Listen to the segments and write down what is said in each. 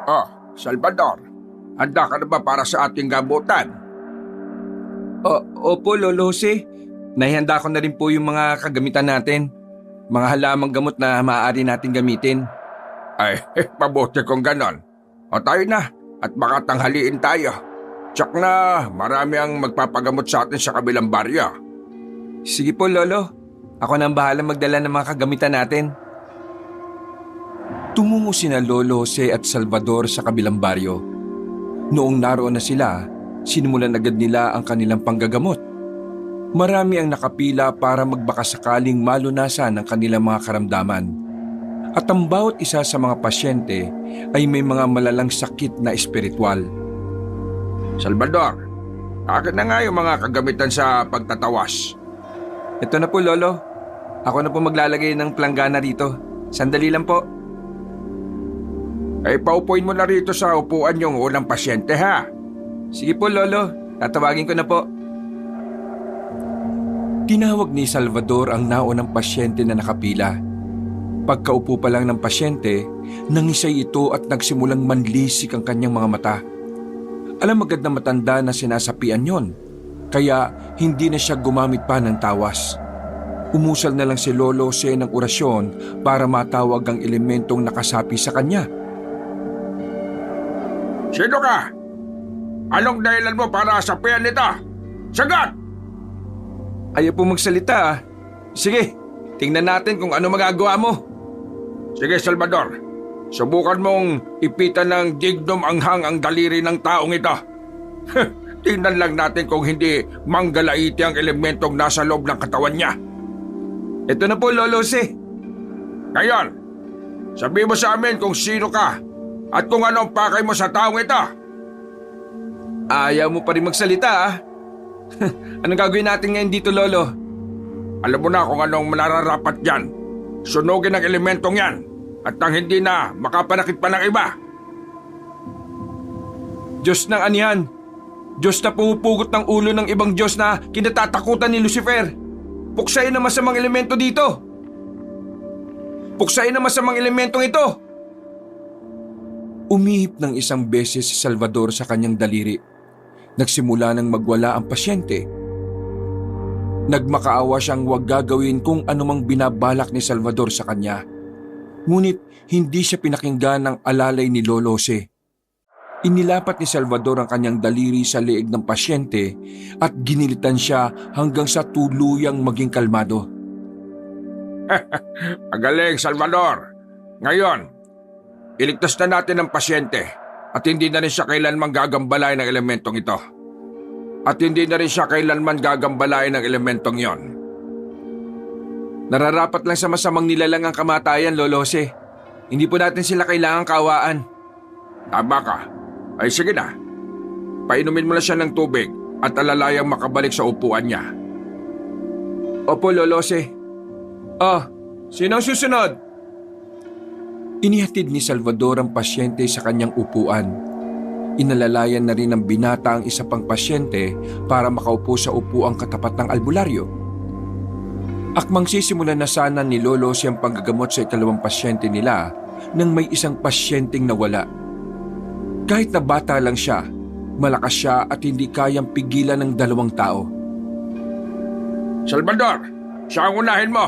Oh, Salvador, handa ka na ba para sa ating gamutan? Opo, Lolo Jose. Naihanda ko na rin po yung mga kagamitan natin. Mga halamang gamot na maaari natin gamitin. Ay, mabuti kung ganon. O tayo na, at baka tanghaliin tayo. Tsak na, marami ang magpapagamot sa atin sa kabilang baryo. Sige po, Lolo. Ako na ang bahala magdala ng mga kagamitan natin. Tumungo sina Lolo Jose at Salvador sa kabilang baryo. Noong naroon na sila, sinimulan agad nila ang kanilang panggagamot. Marami ang nakapila para magbakasakaling malunasan ang kanilang mga karamdaman. At ang bawat isa sa mga pasyente ay may mga malalang sakit na espiritual. Salvador, akin na nga yung mga kagamitan sa pagtatawas. Ito na po, Lolo. Ako na po maglalagay ng planggana rito. Sandali lang po. Ay, paupuin mo na rito sa upuan yung unang pasyente, ha? Sige po, Lolo. Tatawagin ko na po. Tinawag ni Salvador ang naunang pasyente na nakapila. Pagkaupo pa lang ng pasyente, nangisay ito at nagsimulang manlisik ang kanyang mga mata. Alam agad na matanda na sinasapian yon, kaya hindi na siya gumamit pa ng tawas. Umusal na lang si Lolo Jose ng orasyon para matawag ang elementong nakasapi sa kanya. Sino ka? Anong dahilan mo para sapian nito? Sagat! Ayaw po magsalita ah. Sige, tingnan natin kung ano magagawa mo. Sige, Salvador. Subukan mong ipitan ng dignum anghang ang daliri ng taong ito. Tingnan lang natin kung hindi manggalaiti ang elementong nasa loob ng katawan niya. Ito na po, Lolo Jose. Ngayon, sabi mo sa amin kung sino ka at kung ano ang pakay mo sa taong ito. Ayaw mo pa rin magsalita ah. Anong gagawin natin ngayon dito, Lolo? Alam mo na kung anong manararapat dyan. Sunugin ang elementong yan at nang hindi na makapanakit pa ng iba. Diyos ng anihan. Diyos na pumupugot ng ulo ng ibang Diyos na kinatatakutan ni Lucifer. Puksayin ang masamang elemento dito. Puksayin ang masamang elementong ito. Umihip ng isang beses si Salvador sa kanyang daliri. Nagsimula nang magwala ang pasyente. Nagmakaawa siyang huwag gagawin kung anumang binabalak ni Salvador sa kanya. Ngunit hindi siya pinakinggan ng alalay ni Lolo Jose. Inilapat ni Salvador ang kanyang daliri sa leeg ng pasyente at ginilitan siya hanggang sa tuluyang maging kalmado. Magaling, Salvador. Ngayon, iligtas na natin ang pasyente at hindi na rin siya kailanman gagambalay ng elementong ito. At hindi na rin siya kailanman gagambalay ng elementong yon. Nararapat lang sa masamang nilalang ang kamatayan, Lolo Jose. Hindi po natin sila kailangang kawaan. Tama ka. Ay sige na. Painumin mo na siya ng tubig at alalayang makabalik sa upuan niya. Opo, Lolo Jose. Sino ang susunod? Inihatid ni Salvador ang pasyente sa kanyang upuan. Inalalayan na rin ng binata ang isa pang pasyente para makaupo sa upuang katapat ng albularyo. Akmang sisimulan na sana ni Lolo siyang panggagamot sa ikalawang pasyente nila nang may isang pasyenteng nawala. Kahit na bata lang siya, malakas siya at hindi kayang pigilan ng dalawang tao. Salvador, siya ang unahin mo.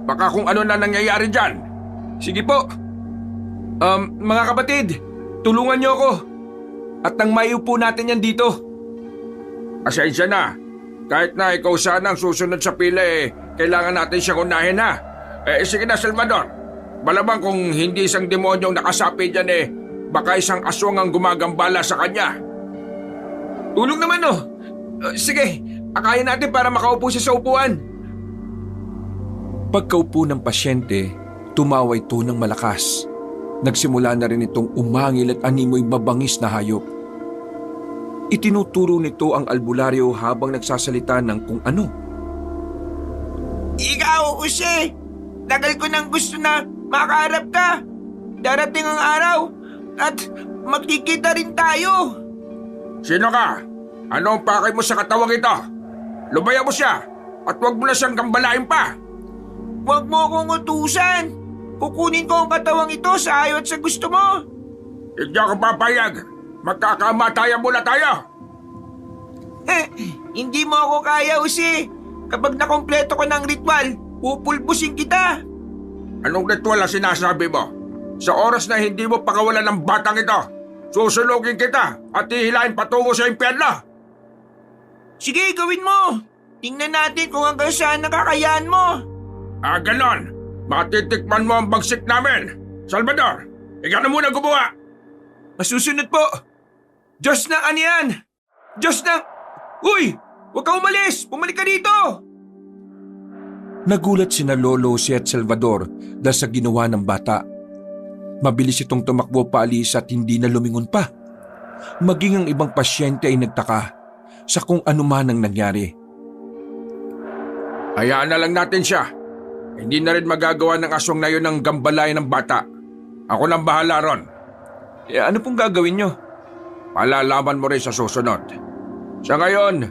Baka kung ano na nangyayari dyan. Sige po. Mga kapatid, tulungan niyo ako. At nang maiupo natin yan dito. Pasensya na. Kahit na ikaw sana ang susunod sa pila kailangan natin siyang unahin ha. Sige na, Salvador. Malamang kung hindi isang demonyong nakasapi dyan baka isang aswang ang gumagambala sa kanya. Tulong naman oh. Sige, akayin natin para makaupo siya sa upuan. Pagkaupo ng pasyente, tumawa ito ng malakas. Nagsimula na rin itong umangil at animoy mabangis na hayop. Itinuturo nito ang albularyo habang nagsasalita ng kung ano. Ikaw, Jose! Tagal ko nang gusto na makaharap ka. Darating ang araw at magkikita rin tayo. Sino ka? Ano ang pakay mo sa katawang ito? Lubayan mo siya at huwag mo na siyang gambalain pa. Huwag mo akong utusan. Kukunin ko ang katawang ito sa ayaw at sa gusto mo. Hindi ako papayag. Magkakamatayan muna tayo. Hindi mo ako kaya, Jose. Kapag nakompleto ko ng ritual, pupulbusin kita. Anong ritual ang sinasabi mo? Sa oras na hindi mo pakawalan ng batang ito, susunugin kita at hihilahin patungo sa impyerno. Sige, gawin mo. Tingnan natin kung hanggang saan nakakayaan mo. Ganon. Matitikman mo ang bagsik namin. Salvador, ikaw na muna gumawa. Masusunod po. Diyos na ano yan? Diyos na... Uy! Huwag ka umalis! Bumalik ka dito! Nagulat sina Lolo Jose at Salvador dahil sa ginawa ng bata. Mabilis itong tumakbo paalis at hindi na lumingon pa. Maging ang ibang pasyente ay nagtaka sa kung ano man ang nangyari. Hayaan na lang natin siya. Hindi na rin magagawa ng aswang na yun ang gambalay ng bata. Ako nang bahala ron. Ano pong gagawin nyo? Malalaman mo rin sa susunod. Sa ngayon,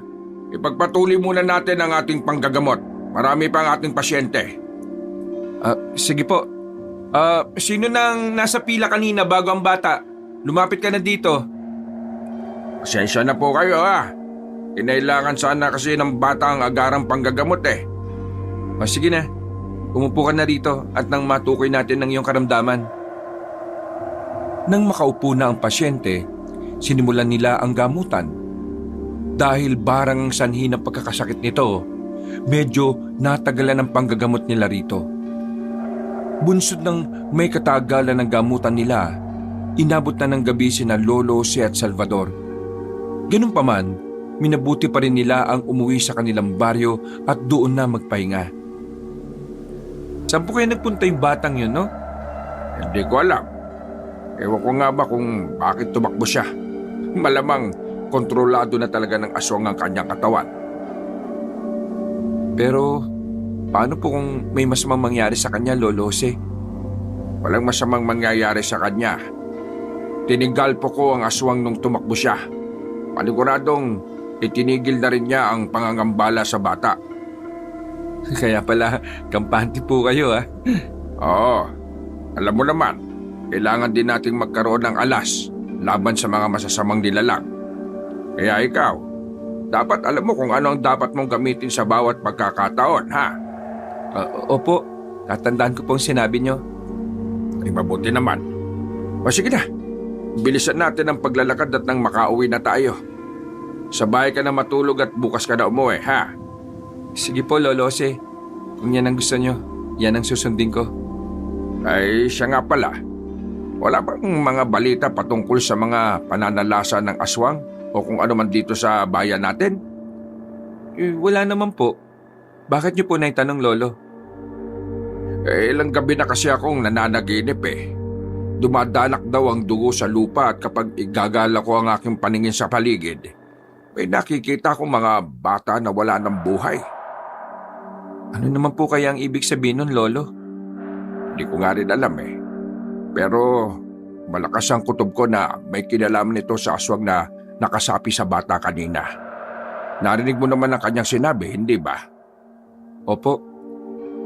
ipagpatuloy muna natin ang ating panggagamot. Marami pa ang ating pasyente. Sige po. Sino nang nasa pila kanina bago ang bata? Lumapit ka na dito. Pasensya na po kayo Kinailangan sana kasi ng bata ang agarang panggagamot Sige na. Umupo ka na rito at nang matukoy natin ang iyong karamdaman. Nang makaupo na ang pasyente, sinimulan nila ang gamutan. Dahil barang sanhi ng pagkakasakit nito, medyo natagalan ang panggagamot nila rito. Bunsod ng may katagalan ng gamutan nila, inabot na ng gabi sina Lolo Jose at Salvador. Ganun pa man, minabuti pa rin nila ang umuwi sa kanilang baryo at doon na magpahinga. Saan po kayo nagpunta yung batang yun, no? Hindi ko alam. Ewan ko nga ba kung bakit tumakbo siya. Malamang kontrolado na talaga ng aswang ang kanyang katawan. Pero, paano po kung may masamang mangyari sa kanya, Lolo Jose? Walang masamang mangyayari sa kanya. Tininggal po ko ang aswang nung tumakbo siya. Paniguradong itinigil na rin niya ang pangangambala sa bata. Kaya pala, kampante po kayo Oo. Alam mo naman, kailangan din nating magkaroon ng alas laban sa mga masasamang nilalang. Kaya ikaw, dapat alam mo kung ano ang dapat mong gamitin sa bawat pagkakataon, Opo, tatandaan ko pong sinabi nyo. Ay mabuti naman. Sige na, bilisan natin ang paglalakad at nang makauwi na tayo. Sa bahay ka na matulog at bukas ka na umuwi, Sige po, Lolo Jose. Kung yan ang gusto nyo, yan ang susundin ko. Ay, siya nga pala. Wala bang mga balita patungkol sa mga pananalasa ng aswang o kung ano man dito sa bayan natin? Wala naman po. Bakit nyo po naitanong, Lolo? Ilang gabi na kasi akong nananaginip Dumadalak daw ang dugo sa lupa at kapag igagala ko ang aking paningin sa paligid, may nakikita kong mga bata na wala ng buhay. Ano naman po kaya ang ibig sabihin nun, Lolo? Hindi ko nga rin alam Pero malakas ang kutob ko na may kinalaman nito sa aswang na nakasapi sa bata kanina. Narinig mo naman ang kanyang sinabi, hindi ba? Opo.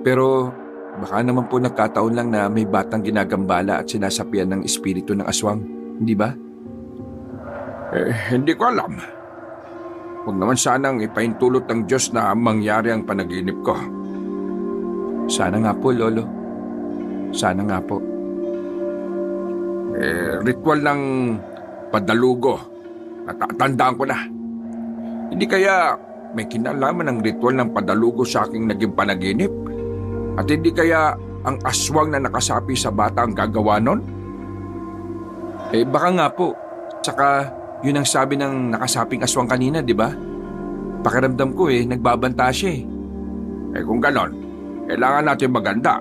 Pero baka naman po nagkataon lang na may batang ginagambala at sinasapian ng espiritu ng aswang, hindi ba? Hindi ko alam. Huwag naman sanang ipaintulot ng Diyos na mangyari ang panaginip ko. Sana nga po, Lolo. Sana nga po. Ritual ng padalugo. Natatandaan ko na. Hindi kaya may kinalaman ng ritual ng padalugo sa aking naging panaginip? At hindi kaya ang aswang na nakasapi sa bata ang gagawa nun? Baka nga po. Tsaka yun ang sabi ng nakasaping aswang kanina, di ba? Pakiramdam ko nagbabanta siya kung ganon, kailangan natin maganda.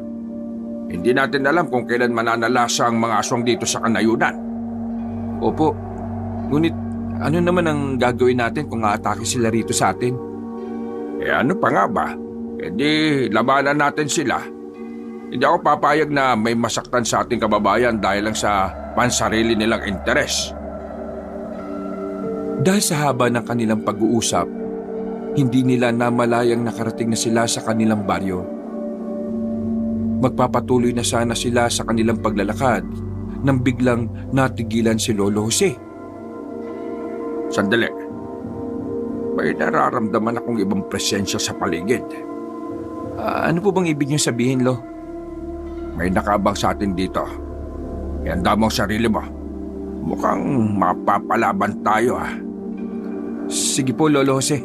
Hindi natin alam kung kailan mananalasa ang mga aswang dito sa kanayunan. Opo. Ngunit ano naman ang gagawin natin kung aatake sila rito sa atin? Ano pa nga ba? Di labanan natin sila. Hindi ako papayag na may masaktan sa ating kababayan dahil lang sa pansarili nilang interes. Dahil sa haba ng kanilang pag-uusap, hindi nila namalayang nakarating na sila sa kanilang baryo. Magpapatuloy na sana sila sa kanilang paglalakad nang biglang natigilan si Lolo Jose. Sandali. May nararamdaman akong ibang presensya sa paligid. Ano po bang ibig niyo sabihin, Lo? May nakaabang sa atin dito. Ihanda mo ang sarili mo. Mukhang mapapalaban tayo Sige po, Lolo Jose.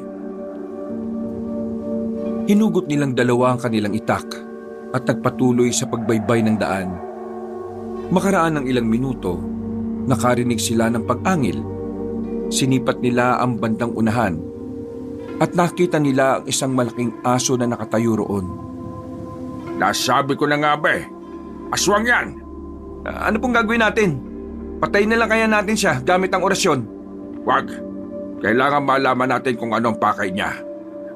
Hinugot nilang dalawa ang kanilang itak at nagpatuloy sa pagbaybay ng daan. Makaraan ng ilang minuto, nakarinig sila ng pag-angil. Sinipat nila ang bandang unahan at nakita nila ang isang malaking aso na nakatayo roon. Nasabi ko na nga ba aswang yan. Ano pong gagawin natin? Patayin na lang kaya natin siya gamit ang orasyon? Wag. Kailangan malaman natin kung anong pakay niya.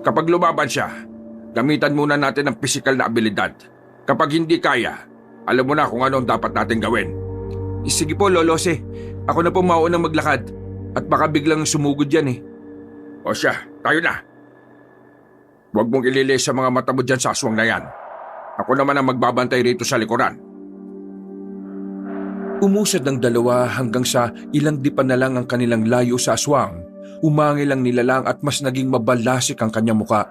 Kapag lumaban siya, gamitan muna natin ang pisikal na abilidad. Kapag hindi kaya, alam mo na kung anong dapat natin gawin. Sige po, Lolo Jose. Ako na po maunang maglakad at baka biglang sumugod yan O siya, tayo na. Huwag mong ililis sa mga mata mo dyan sa aswang na yan. Ako naman ang magbabantay rito sa likuran. Umusad ang dalawa hanggang sa ilang dipa na lang ang kanilang layo sa aswang. Umangil ang nilalang at mas naging mabalasik ang kanyang muka.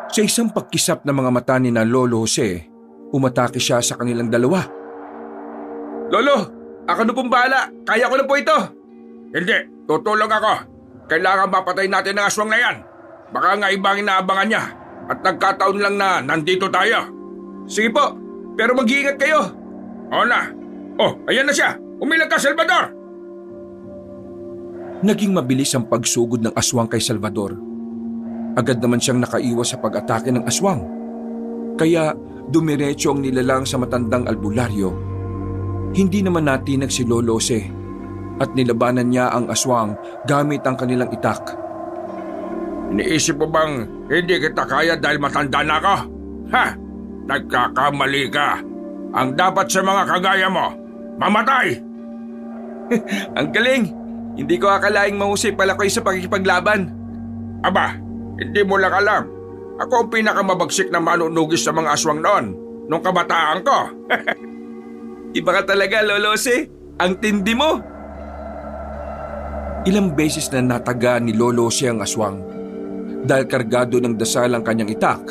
Sa isang pagkisap ng mga mata ni na Lolo Jose, umatake siya sa kanilang dalawa. Lolo, ako na pong bahala. Kaya ko na po ito. Hindi, tutulong ako. Kailangan mapatay natin ang aswang na yan. Baka nga ibang inaabangan niya. At nagkataon lang na nandito tayo. Sige po, pero mag-iingat kayo. Oo na. Oh, ayan na siya. Umilag ka, Salvador. Naging mabilis ang pagsugod ng aswang kay Salvador. Agad naman siyang nakaiwas sa pag-atake ng aswang. Kaya dumiretso ang nilalang sa matandang albularyo. Hindi naman natinag si Lolo Jose at nilabanan niya ang aswang gamit ang kanilang itak. Iniisip mo bang hindi kita kaya dahil matanda na ako? Ha? Nagkakamali ka. Ang dapat sa mga kagaya mo, mamatay! Ang galing! Hindi ko akalaing mahusay pala kayo sa pakikipaglaban. Aba, hindi mo lang alam. Ako ang pinakamabagsik na manunugis sa mga aswang noon, nung kabataan ko. Iba ka talaga, Lolo Jose. Ang tindi mo. Ilang beses na nataga ni Lolo Jose ang aswang. Dahil kargado ng dasal ang kanyang itak,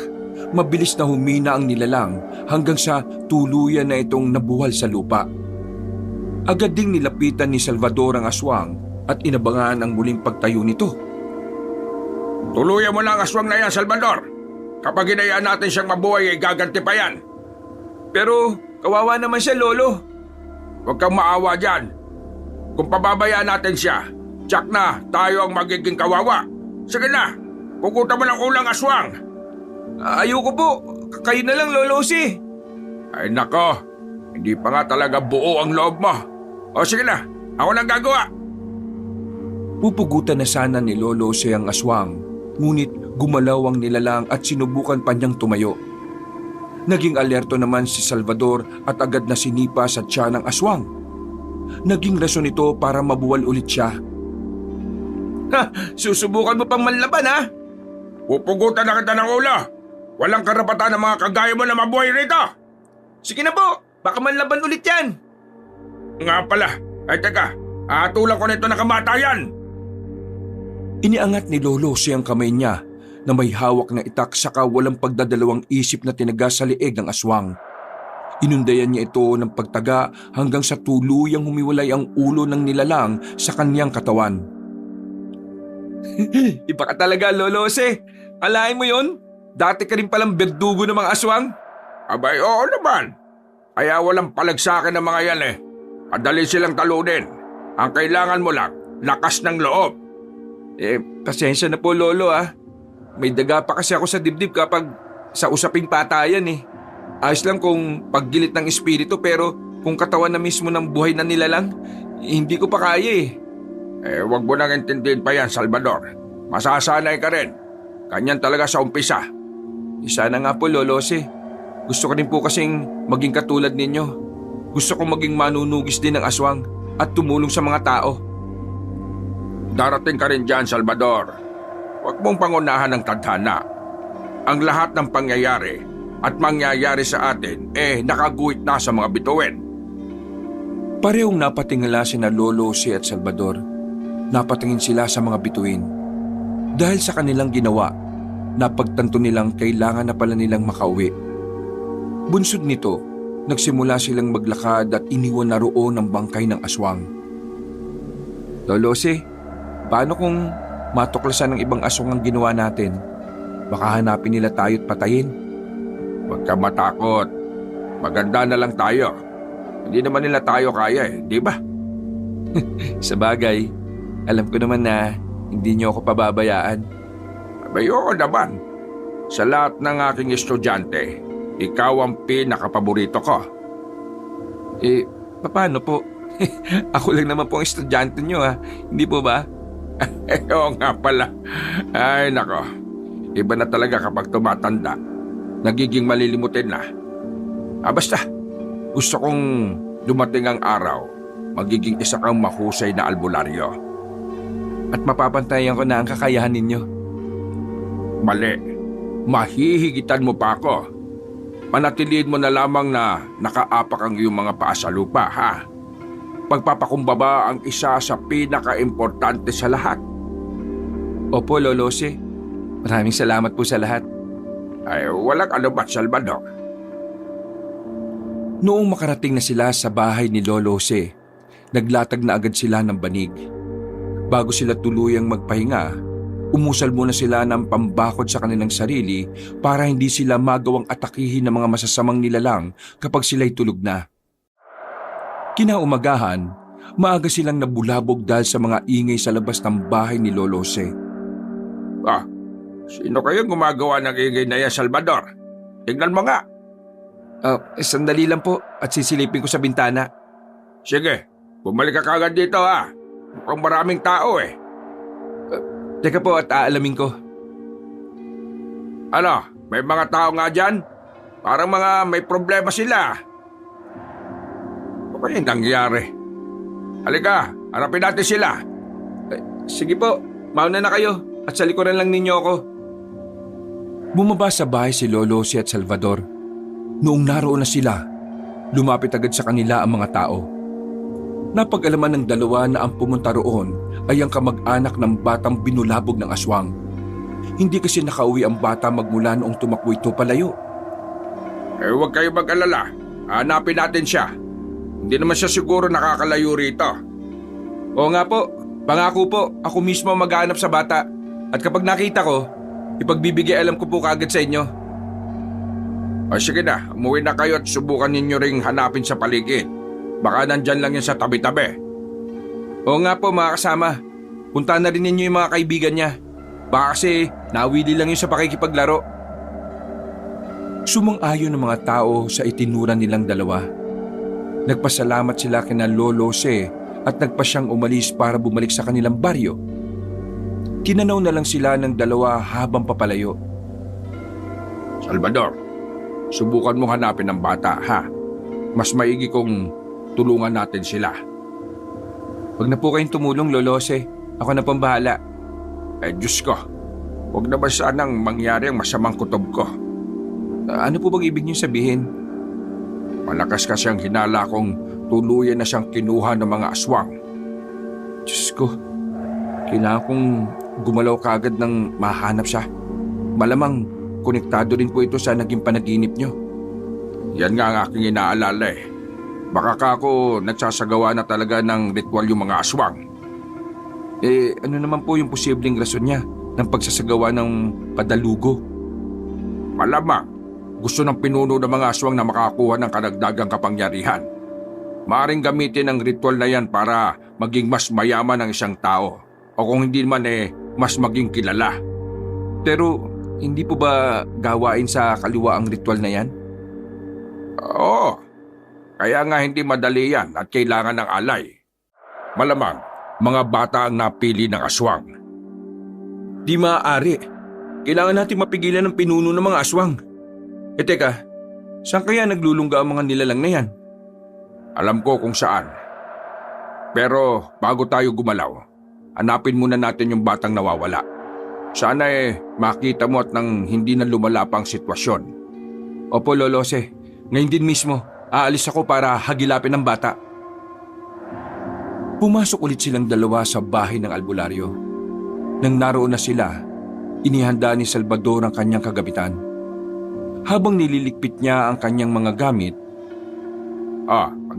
mabilis na humina ang nilalang hanggang sa tuluyan na itong nabuwal sa lupa. Agad ding nilapitan ni Salvador ang aswang at inabangan ang muling pagtayo nito. Tuluyan mo na ang aswang na yan, Salvador. Kapag hinayaan natin siyang mabuhay, ay gaganti pa yan. Pero kawawa naman siya, Lolo. Huwag kang maawa dyan. Kung pababayaan natin siya, tiyak na tayo ang magiging kawawa. Sige na, pukutan mo ng ulang aswang. Ayoko po. Kayo na lang, Lolo Jose. Ay nako, hindi pa nga talaga buo ang loob mo. O sige na, ako nang gagawa. Pupugutan na sana ni Lolo Jose ang aswang, ngunit gumalaw ang nilalang at sinubukan pa niyang tumayo. Naging alerto naman si Salvador at agad na sinipa sa tiyan ng aswang. Naging rason ito para mabuwal ulit siya. Susubukan mo pang manlaban, ha? Pupugutan na kita ng ulo. Walang karapatan ng mga kagaya mo na mabuhay rito. Sige na po, baka manlaban ulit yan. Nga pala, ay teka, atulang ko nito na kamatayan. Iniangat ni Lolo Jose ang kamay niya na may hawak na itak saka walang pagdadalawang isip na tinaga sa leeg ng aswang. Inundayan niya ito ng pagtaga hanggang sa tuluyang humiwalay ang ulo ng nilalang sa kanyang katawan. Iba ka talaga, Lolo Jose. Alain mo yon? Dati ka rin palang berdugo ng mga aswang. Abay, oo naman. Kaya walang palag sa akin ng mga yan Madali silang talunin. Ang kailangan mo lang, lakas ng loob. Pasensya na po, Lolo, May daga pa kasi ako sa dibdib kapag sa usaping patayan Ayos lang kung paggilit ng espiritu pero kung katawan na mismo ng buhay na nilalang, hindi ko pa kaya Wag mo nang intindihin pa yan, Salvador. Masasanay ka rin. Kanyan talaga sa umpisa. Sana nga po, Lolo Jose. Gusto ko rin po kasing maging katulad ninyo. Gusto kong maging manunugis din ng aswang at tumulong sa mga tao. Darating ka rin dyan, Salvador. Huwag mong pangunahan ng tadhana. Ang lahat ng pangyayari at mangyayari sa atin nakaguhit na sa mga bituin. Parehong napatingala sina Lolo Jose at Salvador. Napatingin sila sa mga bituin. Dahil sa kanilang ginawa, napagtanto nilang kailangan na pala nilang makauwi. Bunsod nito, nagsimula silang maglakad at iniwan na roon ang bangkay ng aswang. Lolo Jose, paano kung matuklasan ng ibang aswang ang ginawa natin? Baka hanapin nila tayo at patayin. Huwag ka matakot. Maganda na lang tayo. Hindi naman nila tayo kaya di ba? Sa bagay, alam ko naman na hindi niyo ako pababayaan. Ayoko naman. Sa lahat ng aking estudyante, ikaw ang pinakapaborito ko. Paano po? Ako lang naman po ang estudyante niyo hindi po ba? Oo nga pala. Ay nako, iba na talaga kapag tumatanda. Nagiging malilimutin na. Basta, gusto kong dumating ang araw, magiging isa kang mahusay na albularyo. At mapapantayan ko na ang kakayahan ninyo. Mali. Mahihigitan mo pa ako. Panatiliin mo na lamang na nakaapak ang iyong mga paa sa lupa, ha? Pagpapakumbaba ang isa sa pinaka-importante sa lahat. Opo, Lolo Jose. Maraming salamat po sa lahat. Ay, walang anuman, Salvador. Noong makarating na sila sa bahay ni Lolo Jose, naglatag na agad sila ng banig. Bago sila tuluyang magpahinga, umusal muna sila ng pambakod sa kanilang sarili para hindi sila magawang atakihin ng mga masasamang nilalang kapag sila'y tulog na. Kinaumagahan, maaga silang nabulabog dahil sa mga ingay sa labas ng bahay ni Lolo Jose. Sino kayong gumagawa ng ingay na yan, Salvador? Tingnan mo nga. Sandali lang po at sisilipin ko sa bintana. Sige, bumalik ka kagad dito ha. Mukhang maraming tao Teka po at aalamin ko. Ano, may mga tao nga dyan? Parang mga may problema sila. Ano kaya nangyari? Halika, harapin natin sila. Sige po, mauna na kayo at sa likuran lang ninyo ako. Bumaba sa bahay si Lolo Jose at Salvador. Noong naroon na sila, lumapit agad sa kanila ang mga tao. Napag-alaman ng dalawa na ang pumunta roon ay ang kamag-anak ng batang binulabog ng aswang. Hindi kasi nakauwi ang bata magmula noong tumakbo ito palayo. Huwag kayo mag-alala. Hanapin natin siya. Hindi naman siya siguro nakakalayo rito. Oo nga po, pangako po, ako mismo maghanap sa bata. At kapag nakita ko, ipagbibigay alam ko po kagad sa inyo. Sige na, umuwi na kayo at subukan ninyo ring hanapin sa paligid. Baka nandyan lang yan sa tabi-tabi. Oo nga po mga kasama, puntahan na rin ninyo yung mga kaibigan niya. Baka kasi nawili lang yun sa pakikipaglaro. Sumang-ayon ng mga tao sa itinuran nilang dalawa. Nagpasalamat sila kina Lolo Jose at nagpasyang umalis para bumalik sa kanilang baryo. Tinanaw na lang sila ng dalawa habang papalayo. Salvador, subukan mo hanapin ang bata, ha? Mas maigi kung tulungan natin sila. Huwag na po kayong tumulong, Lolo Jose. Ako na pong bahala. Diyos ko, huwag na ba sanang mangyari ang masamang kutob ko? Ano po bang ibig niyo sabihin? Malakas kasi ang hinala kong tuluyan na siyang kinuha ng mga aswang. Diyos ko, kailangan kong gumalaw kagad ng mahanap siya. Malamang konektado rin po ito sa naging panaginip niyo. Yan nga ang aking inaalala Baka ka ako nagsasagawa na talaga ng ritual yung mga aswang. Ano naman po yung posibleng rason niya ng pagsasagawa ng padalugo? Malamang, gusto ng pinuno ng mga aswang na makakuha ng karagdagang kapangyarihan. Maaring gamitin ang ritual na yan para maging mas mayaman ang isang tao. O kung hindi man mas maging kilala. Pero hindi po ba gawain sa kaliwa ang ritual na yan? Oo. Kaya nga hindi madali yan at kailangan ng alay. Malamang, mga bata ang napili ng aswang. Di maaari. Kailangan natin mapigilan ng pinuno ng mga aswang. Teka, saan kaya naglulungga ang mga nilalang na yan? Alam ko kung saan. Pero bago tayo gumalaw, hanapin muna natin yung batang nawawala. Sana makita mo at nang hindi na lumala pa ang sitwasyon. Opo, Lolo Jose. Ngayon din mismo. Aalis ako para hagilapin ang bata. Pumasok ulit silang dalawa sa bahay ng albularyo. Nang naroon na sila, inihanda ni Salvador ang kanyang kagamitan. Habang nililigpit niya ang kanyang mga gamit,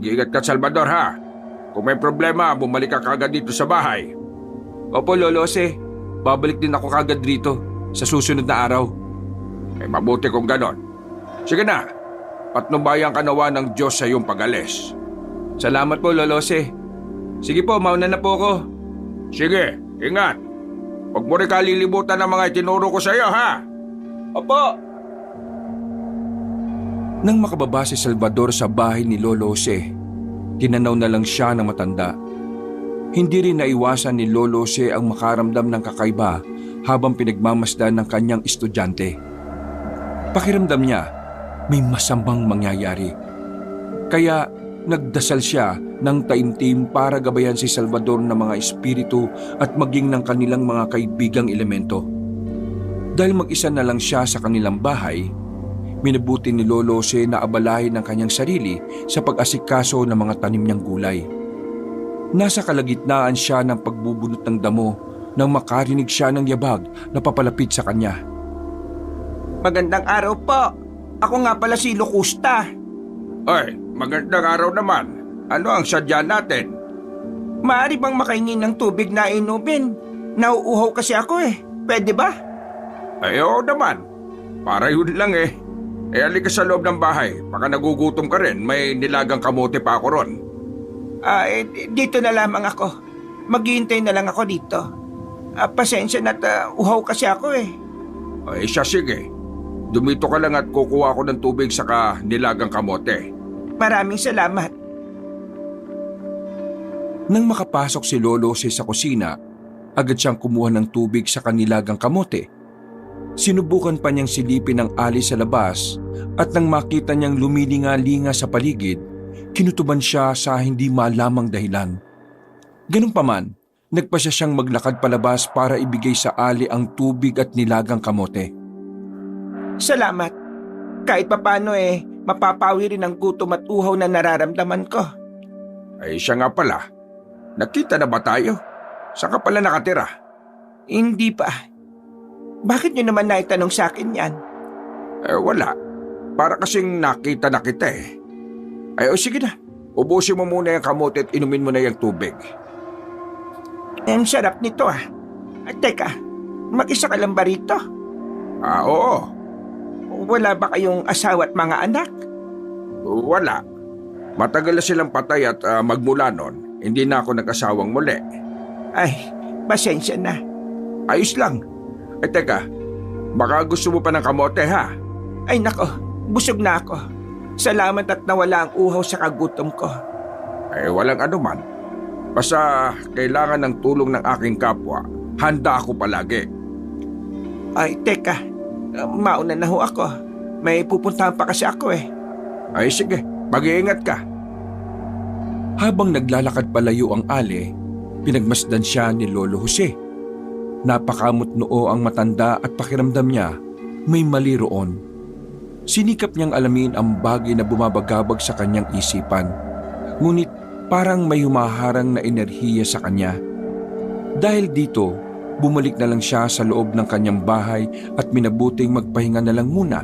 Mag-iingat ka, Salvador, ha? Kung may problema, bumalik ka kagad dito sa bahay. "Opo, Lolo Jose, babalik din ako kagad rito sa susunod na araw." Mabuti kung ganon. Sige na, patnubayan ka nawa ng Diyos sa iyong pag-alis. "Salamat po, Lolo Jose. Sige po, mauna na po ako." Sige, ingat. Huwag mo rin kalilimutan ng mga itinuro ko sa iyo, ha? "Opo." Nang makababa si Salvador sa bahay ni Lolo Jose, tinanaw na lang siya ng matanda. Hindi rin naiwasan ni Lolo Jose ang makaramdam ng kakaiba habang pinagmamasdan ng kanyang estudyante. Pakiramdam niya, may masamang mangyayari. Kaya nagdasal siya ng taimtim para gabayan si Salvador ng mga espiritu at maging ng kanilang mga kaibigang elemento. Dahil mag-isa na lang siya sa kanilang bahay, minabuti ni Lolo Jose na abalahin ng kanyang sarili sa pag-asikaso ng mga tanim niyang gulay. Nasa kalagitnaan siya ng pagbubunot ng damo nang makarinig siya ng yabag na papalapit sa kanya. Magandang araw po. Ako nga pala si Locusta. Oy, magandang araw naman. Ano ang sadya natin? Maaari bang makaingin ng tubig na inumin? Nauuhaw kasi ako eh. Pwede ba? Ay, oo naman. Para yun lang eh. Halika sa loob ng bahay. Baka nagugutom ka rin. May nilagang kamote pa ako ron. Dito na lamang ako. Maghihintay na lang ako dito. Pasensya na't uhaw kasi ako eh. Ay, siya sige. Dumito ka lang at kukuha ako ng tubig saka nilagang kamote. Maraming salamat. Nang makapasok si Lolo Jose sa kusina, agad siyang kumuha ng tubig sa kanilagang kamote. Sinubukan pa niyang silipin ang ali sa labas at nang makita niyang lumilinga-linga sa paligid, kinutuban siya sa hindi malamang dahilan. Ganun pa man, nagpasya siyang maglakad palabas para ibigay sa ali ang tubig at nilagang kamote. Salamat. Kahit papano mapapawi rin ang gutom at uhaw na nararamdaman ko. Ay, siya nga pala. Nakita na ba tayo? Saan ka pala nakatira? Hindi pa. Bakit niyo naman naitanong sa akin yan? Wala. Para kasing nakita na kita eh. Sige na. Ubusin mo muna yung kamote at inumin mo na yung tubig. Ang sarap nito ah. Teka, mag-isa ka lang ba rito? Oo. Wala ba kayong asawa at mga anak? Wala. Matagal na silang patay at magmula nun, hindi na ako nag-asawang muli. Ay, pasensya na. Ayos lang. Teka, baka gusto mo pa ng kamote ha? Ay nako, busog na ako. Salamat at nawala ang uhaw sa kagutom ko. Walang anuman. Basta kailangan ng tulong ng aking kapwa. Handa ako palagi. Ay, teka. Mauna na ho ako. May pupuntahan pa kasi ako eh. Sige, mag-iingat ka. Habang naglalakad palayo ang ali, pinagmasdan siya ni Lolo Jose. Napakamot noo ang matanda at pakiramdam niya may mali roon. Sinikap niyang alamin ang bagay na bumabagabag sa kanyang isipan. Ngunit parang may humaharang na enerhiya sa kanya. Dahil dito, bumalik na lang siya sa loob ng kanyang bahay at minabuting magpahinga na lang muna.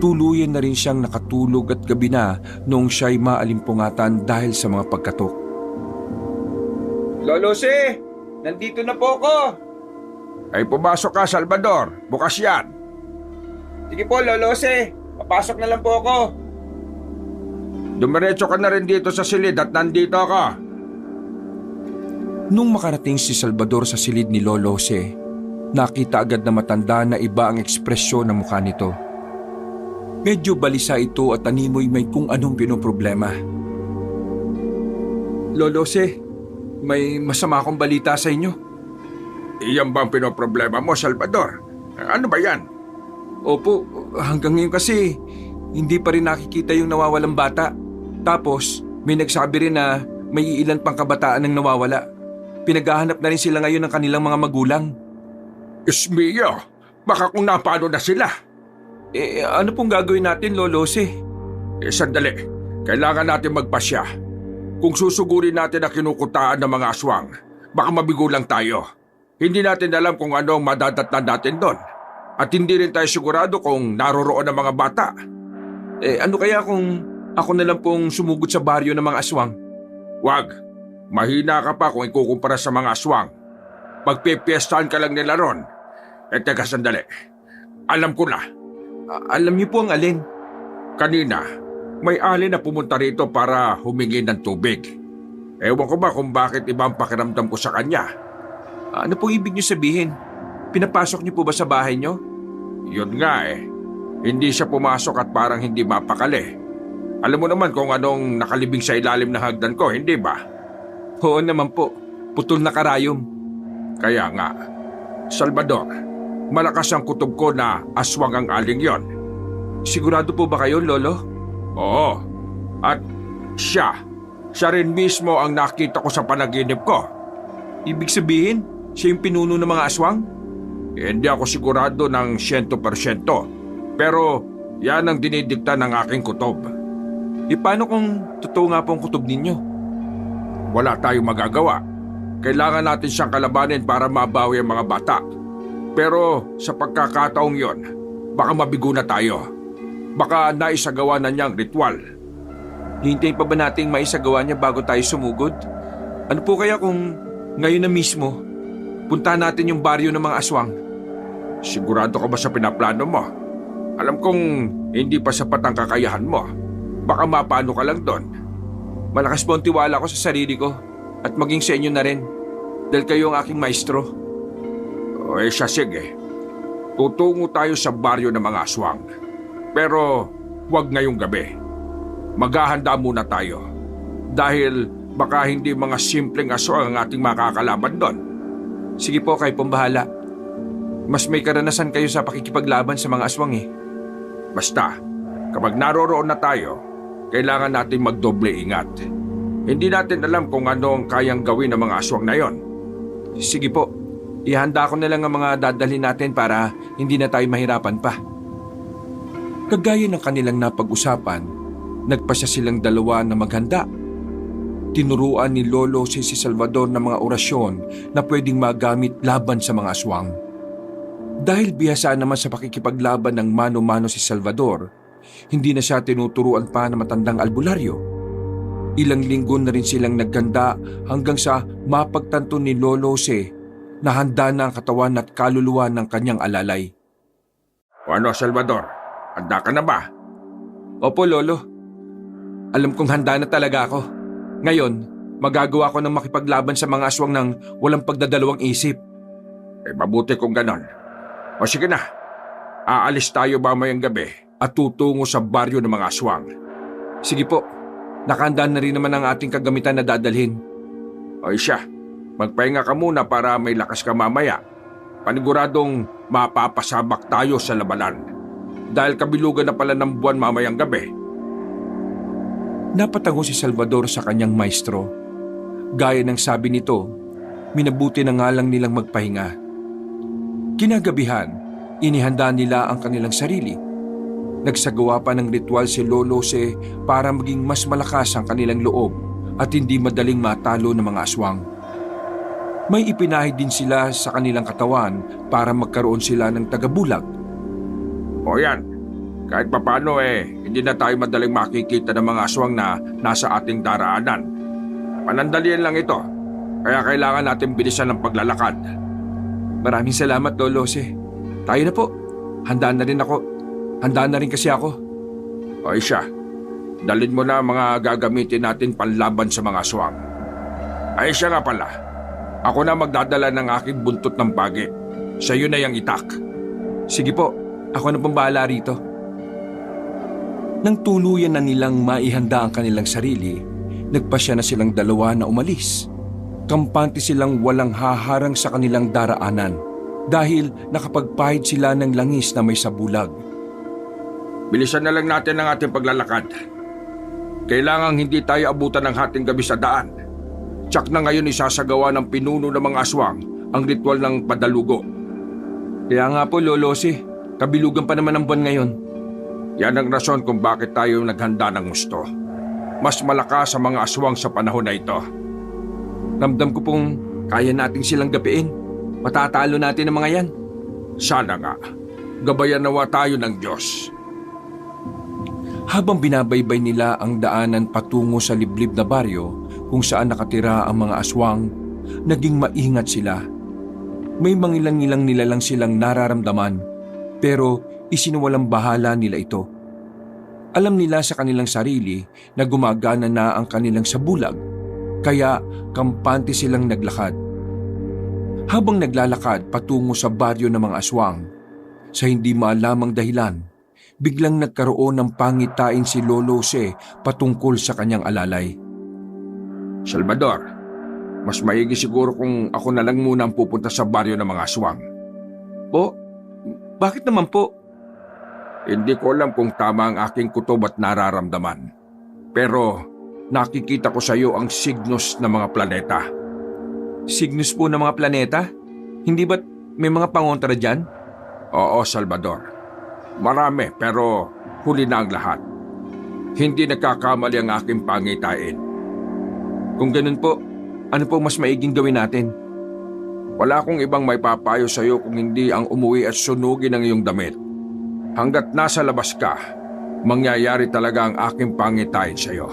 Tuluyan na rin siyang nakatulog at gabi na noong siya'y maalimpungatan dahil sa mga pagkatok. Lolo Jose! Nandito na po ako! Pumasok ka, Salvador. Bukas yan. Sige po, Lolo Jose. Papasok na lang po ako. Dumiretso ka na rin dito sa silid at nandito ako. Nung makarating si Salvador sa silid ni Lolo Jose, nakita agad na matanda na iba ang ekspresyon ng mukha nito. Medyo balisa ito at animoy may kung anong pinoproblema. "Lolo Jose, may masama akong balita sa inyo." Iyan ba ang pinoproblema mo, Salvador? Ano ba yan? "Opo, hanggang ngayon kasi hindi pa rin nakikita yung nawawalang bata. Tapos may nagsabi rin na may ilan pang kabataan ang nawawala. Pinaghahanap na rin sila ngayon ng kanilang mga magulang." Ismiyo, baka kung napano na sila. Ano pong gagawin natin, Lolo Jose? Sandali, kailangan natin magpasya. Kung susugurin natin ang kinukutaan ng mga aswang, baka mabigo lang tayo. Hindi natin alam kung ano ang madadatnan natin doon. At hindi rin tayo sigurado kung naroroon ang mga bata. Ano kaya kung ako na lang pong sumugod sa baryo ng mga aswang? Wag. Mahina ka pa kung ikukumpara sa mga aswang. Pagpipiestahan ka lang nila ron. Teka sandali. Alam ko na. Alam niyo po ang alin? Kanina, may alin na pumunta rito para humingi ng tubig. Ewan ko ba kung bakit iba ang pakiramdam ko sa kanya. Ano pong ibig niyo sabihin? Pinapasok niyo po ba sa bahay niyo? Yun nga eh. Hindi siya pumasok at parang hindi mapakali. Alam mo naman kung anong nakalibing sa ilalim ng hagdan ko, hindi ba? Oo naman po. Putol na karayom. Kaya nga, Salvador, malakas ang kutob ko na aswang ang aling yon. Sigurado po ba kayo, Lolo? Oo. At siya rin mismo ang nakita ko sa panaginip ko. Ibig sabihin, siya yung pinuno ng mga aswang? Hindi ako sigurado ng 100%. Pero yan ang dinidikta ng aking kutob. Paano kung totoo nga po ang kutob ninyo? Wala tayong magagawa. Kailangan natin siyang kalabanin para mabawi ang mga bata. Pero sa pagkakataong yon, baka mabigo na tayo. Baka naisagawa na niyang ritual. Hintayin pa ba nating maisagawa niya bago tayo sumugod? Ano po kaya kung ngayon na mismo, punta natin yung baryo ng mga aswang? Sigurado ka ba sa pinaplano mo? Alam kong hindi pa sapat ang kakayahan mo. Baka mapano ka lang doon. Malakas po ang tiwala ko sa sarili ko at maging sa inyo na rin. Dahil kayo ang aking maestro. O siya sige. Tutungo tayo sa baryo ng mga aswang. Pero huwag ngayong gabi. Maghahanda muna tayo. Dahil baka hindi mga simpleng aswang ang ating makakalaban doon. Sige po, kayo pong bahala. Mas may karanasan kayo sa pakikipaglaban sa mga aswang eh. Basta, kapag naroroon na tayo, kailangan natin magdoble ingat. Hindi natin alam kung ano ang kayang gawin ng mga aswang na yon. Sige po, ihanda ko na lang ang mga dadalhin natin para hindi na tayo mahirapan pa. Kagaya ng kanilang napag-usapan, nagpasya silang dalawa na maghanda. Tinuruan ni Lolo si Salvador ng mga orasyon na pwedeng magamit laban sa mga aswang. Dahil bihasa naman sa pakikipaglaban ng mano-mano si Salvador, hindi na siya tinuturuan pa ng matandang albularyo. Ilang linggo na rin silang nagganda hanggang sa mapagtanto ni Lolo Jose na handa na ang katawan at kaluluwa ng kanyang alalay. O ano, Salvador? Handa ka na ba? Opo, Lolo. Alam kong handa na talaga ako. Ngayon, magagawa ko ng makipaglaban sa mga aswang ng walang pagdadalawang isip. Mabuti kung ganon. O sige na, aalis tayo mamayang gabi at tutungo sa baryo ng mga aswang. Sige po, nakahandaan na rin naman ang ating kagamitan na dadalhin. O siya, magpahinga ka muna para may lakas ka mamaya. Paniguradong mapapasabak tayo sa labanan. Dahil kabilugan na pala ng buwan mamayang gabi. Napatango si Salvador sa kanyang maestro. Gaya ng sabi nito, minabuti na nga lang nilang magpahinga. Kinagabihan, inihanda nila ang kanilang sarili. Nagsagawa pa ng ritual si Lolo Jose para maging mas malakas ang kanilang loob at hindi madaling matalo ng mga aswang. May ipinahid din sila sa kanilang katawan para magkaroon sila ng tagabulag. O yan, kahit papano hindi na tayo madaling makikita ng mga aswang na nasa ating daraanan. Panandalian lang ito, kaya kailangan natin bilisan ng paglalakad. Maraming salamat, Lolo Jose. Tayo na po. Handaan na rin ako. Handaan na rin kasi ako. O siya, dalhin mo na ang mga gagamitin natin panlaban sa mga aswang. Ay siya nga pala, ako na magdadala ng aking buntot ng pagi. Sa iyo na yung itak. Sige po, ako na pong bahala rito. Nang tuluyan na nilang maihanda ang kanilang sarili, nagpasya na silang dalawa na umalis. Kampante silang walang haharang sa kanilang daraanan dahil nakapagpahid sila ng langis na may sabulag. Bilisan na lang natin ang ating paglalakad. Kailangang hindi tayo abutan ng hating gabi sa daan. Tsak na ngayon isasagawa ng pinuno ng mga aswang ang ritual ng padalugo. Kaya nga po, Lolo Jose, kabilugan pa naman ang buwan ngayon. Yan ang rason kung bakit tayo naghanda ng gusto. mas malakas sa mga aswang sa panahon na ito. Ramdam ko pong kaya nating silang gapiin. Matatalo natin ang mga yan. Sana nga, gabayan nawa tayo ng Diyos. Habang binabaybay nila ang daanan patungo sa liblib na baryo kung saan nakatira ang mga aswang, naging maingat sila. May mangilang-ilang nilalang silang nararamdaman, pero isinuwalang bahala nila ito. Alam nila sa kanilang sarili na gumagana na ang kanilang sabulag, kaya kampante silang naglakad. Habang naglalakad patungo sa baryo ng mga aswang, sa hindi maalamang dahilan, biglang nagkaroon ng pangitain si Lolo Jose patungkol sa kanyang alalay. Salvador, mas maigi siguro kung ako na lang muna ang pupunta sa baryo ng mga aswang. Po? Bakit naman po? Hindi ko alam kung tama ang aking kutob at nararamdaman. Pero nakikita ko sa iyo ang signos ng mga planeta. Signos po ng mga planeta? Hindi ba't may mga pangontra dyan? Oo, Salvador. Marami pero huli na ang lahat. Hindi nagkakamali ang aking pangitain. Kung ganun po, ano po mas maiging gawin natin? Wala akong ibang may papayo sa iyo kung hindi ang umuwi at sunugin ang iyong damit. Hanggat nasa labas ka, mangyayari talaga ang aking pangitain sa iyo.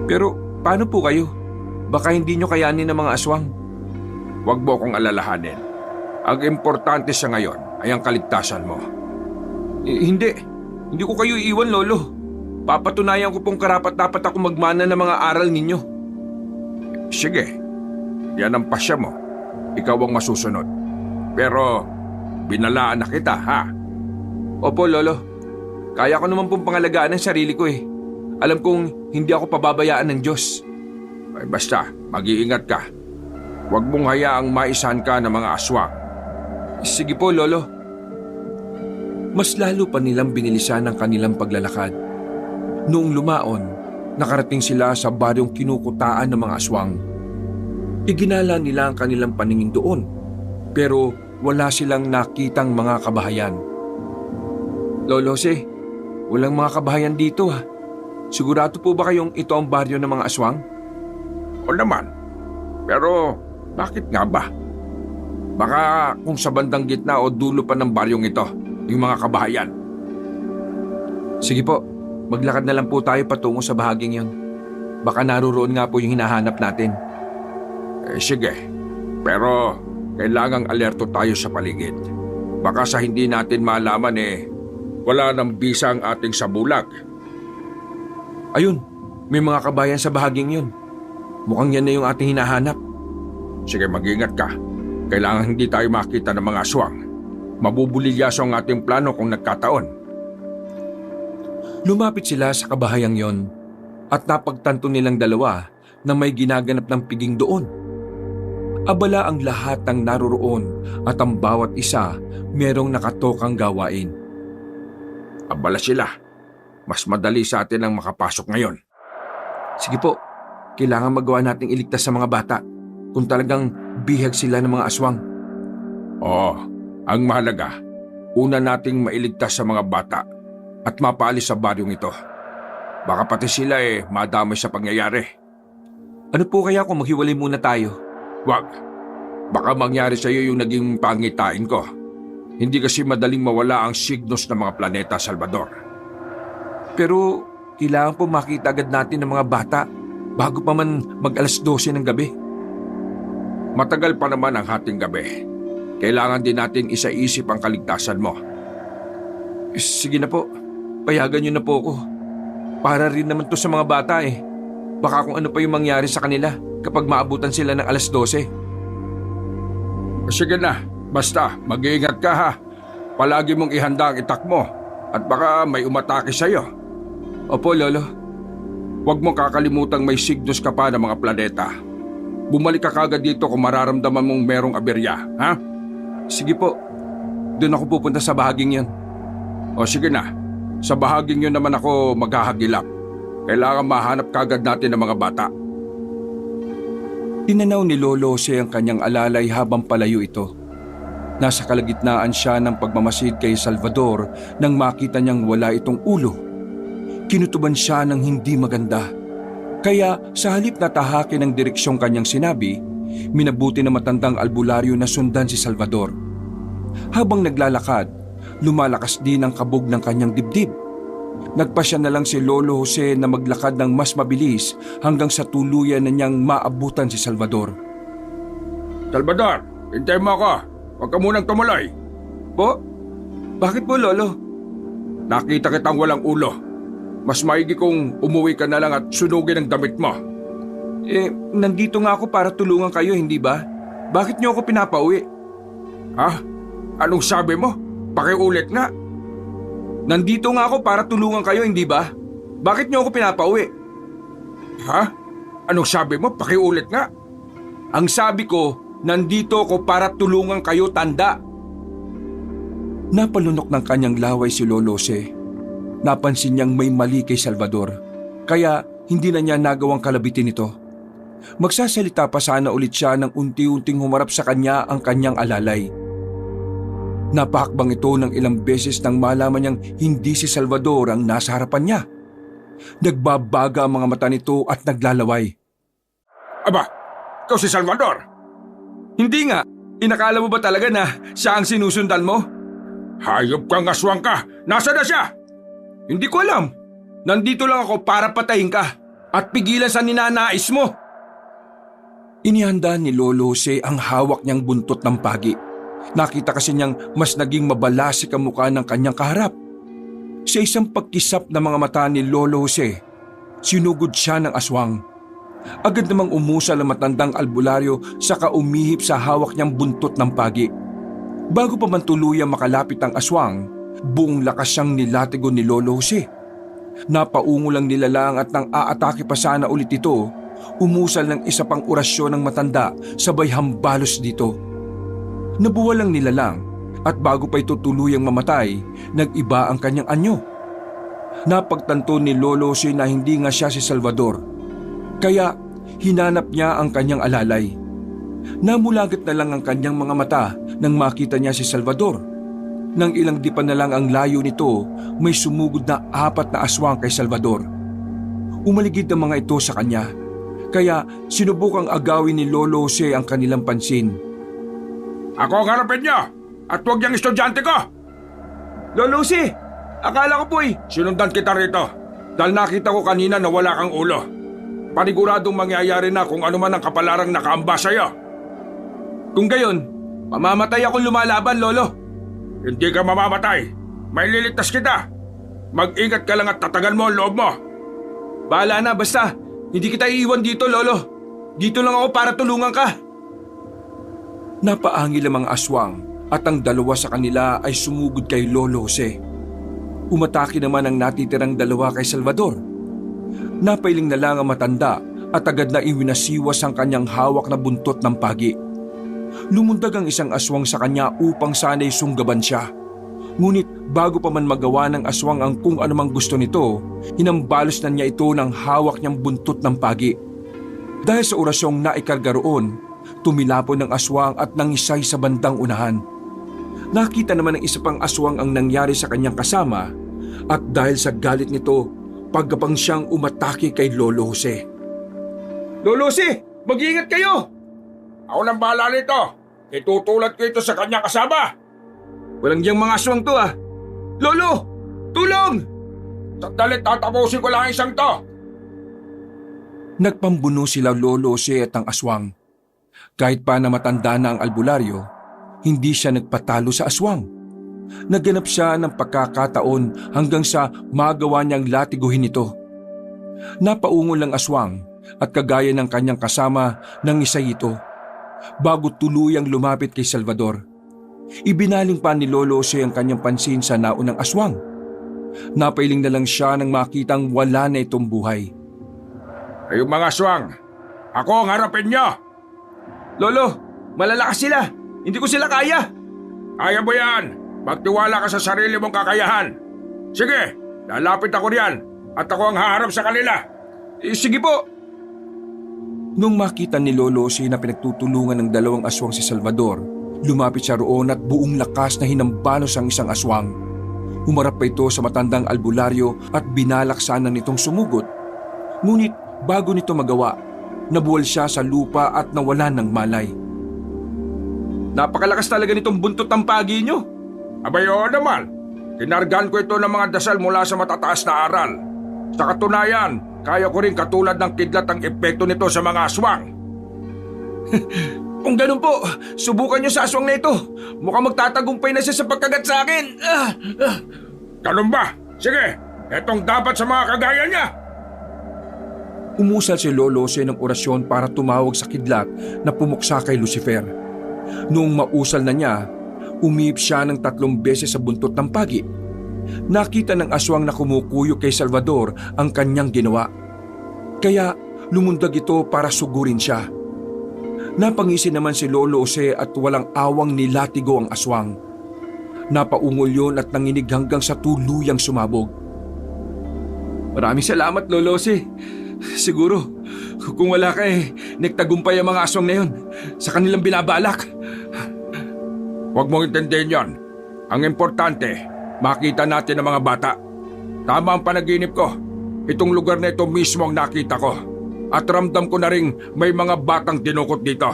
Pero paano po kayo? Baka hindi nyo kayanin ng mga aswang. Huwag mo akong alalahanin. Ang importante sa ngayon ay ang kaligtasan mo. Hindi. Hindi ko kayo iiwan, Lolo. Papatunayan ko pong karapat-dapat ako magmana ng mga aral ninyo. Sige, yan ang pasya mo. Ikaw ang masusunod. Pero binalaan na kita, ha? Opo, Lolo. Kaya ko naman pong pangalagaan ang sarili ko eh. Alam kong hindi ako pababayaan ng Diyos. Ay basta, mag-iingat ka. Huwag mong hayaang maisahan ka ng mga aswang. Sige po, Lolo. Mas lalo pa nilang binilisan ang kanilang paglalakad. Noong lumaon, nakarating sila sa baryong kinukutaan ng mga aswang. Iginala nila ang kanilang paningin doon, pero wala silang nakitang mga kabahayan. Lolo Jose, walang mga kabahayan dito ha. Sigurado po ba kayong ito ang baryo ng mga aswang? O naman. Pero bakit nga ba? Baka kung sa bandang gitna o dulo pa ng baryong ito, yung mga kabahayan. Sige po, maglakad na lang po tayo patungo sa bahaging yon. Baka naroon nga po yung hinahanap natin. Sige, pero kailangang alerto tayo sa paligid. Baka sa hindi natin malaman wala nang bisa ang ating sabulag. Ayun, may mga kabayan sa bahaging yon. Mukhang yan na yung ating hinahanap. Sige, mag-ingat ka. Kailangan hindi tayo makita ng mga aswang. Mabubulilyaso ang ating plano kung nagkataon. Lumapit sila sa kabahayang yon at napagtanto nilang dalawa na may ginaganap ng piging doon. Abala ang lahat ng naroroon at ang bawat isa merong nakatokang gawain. Abala sila. Mas madali sa atin ang makapasok ngayon. Sige po, kailangan magawa nating iligtas sa mga bata kung talagang bihag sila ng mga aswang. Oo, ang mahalaga, una nating mailigtas sa mga bata at mapaalis sa baryong ito. Baka pati sila madamay sa pangyayari. Ano po kaya kung maghiwalay muna tayo? Wag. Baka mangyari sa iyo yung naging pangitain ko. Hindi kasi madaling mawala ang signos ng mga planeta, Salvador. Pero kailangan po makita agad natin ng mga bata bago pa man mag-alas 12 ng gabi. Matagal pa naman ang hating gabi. Kailangan din natin isaisip ang kaligtasan mo. Sige na po, payagan niyo na po ako. Para rin naman to sa mga bata eh. Baka kung ano pa yung mangyari sa kanila kapag maabutan sila ng alas 12. Sige na, basta mag-iingat ka ha. Palagi mong ihanda ang itak mo at baka may umatake sa iyo. Opo, Lolo. Huwag mong kakalimutang may signos ka pa ng mga planeta. Bumalik ka kagad dito kung mararamdaman mong merong aberya, ha? Sige po, doon ako pupunta sa bahaging yon. O sige na, sa bahaging yon naman ako maghahagilap. Kailangan mahanap kagad natin ng mga bata. Tinanaw ni Lolo Jose ang kanyang alalay habang palayo ito. Nasa kalagitnaan siya ng pagmamasid kay Salvador nang makita niyang wala itong ulo. Kinutuban siya ng hindi maganda. Kaya sa halip na tahakin ang direksyong kanyang sinabi, minabuti na matandang albularyo na sundan si Salvador. Habang naglalakad, lumalakas din ang kabog ng kanyang dibdib. Nagpasya na lang si Lolo Jose na maglakad ng mas mabilis hanggang sa tuluyan na niyang maabutan si Salvador. Salvador, hintayin mo ako. Huwag ka munang tumuloy. Po? Bakit po, Lolo? Nakita kitang walang ulo. Mas maigi kung umuwi ka na lang at sunugin ang damit mo. Nandito nga ako para tulungan kayo, hindi ba? Bakit niyo ako pinapauwi? Ha? Anong sabi mo? Pakiulit nga. Nandito nga ako para tulungan kayo, hindi ba? Bakit niyo ako pinapauwi? Ha? Anong sabi mo? Pakiulit nga. Ang sabi ko, nandito ako para tulungan kayo, tanda. Napalunok ng kanyang laway si Lolo Jose. Napansin niyang may mali kay Salvador, kaya hindi na niya nagawang kalabitin ito. Magsasalita pa sana ulit siya nang unti-unting humarap sa kanya ang kanyang alalay. Napahakbang ito ng ilang beses nang malaman niyang hindi si Salvador ang nasa harapan niya. Nagbabaga ang mga mata nito at naglalaway. Aba, ikaw si Salvador? Hindi nga, inakala mo ba talaga na siya ang sinusundan mo? Hayop kang aswang ka! Nasaan na siya? Hindi ko alam. Nandito lang ako para patayin ka at pigilan sa ninanais mo. Inihanda ni Lolo Jose ang hawak niyang buntot ng pagi. Nakita kasi niyang mas naging mabalasik ang mukha ng kanyang kaharap. Sa isang pagkisap ng mga mata ni Lolo Jose, sinugod siya ng aswang. Agad namang umusal ang matandang albularyo saka umihip sa hawak niyang buntot ng pagi. Bago pa man tuluyang makalapit ang aswang, buong lakas siyang nilatigo ni Lolo Jose. Napaungo lang nilalang at nang aatake pa sana ulit ito, umusal ng isa pang orasyon ng matanda sabay hambalos dito. Nabuwal lang nilalang at bago pa ito tuluyang mamatay, nag-iba ang kanyang anyo. Napagtanto ni Lolo Jose na hindi nga siya si Salvador, kaya hinanap niya ang kanyang alalay. Namulagat na lang ang kanyang mga mata nang makita niya si Salvador. Nang ilang dipa na lang ang layo nito, may sumugod na 4 na aswang kay Salvador. Umaligid ang mga ito sa kanya, kaya sinubukang agawin ni Lolo Jose ang kanilang pansin. Ako ang harapin niyo at huwag niyang estudyante ko! Lolo Jose, akala ko po'y Sinundan kita rito dahil nakita ko kanina na wala kang ulo. Paniguradong mangyayari na kung ano man ang kapalarang nakaamba sa'yo. Kung gayon, mamamatay akong lumalaban, Lolo. Hindi ka mamamatay. May liligtas kita. Mag-ingat ka lang at tatagan mo ang loob mo. Bahala na, basta hindi kita iiwan dito, Lolo. Dito lang ako para tulungan ka. Napaangil ang mga aswang at ang dalawa sa kanila ay sumugod kay Lolo Jose. Umatake naman ang natitirang dalawa kay Salvador. Napailing na lang ang matanda at agad na iwinasiwas ang kanyang hawak na buntot ng pagi. Lumundag ang isang aswang sa kanya upang sana'y sunggaban siya. Ngunit bago pa man magawa ng aswang ang kung anumang gusto nito, hinambalos na niya ito ng hawak niyang buntot ng pagi. Dahil sa orasyong naikarga roon, tumilapon ng aswang at nangisay sa bandang unahan. Nakita naman ng isa pang aswang ang nangyari sa kanyang kasama at dahil sa galit nito, pagkapang siyang umatake kay Lolo Jose. Lolo Jose, mag-iingat kayo! Ako nang bahala nito. Itutulad ko ito sa kanyang kasama. Walang diyang mga aswang to ah. Lolo, tulong! Sandali, tatapusin ko lang ang isang to. Nagpambuno sila Lolo Jose at ang aswang. Kahit pa na matanda na ang albularyo, hindi siya nagpatalo sa aswang. Nagganap siya ng pagkakataon hanggang sa magawa niyang latiguhin ito. Napaungol ang aswang at kagaya ng kanyang kasama ng isa ito. Bago tuluyang lumapit kay Salvador, ibinaling pa ni Lolo Jose ang kanyang pansin sa naunang aswang. Napailing na lang siya nang makitang wala na itong buhay. Ayong mga aswang, ako ang harapin niyo. Lolo, malalakas sila. Hindi ko sila kaya. Kaya mo yan. Magtiwala ka sa sarili mong kakayahan. Sige, lalapit ako riyan at ako ang haharap sa kanila. Sige po. Nung makita ni Lolo Jose na pinagtutulungan ng dalawang aswang si Salvador, lumapit siya roon at buong lakas na hinambalos ang isang aswang. Humarap pa ito sa matandang albularyo at binalak sana nitong sumugod. Ngunit bago nito magawa, nabuwal siya sa lupa at nawalan ng malay. Napakalakas talaga nitong buntot ng pagi nyo. Abay, oo naman. Kinargahan ko ito ng mga dasal mula sa matataas na aral. Sa katunayan, kaya ko rin katulad ng kidlat ang epekto nito sa mga aswang. Kung ganun po, subukan nyo sa aswang na ito. Mukhang magtatagumpay na siya sa pagkagat sa akin. Ganun ba? Sige, etong dapat sa mga kagaya niya. Umusal si Lolo Jose ng orasyon para tumawag sa kidlat na pumuksa kay Lucifer. Noong mausal na niya, umihip siya ng 3 beses sa buntot ng pagi. Nakita ng aswang na kumukuyo kay Salvador ang kanyang ginawa. Kaya lumundag ito para sugurin siya. Napangisi naman si Lolo Jose at walang awang nilatigo ang aswang. Napaungol yun at nanginig hanggang sa tuluyang sumabog. Maraming salamat, Lolo Jose. Siguro, kung wala ka nagtagumpay ang mga aswang na yun sa kanilang binabalak. Huwag mong intindihin yon. Ang importante, makita natin ang mga bata. Tama ang panaginip ko. Itong lugar na ito mismo ang nakita ko. At ramdam ko na rin may mga batang dinukot dito.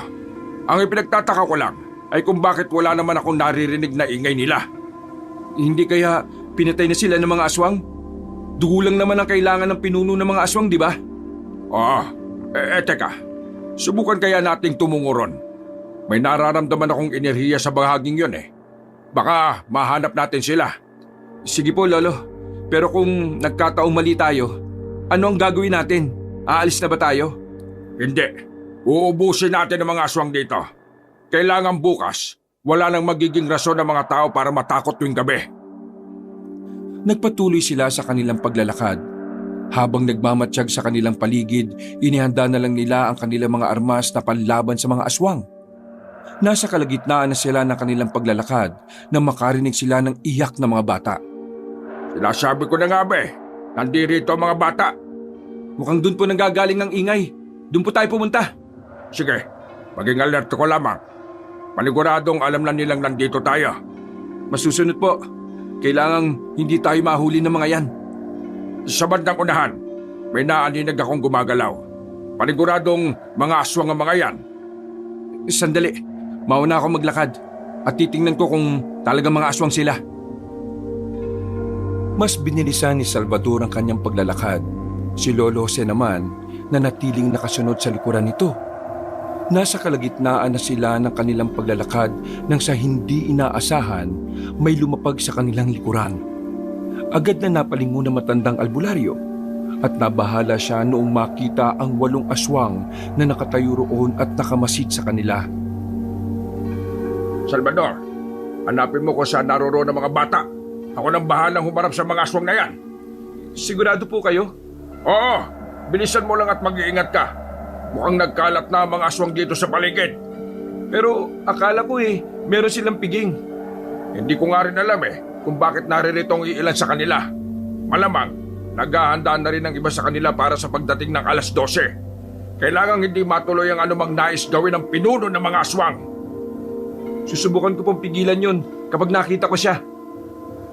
Ang ipinagtataka ko lang ay kung bakit wala naman akong naririnig na ingay nila. Hindi kaya pinatay na sila ng mga aswang? Dugo lang naman ang kailangan ng pinuno ng mga aswang, di ba? Oo. Teka. Subukan kaya nating tumungo ron. May nararamdaman akong enerhiya sa bahaging yun Baka mahanap natin sila. Sige po, Lolo. Pero kung nagkataong mali tayo, ano ang gagawin natin? Aalis na ba tayo? Hindi. Uubusin natin ang mga aswang dito. Kailangan bukas, wala nang magiging rason ng mga tao para matakot tuwing gabi. Nagpatuloy sila sa kanilang paglalakad. Habang nagmamatsyag sa kanilang paligid, inihanda na lang nila ang kanilang mga armas na panlaban sa mga aswang. Nasa kalagitnaan na sila ng kanilang paglalakad nang makarinig sila ng iyak ng mga bata. Sinasabi ko na nga ba nandirito ang mga bata. Mukhang dun po nanggagaling ang ingay. Dun po tayo pumunta. Sige, maging alert ko lamang. Paniguradong alam na nilang nandito tayo. Masusunod po. Kailangang hindi tayo mahuli ng mga yan. Sa bandang unahan, may naaninag akong gumagalaw. Paniguradong mga aswang ang mga yan. Sandali, mauna ako maglakad at titingnan ko kung talagang mga aswang sila. Mas binilisan ni Salvador ang kanyang paglalakad. Si Lolo Jose naman nanatiling nakasunod sa likuran nito. Nasa kalagitnaan na sila ng kanilang paglalakad nang sa hindi inaasahan may lumapag sa kanilang likuran. Agad na napalingon ng matandang albularyo at nabahala siya noong makita ang 8 aswang na nakatayo roon at nakamasid sa kanila. Salvador, hanapin mo kung saan naroroon ang mga bata. Ako nang bahalang humarap sa mga aswang na yan. Sigurado po kayo? Oo, bilisan mo lang at mag-iingat ka. Mukhang nagkalat na ang mga aswang dito sa paligid. Pero akala ko meron silang piging. Hindi ko nga rin alam kung bakit naririto ang iilan sa kanila. Malamang, naghahanda na rin ang iba sa kanila para sa pagdating ng 12:00. Kailangang hindi matuloy ang anumang nais gawin ng pinuno ng mga aswang. Susubukan ko pong pigilan yun kapag nakita ko siya.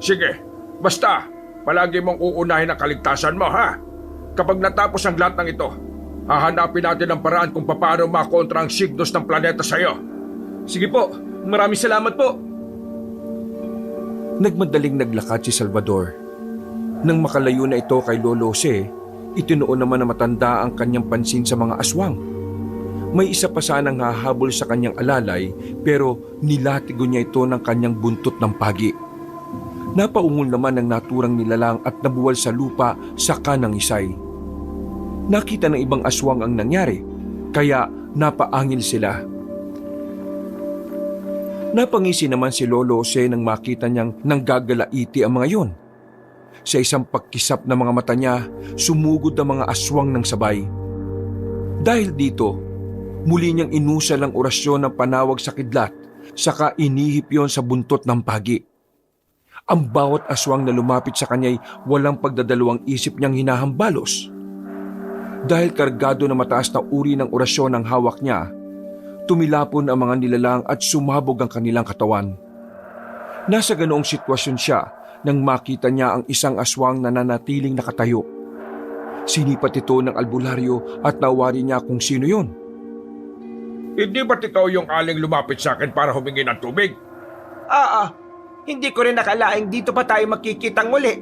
Sige, basta palagi mong uunahin ang kaligtasan mo, ha? Kapag natapos ang lahat ng ito, hahanapin natin ang paraan kung paano makontra ang signos ng planeta sa iyo. Sige po, maraming salamat po. Nagmadaling naglakad si Salvador. Nang makalayo na ito kay Lolo Jose, itinuon naman na matanda ang kanyang pansin sa mga aswang. May isa pa sanang hahabol sa kanyang alalay pero nilatigo niya ito ng kanyang buntot ng pagi. Napaungol naman ng naturang nilalang at nabuwal sa lupa sa kanang isay. Nakita ng ibang aswang ang nangyari, kaya napaangil sila. Napangisi naman si Lolo Jose nang makita niyang nanggagalaiti ang mga yon. Sa isang pagkisap ng mga mata niya, sumugod ang mga aswang ng sabay. Dahil dito, muli niyang inusal ang orasyon ng panawag sa kidlat, saka inihip yon sa buntot ng pagi. Ang bawat aswang na lumapit sa kanya'y walang pagdadalawang isip niyang hinahambalos. Dahil kargado na mataas na uri ng orasyon ang hawak niya, tumilapon ang mga nilalang at sumabog ang kanilang katawan. Nasa ganoong sitwasyon siya nang makita niya ang isang aswang na nanatiling nakatayo. Sinipat ito ng albularyo at nawari niya kung sino yun. Hindi ba't ikaw yung aling lumapit sa akin para humingi ng tubig? Oo, hindi ko rin nakalaing dito pa tayo magkikitang muli.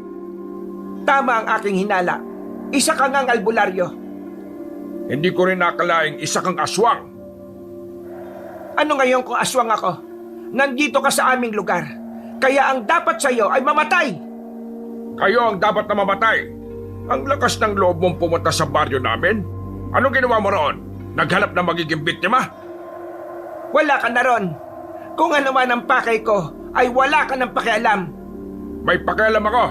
Tama ang aking hinala. Isa ka ngang albularyo. Hindi ko rin nakalaing isa kang aswang. Ano ngayon kung aswang ako? Nandito ka sa aming lugar. Kaya ang dapat sa'yo ay mamatay. Kayo ang dapat na mamatay. Ang lakas ng loob mong pumunta sa baryo namin. Anong ginawa mo roon? Naghanap na magiging biktima? Wala ka na ron. Kung ano man ang pakay ko, ay wala ka ng pakialam. May pakialam ako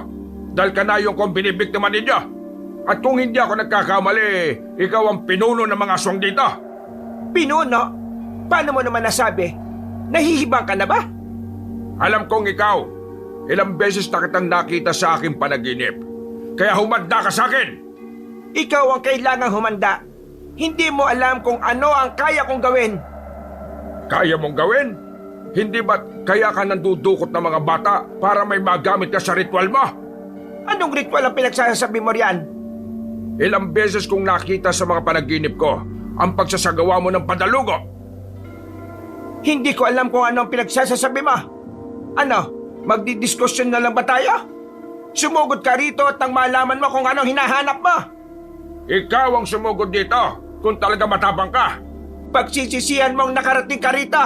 dahil ka na yung kong binibiktima ninyo. At kung hindi ako nagkakamali, ikaw ang pinuno ng mga aswang dito. Pinuno? Paano mo naman nasabi? Nahihibang ka na ba? Alam kong ikaw, ilang beses na kitang nakita sa aking panaginip. Kaya humanda ka sa akin. Ikaw ang kailangang humanda. Hindi mo alam kung ano ang kaya kong gawin. Kaya mong gawin? Hindi ba't kaya ka nandudukot ng mga bata para may magamit ka sa ritual mo? Anong ritual ang pinagsasabi mo riyan? Ilang beses kong nakita sa mga panaginip ko ang pagsasagawa mo ng padalugo. Hindi ko alam kung ano ang pinagsasabi mo. Ano, magdidiskusyon na lang ba tayo? Sumugod ka rito at nang malaman mo kung anong hinahanap mo. Ikaw ang sumugod dito kung talaga matapang ka. Pagsisisihan mong nakarating ka rito.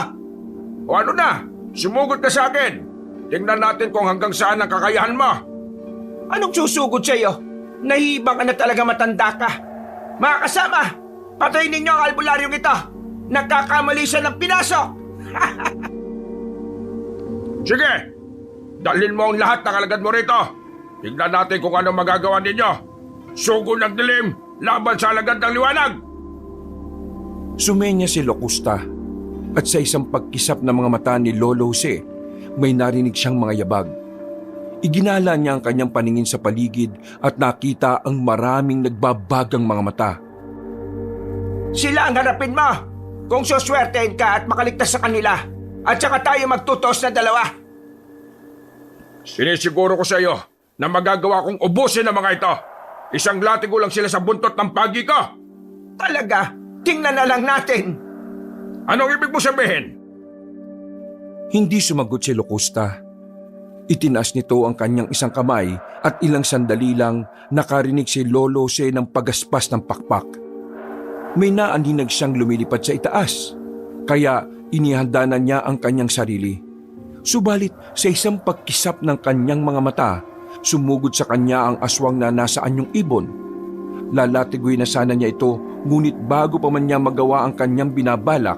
O ano na, sumugod ka sa akin. Tingnan natin kung hanggang saan ang kakayahan mo. Anong susugod sa'yo? Nahihibang ka na talaga, matanda ka. Mga kasama, patayin ninyo ang albularyong ito. Nagkakamali siya ng pinasok. Sige, dalhin mo ang lahat ng alagad mo rito. Tingnan natin kung ano magagawa ninyo. Sugo ng dilim, laban sa alagad ng liwanag. Sumenya si Locusta at sa isang pagkisap ng mga mata ni Lolo Jose, may narinig siyang mga yabag. Iginala niya ang kanyang paningin sa paligid at nakita ang maraming nagbabagang mga mata. Sila ang harapin mo. Kung suswertein ka at makaligtas sa kanila. At saka tayo magtutos na dalawa. Sinisiguro ko sa iyo na magagawa kong ubusin ang mga ito. Isang latigo lang sila sa buntot ng pagi ko. Talaga, tingnan na lang natin. Anong ibig mo sabihin? Hindi sumagot si Locusta. Itinaas nito ang kanyang isang kamay at ilang sandali lang nakarinig si Lolo Jose ng pagaspas ng pakpak. May naaninag siyang lumilipad sa itaas, kaya inihanda na niya ang kanyang sarili. Subalit sa isang pagkisap ng kanyang mga mata, sumugod sa kanya ang aswang na nasa anyong ibon. Lalatiguin na sana niya ito, ngunit bago pa man niya magawa ang kanyang binabalak,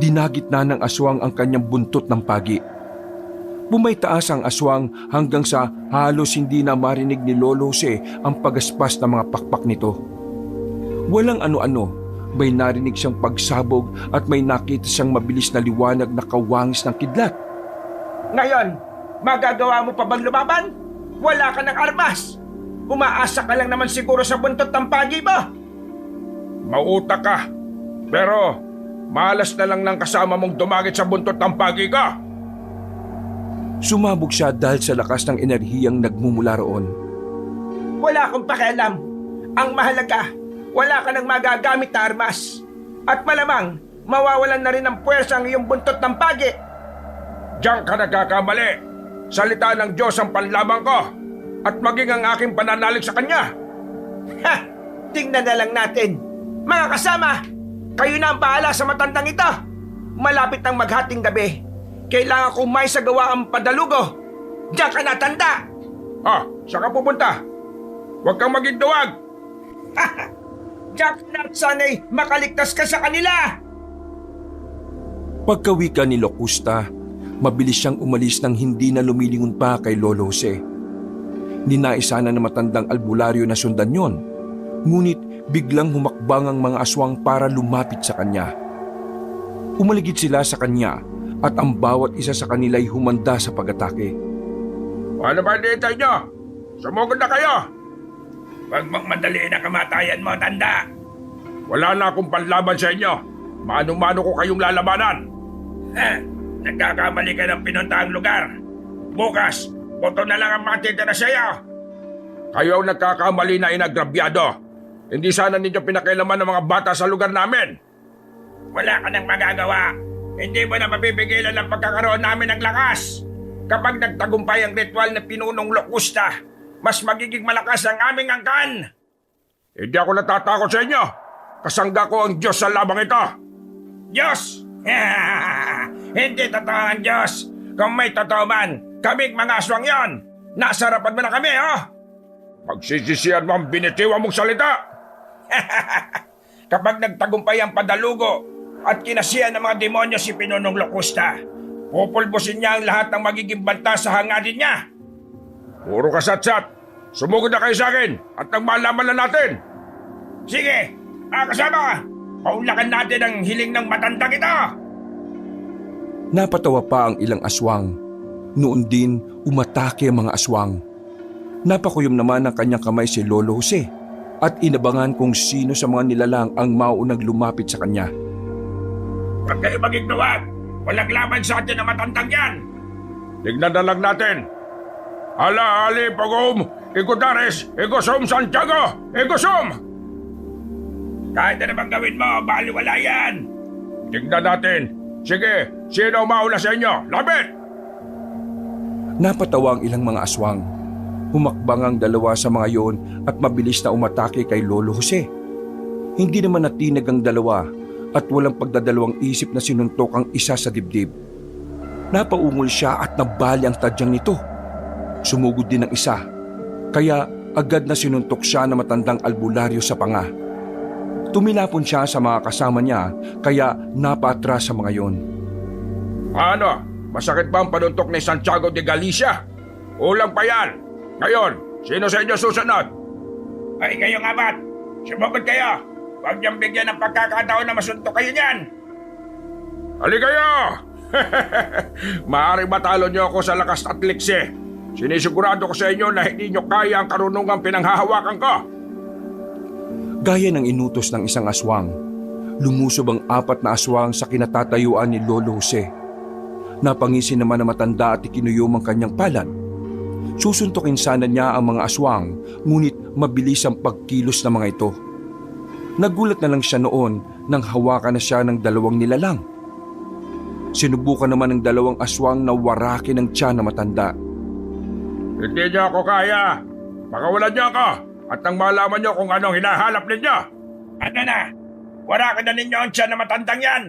dinagit na ng aswang ang kanyang buntot ng pagi. Bumaytaas ang aswang hanggang sa halos hindi na marinig ni Lolo Jose ang pagaspas ng mga pakpak nito. Walang ano-ano, may narinig siyang pagsabog at may nakita siyang mabilis na liwanag na kawangis ng kidlat. Ngayon, magagawa mo pa bang lumaban? Wala ka ng armas. Umaasa ka lang naman siguro sa buntot ng pagi mo. Mautak ka. Pero malas na lang ng kasama mong dumagit sa buntot ng pagi ko. Sumabog siya dahil sa lakas ng enerhiyang nagmumula roon. Wala akong pakialam. Ang mahalaga, wala ka nang magagamit na armas. At malamang, mawawalan na rin ng puwersa ang iyong buntot ng pagi. Diyan ka nagkakamali. Salita ng Diyos ang panlamang ko at maging ang aking pananalig sa Kanya. Ha! Tingnan na lang natin. Mga kasama, kayo na ang bahala sa matandang ito. Malapit ng maghating gabi. Kailangan kong may sagawa ang padalugo. Diyan ka na, tanda! Saan ka pupunta? Huwag kang maging duwag. Jack, na sana'y makaligtas ka sa kanila! Pagkawika ni Locusta, mabilis siyang umalis nang hindi na lumilingon pa kay Lolo Jose. Ninaisa na matandang albularyo na sundan yon, ngunit biglang humakbang ang mga aswang para lumapit sa kanya. Umaligid sila sa kanya at ang bawat isa sa kanila'y humanda sa pag-atake. Ano ba dito nyo? Sumugod na kayo! Huwag mong madali na kamatayan mo, tanda! Wala na akong panlaban sa inyo. Mano-mano ko kayong lalabanan. Nagkakamali ka ng pinuntahang lugar. Bukas, buto na lang ang matitira sa'yo. Kayo ang nagkakamali na inagrabyado. Hindi sana ninyo pinakailaman ng mga bata sa lugar namin. Wala ka nang magagawa. Hindi mo na mapipigilan ang pagkakaroon namin ng lakas. Kapag nagtagumpay ang ritual na pinunong Locusta, mas magiging malakas ang aming angkan. Hindi ako natatakot sa inyo. Kasangga ko ang Diyos sa labang ito. Diyos! Hindi totoo ang Diyos. Kung may totoo man, kaming mga aswang yon. Nasarapan mo na kami, oh! Pagsisisihan mo ang binitiwan mong salita. Kapag nagtagumpay ang padalugo at kinasihan ng mga demonyo si Pinunong Locusta, pupulbusin niya ang lahat ng magiging banta sa hangarin niya. Puro kasatsat. Sumugod na kayo sa akin at nang malaman na natin. Sige, kasama, paulakan natin ang hiling ng matandang ito. Napatawa pa ang ilang aswang. Noon din umatake ang mga aswang. Napakuyom naman ng kanyang kamay si Lolo Jose at inabangan kung sino sa mga nilalang ang mauunang lumapit sa kanya. Huwag kayo magignuwag. Walang laban sa atin ang matandang yan. Tignan na lang natin. Ala, Ali, Pagom, Igudares, Igosum, Santiago, Igosum! Kahit na naman gawin mo, baliwala yan. Tignan natin. Sige, sino mauna sa inyo? Labit! Napatawa ang ilang mga aswang. Humakbang ang dalawa sa mga yon at mabilis na umatake kay Lolo Jose. Hindi naman natinag ang dalawa at walang pagdadalawang isip na sinuntok ang isa sa dibdib. Napaungol siya at nabali ang tadyang nito. Sumugod din ang isa, kaya agad na sinuntok siya na matandang albularyo sa panga. Tumilapon siya sa mga kasama niya, kaya napatras sa mga yon. Ano? Masakit ba ang panuntok ni Santiago de Galicia? Ulang pa yan! Ngayon, sino sa inyo susunod? Ay, kayo nga ba't? Sumugod kayo! Huwag niyang bigyan ng pagkakataon na masuntok kayo niyan! Hali kayo! Maaaring matalo niyo ako sa lakas at liksi. Sinisigurado ko sa inyo na hindi niyo kaya ang karunungang pinanghahawakan ko. Gaya ng inutos ng isang aswang, lumusob ang 4 na aswang sa kinatatayuan ni Lolo Jose. Napangisi naman na matanda at ikinuyom ang kanyang palad. Susuntukin sana niya ang mga aswang, ngunit mabilis ang pagkilos ng mga ito. Nagulat na lang siya noon nang hawakan na siya ng 2 nilalang. Sinubukan naman ng 2 aswang na warakin ang tiyan na matanda. Hindi niyo ako kaya. Pakawalan niyo ako at nang malaman niyo kung anong hinahanap ninyo. Ano na? Warakin na ninyo ang tiyan na matandang yan.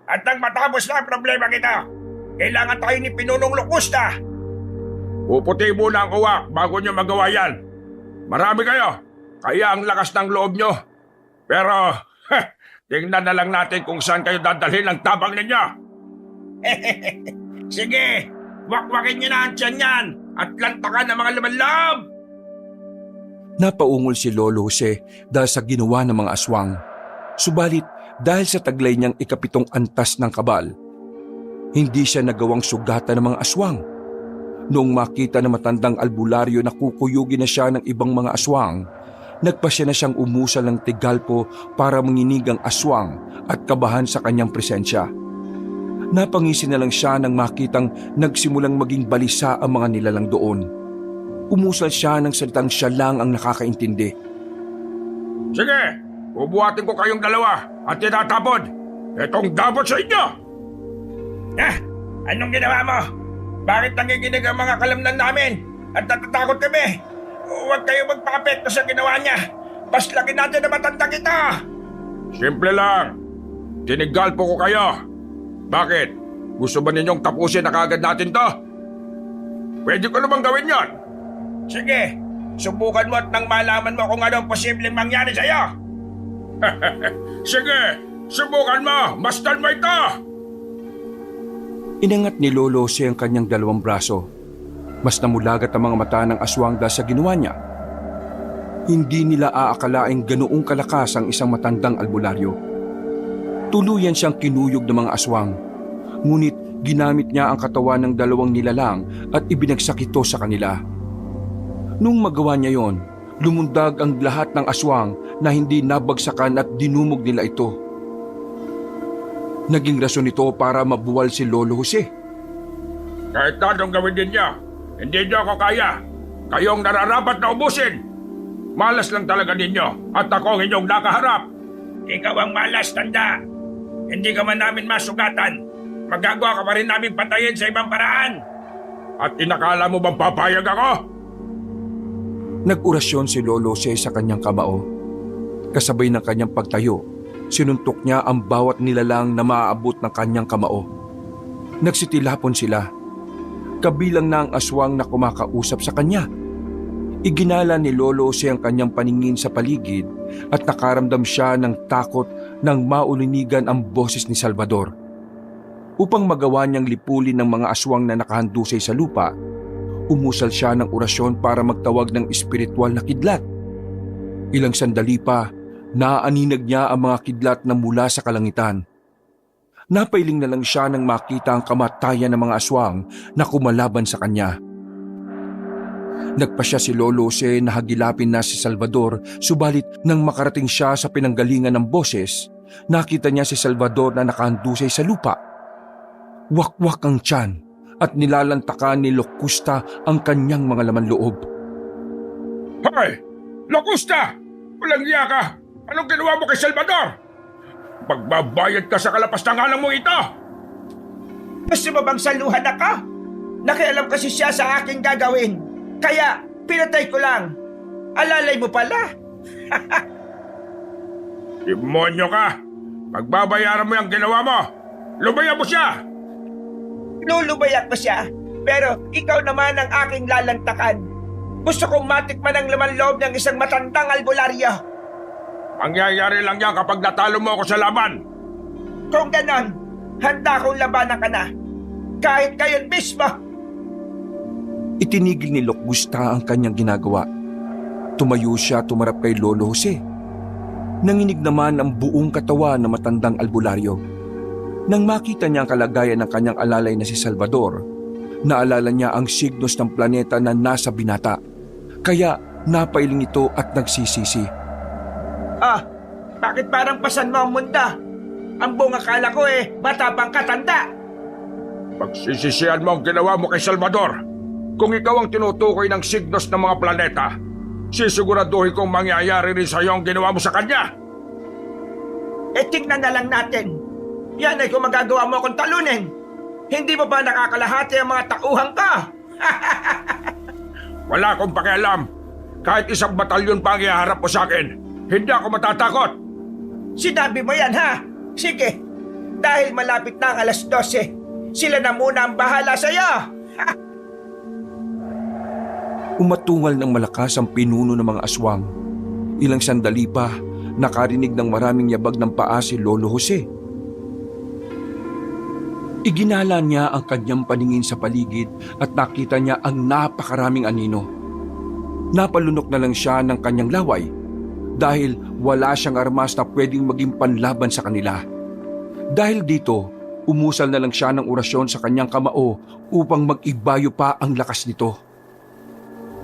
At nang matapos na ang problema kita, kailangan tayo ni Pinunong Locusta. Puputi muna ang uwak bago niyo magawa yan. Marami kayo, kaya ang lakas ng loob niyo. Pero, tingnan na lang natin kung saan kayo dadalhin ang tabang ninyo. Sige, wakwakin niyo na ang tiyan yan at lantakan ang mga laman-loob. Napaungol si Lolo Jose dahil sa ginawa ng mga aswang. Subalit dahil sa taglay niyang 7 antas ng kabal, hindi siya nagawang sugatan ng mga aswang. Noong makita ng matandang albularyo na kukuyugin na siya ng ibang mga aswang, nagpasya na siyang umusal ng tigalpo para manginig ang aswang at kabahan sa kanyang presensya. Napangisi na lang siya nang makitang nagsimulang maging balisa ang mga nilalang doon. Umusal siya ng salitang siya lang ang nakakaintindi. Sige, bubuhatin ko kayong 2 at tinatapod. Itong dapat sa inyo. Anong ginawa mo? Bakit nangiginig ang mga kalamnan namin at natatakot kami? Huwag kayo magpapekto sa ginawa niya. Paslagin natin na matandang ito. Simple lang. Tinigalpo ko kayo. Bakit? Gusto ba ninyong tapusin na kagad natin to? Pwede ko namang gawin yon. Sige, subukan mo at nang malaman mo kung ano ang posibleng mangyari sa'yo. Sige, subukan mo. Mastan mo ito. Inangat ni Lolo Jose ang kanyang 2 braso. Mas namulagat ang mga mata ng aswang dahil sa ginawa niya. Hindi nila aakalaing ganoong kalakas ang isang matandang albularyo. Tuluyan siyang kinuyog ng mga aswang. Ngunit ginamit niya ang katawan ng 2 nilalang at ibinagsak ito sa kanila. Nung magawa niya yon, lumundag ang lahat ng aswang na hindi nabagsakan at dinumog nila ito. Naging rason ito para mabuwal si Lolo Jose. Kahit na anong gawin din niya, Hindi niyo ako kaya. Kayong nararapat na ubusin. Malas lang talaga ninyo at ako ang inyong nakaharap. Ikaw ang malas, tanda. Hindi ka man namin masugatan. Magagawa ka pa rin namin patayin sa ibang paraan. At inakala mo bang papayag ako? Nag-orasyon si Lolo Jose sa kanyang kamao. Kasabay ng kanyang pagtayo, sinuntok niya ang bawat nilalang na maaabot ng kanyang kamao. Nagsitilapon sila. Kabilang na ang aswang na kumakausap sa kanya. Iginala ni Lolo Jose ang kanyang paningin sa paligid at nakaramdam siya ng takot nang maulinigan ang boses ni Salvador. Upang magawa niyang lipulin ng mga aswang na nakahandusay sa lupa, umusal siya ng orasyon para magtawag ng espiritual na kidlat. Ilang sandali pa, naaaninag niya ang mga kidlat na mula sa kalangitan. Napailing na lang siya nang makita ang kamatayan ng mga aswang na kumalaban sa kanya. Nagpasya si Lolo Jose na hagilapin na si Salvador, subalit nang makarating siya sa pinanggalingan ng boses, nakita niya si Salvador na nakahandusay sa lupa. Wakwak ang tiyan at nilalantakan ni Locusta ang kanyang mga laman loob. Hoy! Locusta! Walang iya ka! Anong ginawa mo kay Salvador? Magbabayad ka sa kalapastangalang mo ito! Gusto mo bang saluhan ako? Nakialam kasi siya sa aking gagawin. Kaya pinatay ko lang. Alalay mo pala. Demonyo ka! Pagbabayaran mo yung ginawa mo! Lubayan mo siya! Lulubayak ko siya. Pero ikaw naman ang aking lalantakan. Gusto kong matikman ang laman loob ng isang matandang albularyo. Mangyayari lang yan kapag natalo mo ako sa laban. Kung ganon, handa kong labanan ka na. Kahit kayon mismo. Itinigil ni Locusta ang kanyang ginagawa. Tumayo siya tumarap kay Lolo Jose. Nanginig naman ang buong katawan ng matandang albularyo. Nang makita niya ang kalagayan ng kanyang alalay na si Salvador, naalala niya ang signos ng planeta na nasa binata. Kaya napailing ito at nagsisisi. Bakit parang pasan mo ang mundo? Ang buong akala ko matapang katanda. Pagsisisihan mo ang ginawa mo kay Salvador. Kung ikaw ang tinutukoy ng signos ng mga planeta, sisiguraduhin kong mangyayari rin sa iyo ang ginawa mo sa kanya. Tingnan na lang natin. Yan ay kung magagawa mo akong talunin. Hindi mo ba nakakalahati ang mga tauhan ka? Wala akong pakialam. Kahit isang batalyon pa ang iharap mo sa akin, hindi ako matatakot. Sinabi mo yan, ha? Sige. Dahil malapit na ang 12:00, sila na muna ang bahala sa iyo. Umatungal ng malakas ang pinuno ng mga aswang. Ilang sandali pa, nakarinig ng maraming yabag ng paa si Lolo Jose. Iginala niya ang kanyang paningin sa paligid at nakita niya ang napakaraming anino. Napalunok na lang siya ng kanyang laway dahil wala siyang armas na pwedeng maging panlaban sa kanila. Dahil dito, umusal na lang siya ng orasyon sa kanyang kamao upang mag-ibayo pa ang lakas nito.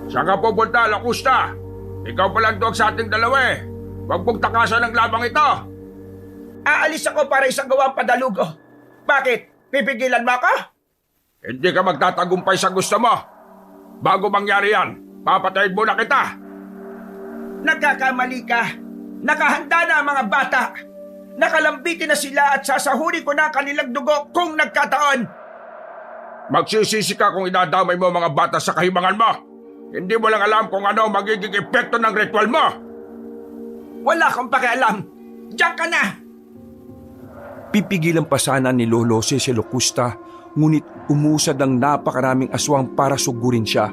Saan ka pupunta, Locusta? Ikaw pa lang doon sa ating dalawa eh. Huwag mong takasan ang labang ito. Aalis ako para isagawa ang padalugo. Bakit? Pipigilan mo ako? Hindi ka magtatagumpay sa gusto mo. Bago mangyari yan, papatayin muna kita. Nagkakamali ka. Nakahanda na ang mga bata. Nakalambitin na sila at sasahuri ko na ang kanilang dugo kung nagkataon. Magsisisi ka kung idadamay mo mga bata sa kahibangan mo. Hindi mo lang alam kung ano magiging epekto ng ritual mo. Wala akong pakialam. Diyan ka na. Pipigilan pa sana ni Lolo Jose si Locusta, ngunit umusad ang napakaraming aswang para sugurin siya.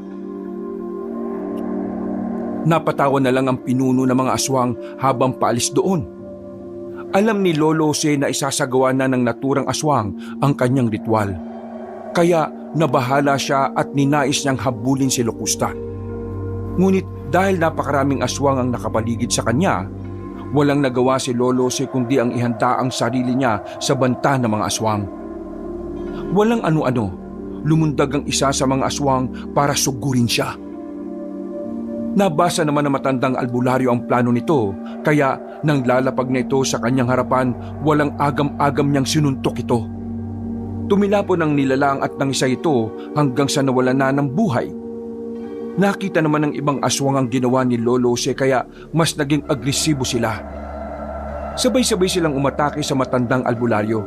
Napatawa na lang ang pinuno ng mga aswang habang paalis doon. Alam ni Lolo Jose na isasagawa na ng naturang aswang ang kanyang ritual. Kaya nabahala siya at ninais niyang habulin si Locusta. Ngunit dahil napakaraming aswang ang nakapaligid sa kanya, walang nagawa si Lolo Jose kundi ang ihanda ang sarili niya sa banta ng mga aswang. Walang ano-ano, lumundag ang isa sa mga aswang para sugurin siya. Nabasa naman ng matandang albularyo ang plano nito, kaya nang lalapag na ito sa kanyang harapan, walang agam-agam niyang sinuntok ito. Tumilapon ang nilalang at nang isa ito hanggang sa nawalan na ng buhay. Nakita naman ng ibang aswang ang ginawa ni Lolo Jose kaya mas naging agresibo sila. Sabay-sabay silang umatake sa matandang albularyo.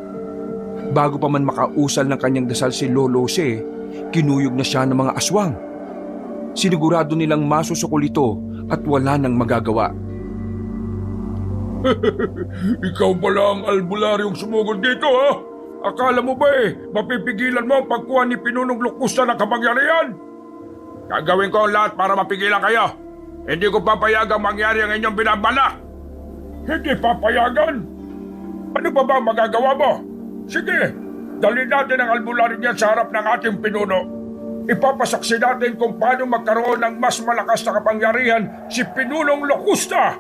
Bago pa man makausal ng kanyang dasal si Lolo Jose, kinuyog na siya ng mga aswang. Sinigurado nilang masusukol ito at wala nang magagawa. Ikaw pala ang albularyong sumugod dito, ha? Akala mo ba mapipigilan mo ang pagkuha ni Pinunong Locusta ng kapangyarihan? Gagawin ko ang lahat para mapigilan kayo. Hindi ko papayagang mangyari ang inyong binabalak. Hindi papayagan? Ano pa ba ang magagawa mo? Sige, dalhin natin ang albularyo niyan sa harap ng ating pinuno. Ipapasaksi natin kung paano magkaroon ng mas malakas na kapangyarihan si Pinunong Locusta.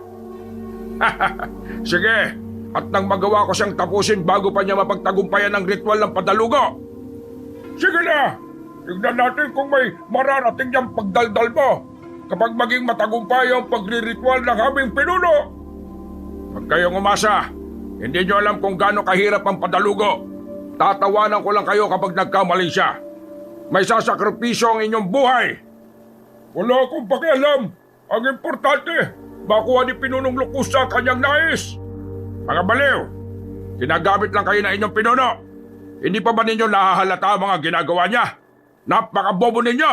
Sige, at nang magawa ko siyang tapusin bago pa niya mapagtagumpayan ng ritual ng padalugo. Sige na, tignan natin kung may mararating niyang pagdaldal mo kapag maging matagumpay ang pagriritual ng aming pinuno. Huwag kayong umasa, hindi niyo alam kung gaano kahirap ang padalugo. Tatawanan ko lang kayo kapag nagkamali siya. May sasakripisyo ang inyong buhay. Wala akong pakialam. Ang importante, makuha ni Pinunong Locusta ang kanyang nais. Mga baliw, ginagamit lang kayo na inyong pinuno. Hindi pa ba ninyo nahahalata ang mga ginagawa niya? Napakabobo ninyo!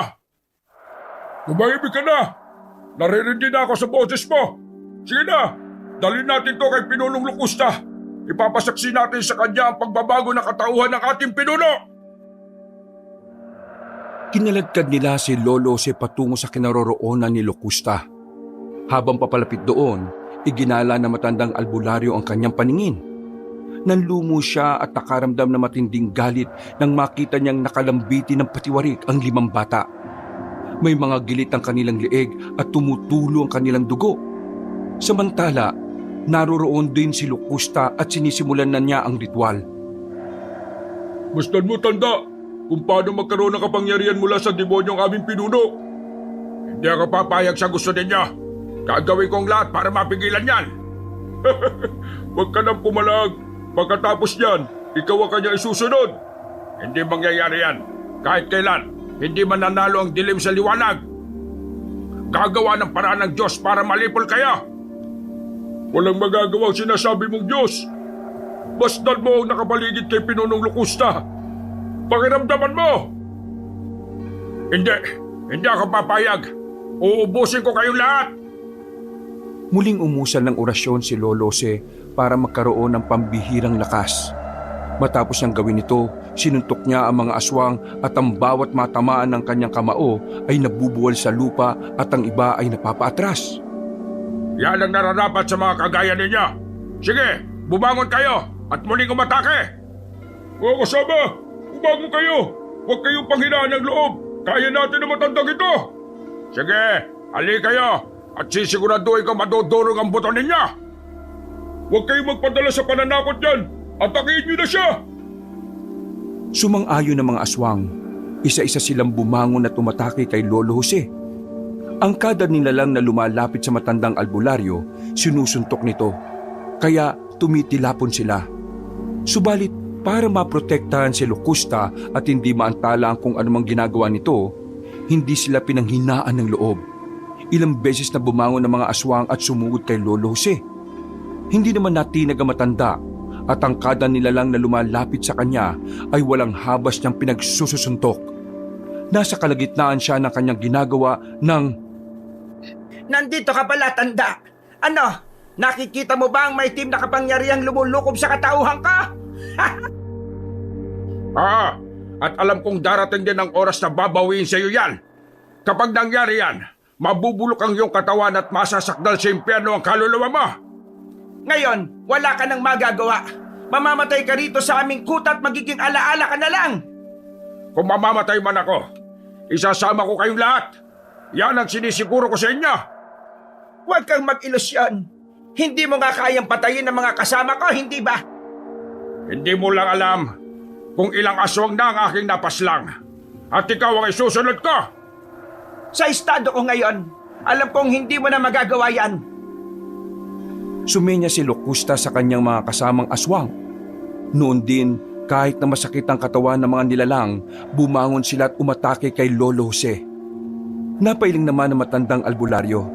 Tumahimik ka na! Naririndi na ako sa boses mo. Sige na, dalhin natin to kay Pinunong Locusta. Ipapasaksi natin sa kanya ang pagbabago ng katauhan ng ating pinuno. Kinaladkad nila si Lolo Jose patungo sa kinaroroonan ni Locusta. Habang papalapit doon, iginala na matandang albularyo ang kanyang paningin. Nanlumo siya at nakaramdam na matinding galit nang makita niyang nakalambiti ng patiwarik ang 5 bata. May mga gilit ang kanilang leeg at tumutulo ang kanilang dugo. Samantala, naroroon din si Locusta at sinisimulan na niya ang ritual. Bastan mo, tanda, kung paano magkaroon ng kapangyarihan mula sa demonyong aming pinuno. Hindi ako papayag sa gusto ninyo. Gagawin kong lahat para mapigilan yan. Huwag ka nang pumalag. Pagkatapos yan, ikaw ang kanya isusunod. Hindi mangyayari yan. Kahit kailan, hindi mananalo ang dilim sa liwanag. Gagawa ng paraan ng Diyos para malipol kayo. Walang magagawa ang sinasabi mong Diyos. Bastan mo ang nakapaligid kay Pinunong Locusta. Pakiramdaman mo. Hindi ako papayag. Uubusin ko kayong lahat. Muling umusal ng orasyon si Lolo Jose para magkaroon ng pambihirang lakas. Matapos niyang gawin ito, sinuntok niya ang mga aswang at ang bawat matamaan ng kanyang kamao ay nabubuwal sa lupa at ang iba ay napapaatras. Yan ang nararapat sa mga kagaya ninyo. Sige, bumangon kayo at muling umatake. O kasama, bumangon kayo. Huwag kayong panghinaan ng loob. Kaya natin na matandang ito. Sige, ali kayo. At sisiguraduhin ko madudurog ang buto ninyo. Huwag kayong magpadala sa pananakot niyan. Atakihin niyo na siya. Sumang-ayon ng mga aswang. Isa-isa silang bumangon at umatake kay Lolo Jose. Ang kada nilalang na lumalapit sa matandang albularyo, sinusuntok nito. Kaya tumitilapon sila. Subalit para maprotektahan si Locusta at hindi maantala ang kung anumang ginagawa nito, hindi sila pinanghinaan ng loob. Ilang beses na bumangon ng mga aswang at sumugod kay Lolo Jose. Hindi naman natinag ang matanda at ang kada nilalang na lumalapit sa kanya ay walang habas niyang pinagsususuntok. Nasa kalagitnaan siya ng kanyang ginagawa ng... Nandito ka pala, tanda. Ano, nakikita mo ba ang may team na kapangyarihang lumulukob sa katauhan ka? At alam kong darating din ang oras na babawiin sa iyo yan. Kapag nangyari yan, mabubulok ang iyong katawan at masasakdal sa impyerno ang kaluluwa mo. Ngayon, wala ka nang magagawa. Mamamatay ka rito sa aming kuta at magiging alaala ka na lang. Kung mamamatay man ako, isasama ko kayong lahat. Yan ang sinisiguro ko sa inyo. Huwag kang mag-ilusyon. Hindi mo nga kayang patayin ang mga kasama ko, hindi ba? Hindi mo lang alam kung ilang aswang na ang aking napaslang. At ikaw ang isusunod ko. Sa estado ko ngayon, alam kong hindi mo na magagawa yan. Sumenya si Locusta sa kanyang mga kasamang aswang. Noon din, Kahit na masakit ang katawan ng mga nilalang, bumangon sila at umatake kay Lolo Jose. Napailing naman ng matandang albularyo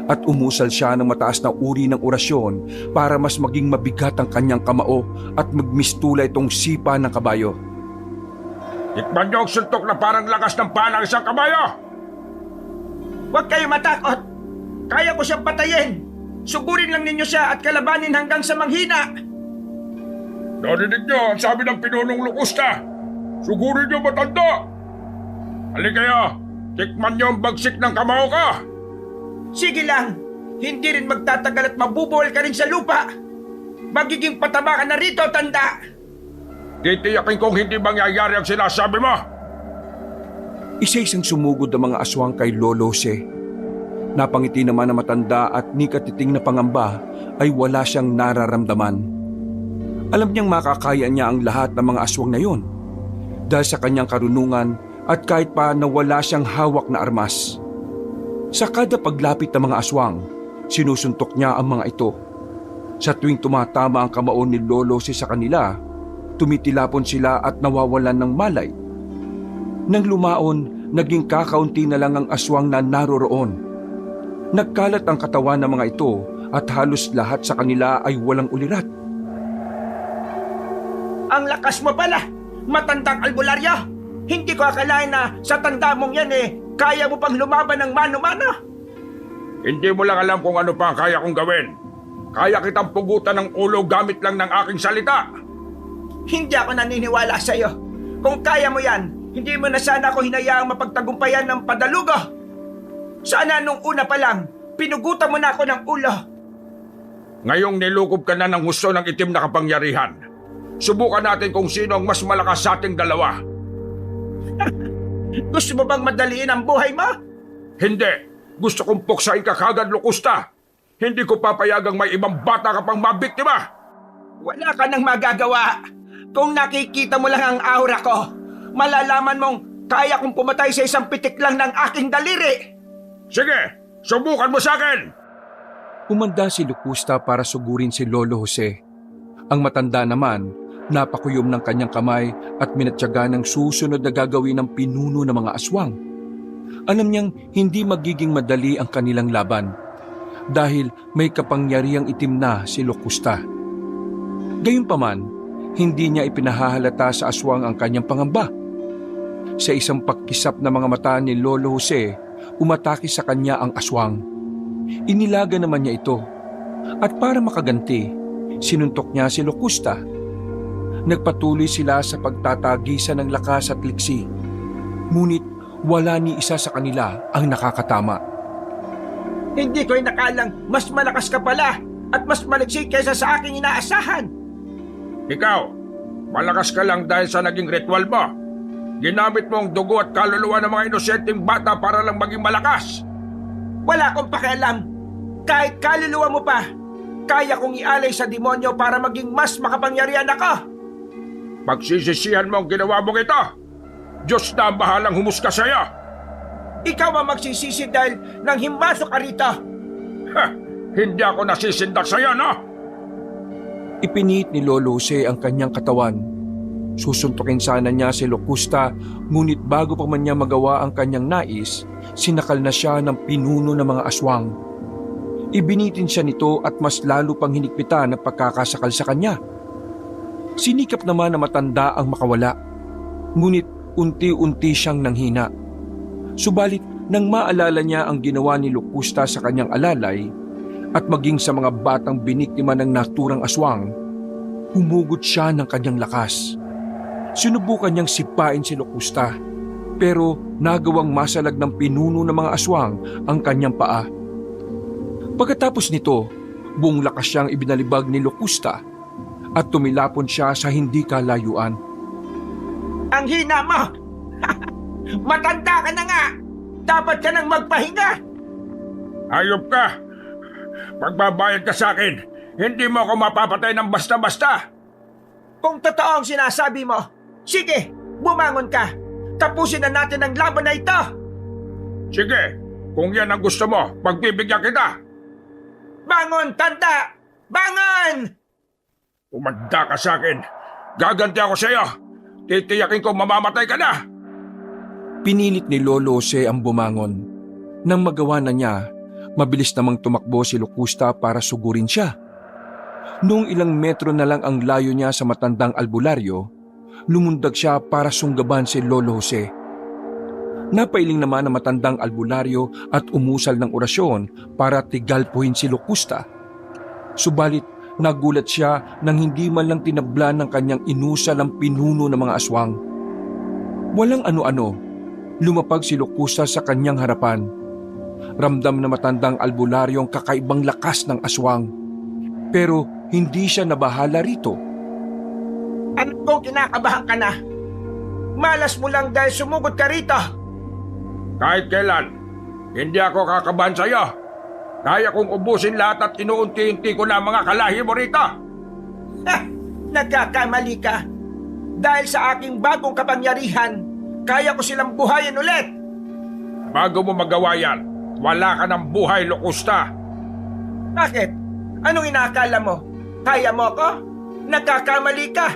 at umusal siya ng mataas na uri ng orasyon para mas maging mabigat ang kanyang kamao at magmistula itong sipa ng kabayo. Tikman niyo ang suntok na parang lakas ng paa ng isang kabayo! Huwag kayo matakot. Kaya ko siyang patayin. Sugurin lang ninyo siya at kalabanin hanggang sa manghina. Narinig niyo ang sabi ng pinunong Locusta. Sugurin niyo, matanda! Halika kayo, tikman niyo ang bagsik ng kamao ka! Sige lang. Hindi rin magtatagal at mabubuhol ka rin sa lupa. Magiging pataba ka na rito, tanda. Titiyakin kong hindi mangyayari ang sinasabi mo! Isa-isang sumugod ang mga aswang kay Lolo Jose. Napangiti naman ang matanda at ni katiting na pangamba ay wala siyang nararamdaman. Alam niyang makakaya niya ang lahat ng mga aswang na yun dahil sa kanyang karunungan at kahit pa na wala siyang hawak na armas. Sa kada paglapit ng mga aswang, sinusuntok niya ang mga ito. Sa tuwing tumatama ang kamao ni Lolo Jose sa kanila, tumitilapon sila at nawawalan ng malay. Nang lumaon, naging kakaunti na lang ang aswang na naroroon. Nagkalat ang katawan ng mga ito at halos lahat sa kanila ay walang ulirat. Ang lakas mo pala, matandang albularyo. Hindi ko akalain na sa tanda mong yan kaya mo pang lumaban ng mano-mano. Hindi mo lang alam kung ano pa ang kaya kong gawin. Kaya kitang pugutan ng ulo gamit lang ng aking salita. Hindi ako naniniwala sa iyo. Kung kaya mo yan, hindi mo na sana ako hinayaang mapagtagumpayan ng padalugo. Sana nung una pa lang, pinugutan mo na ako ng ulo. Ngayong nilukob ka na ng husto ng itim na kapangyarihan. Subukan natin kung sino ang mas malakas sa ating dalawa. Gusto mo bang madaliin ang buhay mo? Hindi. Gusto kong puksain ka kagad, Locusta. Hindi ko papayagang may ibang bata ka pang mabiktima. Wala ka nang magagawa. Kung nakikita mo lang ang aura ko, malalaman mong kaya kong pumatay sa isang pitik lang ng aking daliri. Sige, subukan mo sa akin. Umanda si Locusta para sugurin si Lolo Jose. Ang matanda naman, napakuyom ng kanyang kamay at minatyaga ng susunod na gagawin ng pinuno ng mga aswang. Alam niyang hindi magiging madali ang kanilang laban dahil may kapangyarihang itim na si Locusta. Gayunpaman, hindi niya ipinahahalata sa aswang ang kanyang pangamba. Sa isang pagkisap ng mga mata ni Lolo Jose, umatake sa kanya ang aswang. Inilaga naman niya ito at para makaganti, sinuntok niya si Locusta. Nagpatuloy sila sa pagtatagisa ng lakas at liksi. Ngunit wala ni isa sa kanila ang nakakatama. Hindi ko inakalang mas malakas ka pala at mas maliksi kaysa sa aking inaasahan. Ikaw, malakas ka lang dahil sa naging ritual mo. Ginamit mo ang dugo at kaluluwa ng mga inosenteng bata para lang maging malakas. Wala akong pakialam. Kahit kaluluwa mo pa, kaya kong ialay sa demonyo para maging mas makapangyarihan ako. Pagsisisihan mo ang ginawa mong ito. Diyos na ang bahalang humusga sa iyo. Ikaw ang magsisisi dahil nang himasok ka rito. Ha! Hindi ako nasisindak sa iyo, no? Ipinihit ni Lolo Jose ang kanyang katawan. Susuntukin sana niya si Locusta, ngunit bago pa man niya magawa ang kanyang nais, sinakal na siya ng pinuno ng mga aswang. Ibinitin siya nito at mas lalo pang hinigpitan ang pagkakasakal sa kanya. Sinikap naman na matanda ang makawala, ngunit unti-unti siyang nanghina. Subalit nang maalala niya ang ginawa ni Locusta sa kanyang alalay at maging sa mga batang biniktima ng naturang aswang, humugot siya ng kanyang lakas. Sinubukan niyang sipain si Locusta, pero nagawang masalag ng pinuno ng mga aswang ang kanyang paa. Pagkatapos nito, buong lakas siyang ibinalibag ni Locusta at tumilapon siya sa hindi kalayuan. Ang hina mo! Matanda ka na nga! Dapat ka nang magpahinga! Hayop ka! Pagbabayad ka sa akin, hindi mo ako mapapatay ng basta-basta! Kung totoo ang sinasabi mo, sige, bumangon ka! Tapusin na natin ang laban na ito! Sige, kung yan ang gusto mo, pagbibigyan kita! Bangon, tanda! Bangon! Umanda ka sa akin! Gaganti ako sa iyo. Titiyakin ko mamamatay ka na. Pinilit ni Lolo Jose ang bumangon. Nang magawa na niya, mabilis namang tumakbo si Locusta para sugurin siya. Noong ilang metro na lang ang layo niya sa matandang albularyo, lumundag siya para sunggaban si Lolo Jose. Napailing naman ang matandang albularyo at umusal ng orasyon para tigalpuhin si Locusta. Subalit nagulat siya nang hindi man lang tinablan ng kanyang inusal ang pinuno ng mga aswang. Walang ano-ano, lumapag si Locusta sa kanyang harapan. Ramdam na matandang albularyo ang kakaibang lakas ng aswang. Pero hindi siya nabahala rito. Ano kung kinakabahan ka na? Malas mo lang dahil sumugod ka rito. Kahit kailan, hindi ako kakabahan sa iyo. Kaya kong ubusin lahat at inuunti-unti ko na ang mga kalahi mo rito. Ha! Nagkakamali ka. Dahil sa aking bagong kapangyarihan, kaya ko silang buhayin ulit. Bago mo magawa yan, wala ka ng buhay, Locusta. Bakit? Anong inaakala mo? Kaya mo ko? Nagkakamali ka.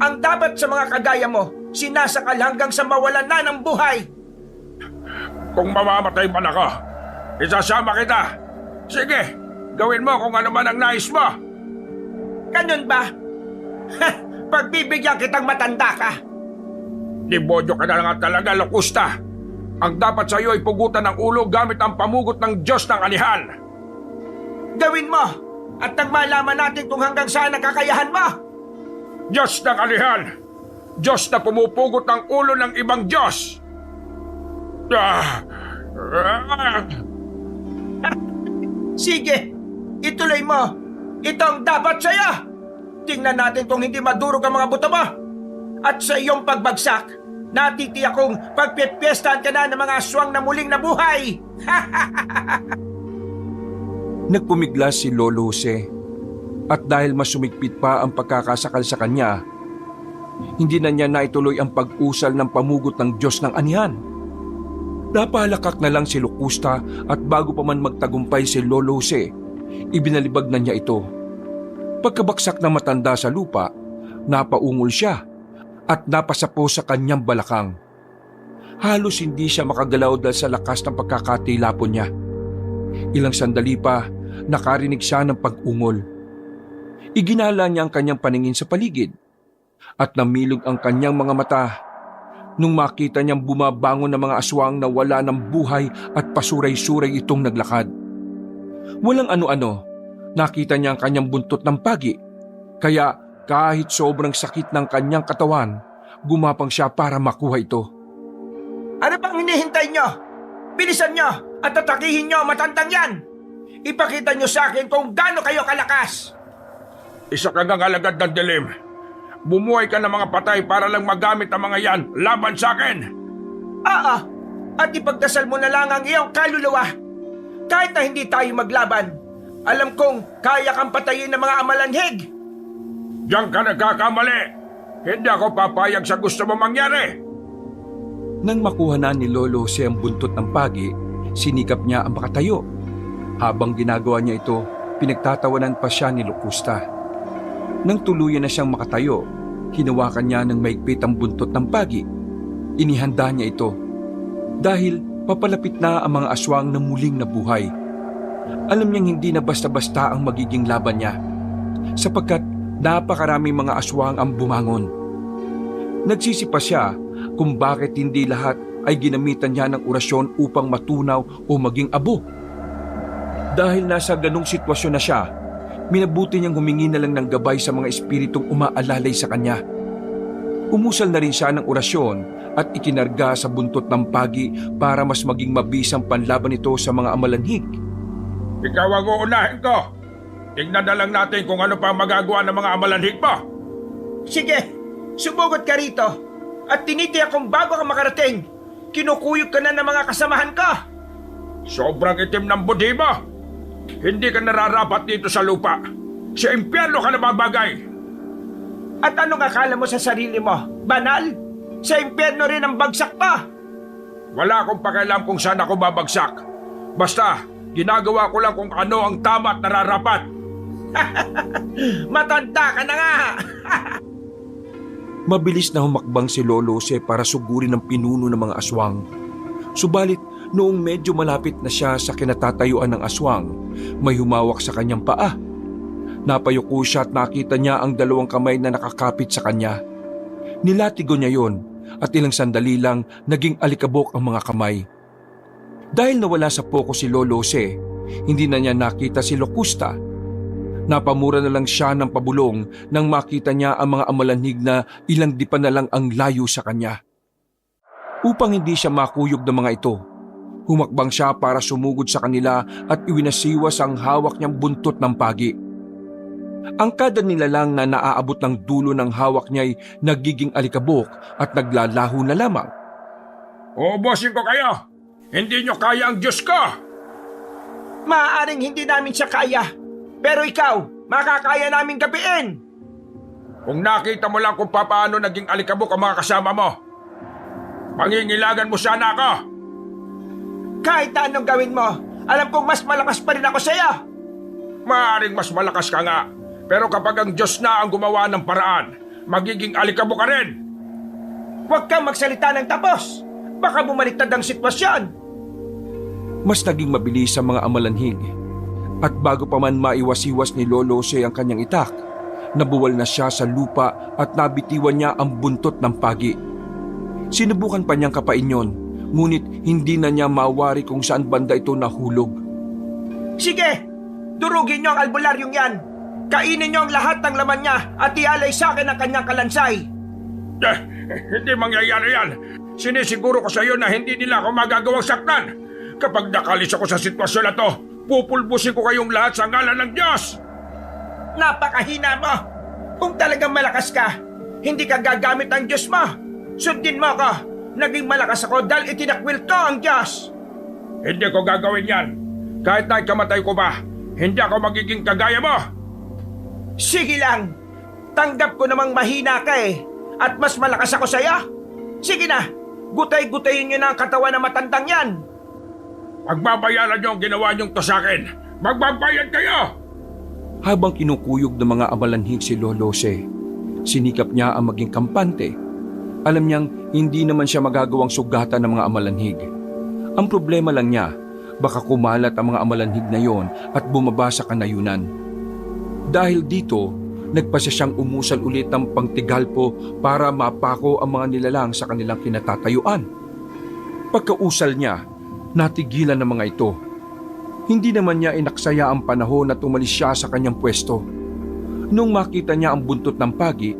Ang dapat sa mga kagaya mo, sinasakal hanggang sa mawalan na ng buhay. Kung mamamatay man ako, isasama kita. Sige, gawin mo kung ano man ang nais mo. Ganun ba? Pagbibigyan kitang matanda ka. Demonyo ka na lang talaga, Locusta. Ang dapat sa iyo ay pugutan ng ulo gamit ang pamugot ng Diyos ng Anihan. Gawin mo at nang malaman natin kung hanggang saan ang kakayahan mo. Diyos ng Anihan! Diyos na pumupugot ng ulo ng ibang Diyos! Sige, ituloy mo. Ito ang dapat sa'yo. Tingnan natin kung hindi madurog ang mga buto mo. At sa iyong pagbagsak, natitiyak kong pagpipiestahan ka na ng mga aswang na muling nabuhay. Nagpumiglas si Lolo Jose. At dahil mas sumigpit pa ang pagkakasakal sa kanya, hindi na niya naituloy ang pag-usal ng pamugot ng Diyos ng Anihan. Napalakak na lang si Locusta at bago pa man magtagumpay si Lolo Jose, ibinalibag na niya ito. Pagkabaksak na matanda sa lupa, napaungol siya at napasapo sa kanyang balakang. Halos hindi siya makagalaw dahil sa lakas ng pagkakatilapon niya. Ilang sandali pa, nakarinig siya ng pag-ungol. Iginala niya ang kanyang paningin sa paligid at namilog ang kanyang mga mata nung makita niyang bumabangon ng mga aswang na wala ng buhay at pasuray-suray itong naglakad. Walang ano-ano, nakita niya ang kanyang buntot ng pagi, kaya kahit sobrang sakit ng kanyang katawan, gumapang siya para makuha ito. Ano pang hinihintay nyo? Bilisan nyo at atakihin nyo ang matandang yan. Ipakita nyo sa akin kung gaano kayo kalakas. Isa kang alagad ng dilim. Bumuhay ka ng mga patay para lang magamit ang mga yan laban sa akin. Oo, at ipagdasal mo na lang ang iyong kaluluwa. Kahit na hindi tayo maglaban, alam kong kaya kang patayin ng mga amalanhig. Diyan ka nagkakamali. Hindi ako papayag sa gusto mo mangyari. Nang makuha na ni Lolo Jose ang buntot ng pagi, sinikap niya ang makatayo. Habang ginagawa niya ito, pinagtatawanan pa siya ni Locusta. Nang tuluyan na siyang makatayo, hinawakan niya ng maigpit ang buntot ng pagi. Inihanda niya ito dahil papalapit na ang mga aswang na muling nabuhay. Alam niyang hindi na basta-basta ang magiging laban niya sapagkat napakaraming mga aswang ang bumangon. Nagsisipa siya kung bakit hindi lahat ay ginamitan niya ng orasyon upang matunaw o maging abo. Dahil nasa ganong sitwasyon na siya, minabuti niyang humingi na lang ng gabay sa mga espiritong umaalalay sa kanya. Umusal na rin siya ng orasyon at ikinarga sa buntot ng pagi para mas maging mabisang panlaban ito sa mga amalanhig. Ikaw ang uunahin ko. Tingnan na lang natin kung ano pa magagawa ng mga amalanhig mo. Sige, sumugod ka rito. At tinitiyak kung bago ka makarating, kinukuyog ka na ng mga kasamahan ko. Sobrang itim ng budhi mo. Hindi ka nararapat dito sa lupa. Sa impyerno ka nababagay. At anong akala mo sa sarili mo? Banal? Sa impyerno rin ang bagsak pa. Wala akong pakialam kung saan ako babagsak. Basta, ginagawa ko lang kung ano ang tama at nararapat. Matanda ka na nga. Mabilis na humakbang si Lolo Jose para sugurin ang pinuno ng mga aswang. Subalit noong medyo malapit na siya sa kinatatayuan ng aswang, may humawak sa kanyang paa. Napayuko siya at nakita niya ang dalawang kamay na nakakapit sa kanya. Nilatigo niya yon at ilang sandali lang naging alikabok ang mga kamay. Dahil nawala sa poko si Lolo Jose, hindi na niya nakita si Locusta. Napamura na lang siya ng pabulong nang makita niya ang mga amalanhig na ilang dipa na lang ang layo sa kanya. Upang hindi siya makuyog ng mga ito, humakbang siya para sumugod sa kanila at iwinasiwas ang hawak niyang buntot ng pagi. Ang kada nilalang na naaabot ng dulo ng hawak niya ay nagiging alikabok at naglalaho na lamang. Ubusin ko kayo! Hindi nyo kaya ang Diyos ko! Maaaring hindi namin siya kaya, pero ikaw, makakaya namin gabiin! Kung nakita mo lang kung paano naging alikabok ang mga kasama mo, pangingilagan mo sana ako! Kahit na anong gawin mo, alam kong mas malakas pa rin ako sa'yo! Maaaring mas malakas ka nga, pero kapag ang Diyos na ang gumawa ng paraan, magiging alikabok ka rin! Huwag kang magsalita ng tapos! Baka bumaliktad ang sitwasyon! Mas naging mabilis ang mga amalanhig. At bago pa man maiwasiwas ni Lolo Jose ang kanyang itak, nabuwal na siya sa lupa at nabitiwan niya ang buntot ng pagi. Sinubukan pa niyang kapain yon, ngunit hindi na niya mawari kung saan banda ito nahulog. Sige! Durugin niyo ang albularyong yan! Kainin niyo ang lahat ng laman niya at ialay sa akin ang kanyang kalansay! Hindi mangyayari yan! Sinisiguro ko sa iyo na hindi nila ako magagawang saktan! Kapag nakalis ako sa sitwasyon na to, pupulbusin ko kayong lahat sa ngalan ng Diyos! Napakahina mo! Kung talagang malakas ka, hindi ka gagamit ng Diyos mo! Sundin mo ako! Naging malakas ako dahil itinakwil ko ang Diyos! Hindi ko gagawin yan! Kahit na ikamatay ko ba, hindi ako magiging kagaya mo! Sige lang! Tanggap ko namang mahina ka eh! At mas malakas ako sa'yo! Sige na! Gutay-gutayin niyo na ang katawan ng matandang yan! Pagbabayaran niyo ang ginawa niyong to sa akin! Magbabayad kayo! Habang kinukuyog ng mga amalanhig si Lolo Jose, sinikap niya ang maging kampante. Alam niyang hindi naman siya magagawang sugatan ng mga amalanhig. Ang problema lang niya, baka kumalat ang mga amalanhig na yon at bumaba sa kanayunan. Dahil dito, nagpasya siyang umusal ulit ng pangtigalpo para mapako ang mga nilalang sa kanilang kinatatayuan. Pagkausal niya, natigilan ng mga ito. Hindi naman niya inaksaya ang panahon na tumalis siya sa kanyang pwesto. Nung makita niya ang buntot ng pagi,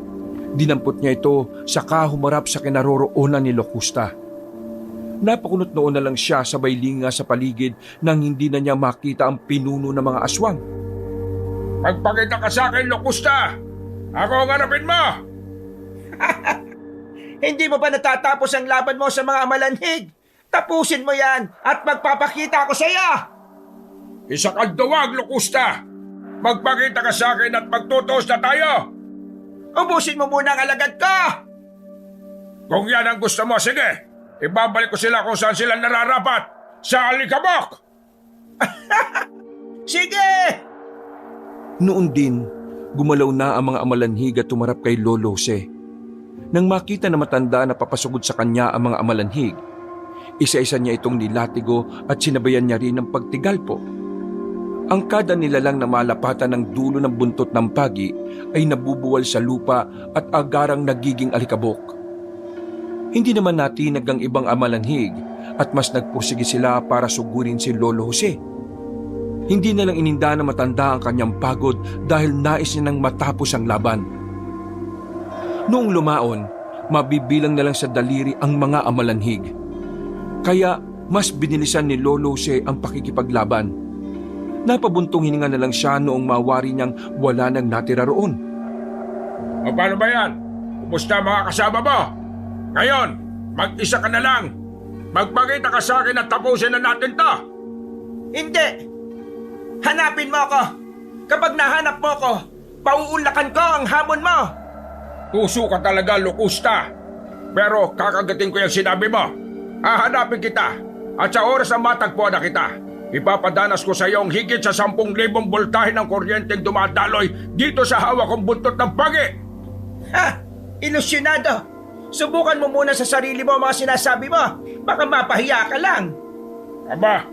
dinampot niya ito saka humarap sa kinaroroonan ni Locusta. Napakunot noon na lang siya sabay linga sa paligid nang hindi na niya makita ang pinuno ng mga aswang. Magpakita ka sa akin, Locusta! Ako ang harapin mo! Hindi mo ba natatapos ang laban mo sa mga amalanhig? Tapusin mo yan at magpapakita ako sa'yo! Isa kang duwag, Locusta! Magpakita ka sa akin at magtutuos na tayo! Ubusin mo muna ang alagad ko! Kung yan ang gusto mo, sige! Ibabalik ko sila kung saan sila nararapat! Sa alikabok! Sige! Noon din, gumalaw na ang mga amalanhig at tumarap kay Lolo Jose. Nang makita na matanda na papasugod sa kanya ang mga amalanhig, isa-isa niya itong nilatigo at sinabayan niya rin ng pagtigalpo. Ang kada nilalang na malapatan ng dulo ng buntot ng pagi ay nabubuwal sa lupa at agarang nagiging alikabok. Hindi naman natinag ang ibang amalanhig at mas nagpursige sila para sugurin si Lolo Jose. Hindi na lang ininda na matanda ang kanyang pagod dahil nais niya nang matapos ang laban. Noong lumaon, mabibilang na lang sa daliri ang mga amalanhig. Kaya mas binilisan ni Lolo Jose ang pakikipaglaban. Napabuntong hininga na lang siya noong mawari niyang wala nang natira roon. O paano ba yan? Kumusta mga kasama mo? Ngayon, mag-isa ka na lang. Magpakita ka sa akin at tapusin na natin to. Hindi! Hanapin mo ako! Kapag nahanap mo ako, pauulakan ko ang hamon mo! Tuso ka talaga, Locusta. Pero kakagating ko yung sinabi mo. Hahanapin kita at sa oras na matagpuan na kita, ipapadanas ko sa iyo ang higit sa 10,000 voltahe ng kuryenteng dumadaloy dito sa hawak kong buntot ng pagi. Ha! Ilusyonado! Subukan mo muna sa sarili mo ang mga sinasabi mo. Baka mapahiya ka lang. Aba,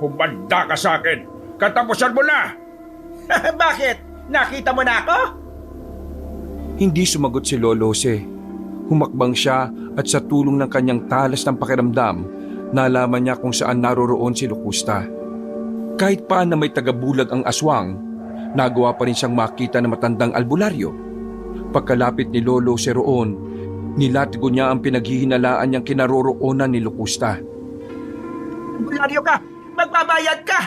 humanda ka sa akin. Katapusan mo na! Bakit? Nakita mo na ako? Hindi sumagot si Lolo Jose. Humakbang siya at sa tulong ng kanyang talas ng pakiramdam, nalaman niya kung saan naroroon si Locusta. Kahit pa na may tagabulag ang aswang, nagawa pa rin siyang makita ng matandang albularyo. Pagkalapit ni Lolo Jose roon, nilatigo niya ang pinaghihinalaan niyang kinaroroonan ni Locusta. Albularyo ka! Magbabayad ka!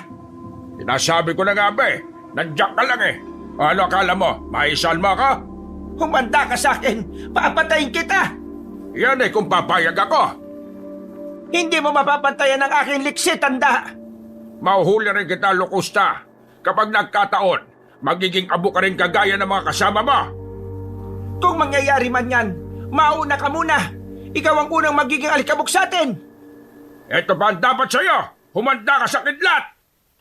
Sinasabi ko na nga ba eh, nandiyan ka lang eh. Ano akala mo, maisalma ka? Humanda ka sa akin! Papatayin kita! Yan eh kung papayag ako. Hindi mo mapapantayan ang aking liksi, tanda! Mahuhuli rin kita, Locusta. Kapag nagkataon, magiging abo ka rin kagaya ng mga kasama mo. Kung mangyayari man yan, mauna ka muna! Ikaw ang unang magiging alikabok sa atin! Ito ba ang dapat sa'yo? Humanda ka sa kidlat!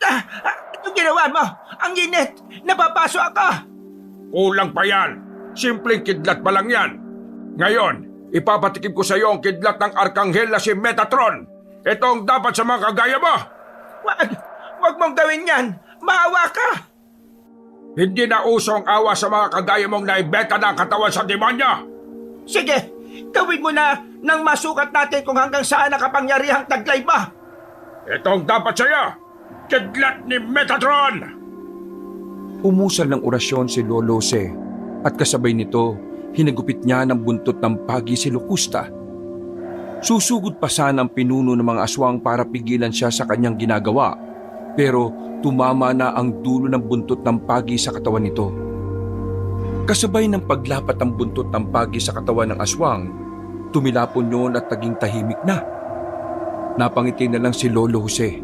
Anong ginawa mo? Ang init! Napapaso ako! Kulang pa yan. Simpleng kidlat pa lang yan. Ngayon, ipapatikim ko sa iyo ang kidlat ng Arkanghel na si Metatron. Ito ang dapat sa mga kagaya mo. Wag mong gawin yan! Maawa ka! Hindi na uso ang awa sa mga kagaya mong naibeta na ang katawan sa demonyo. Sige, gawin mo na nang masukat natin kung hanggang saan nakapangyarihang taglay mo. Ito ang dapat sa iyo. Kidlat ni Metatron. Umusal ng orasyon si Lolo Jose at kasabay nito, hinagupit niya ng buntot ng pagi si Locusta. Susugod pa sana ang pinuno ng mga aswang para pigilan siya sa kanyang ginagawa, pero tumama na ang dulo ng buntot ng pagi sa katawan nito. Kasabay ng paglapat ng buntot ng pagi sa katawan ng aswang, tumilapon yun at naging tahimik na. Napangiti na lang si Lolo Jose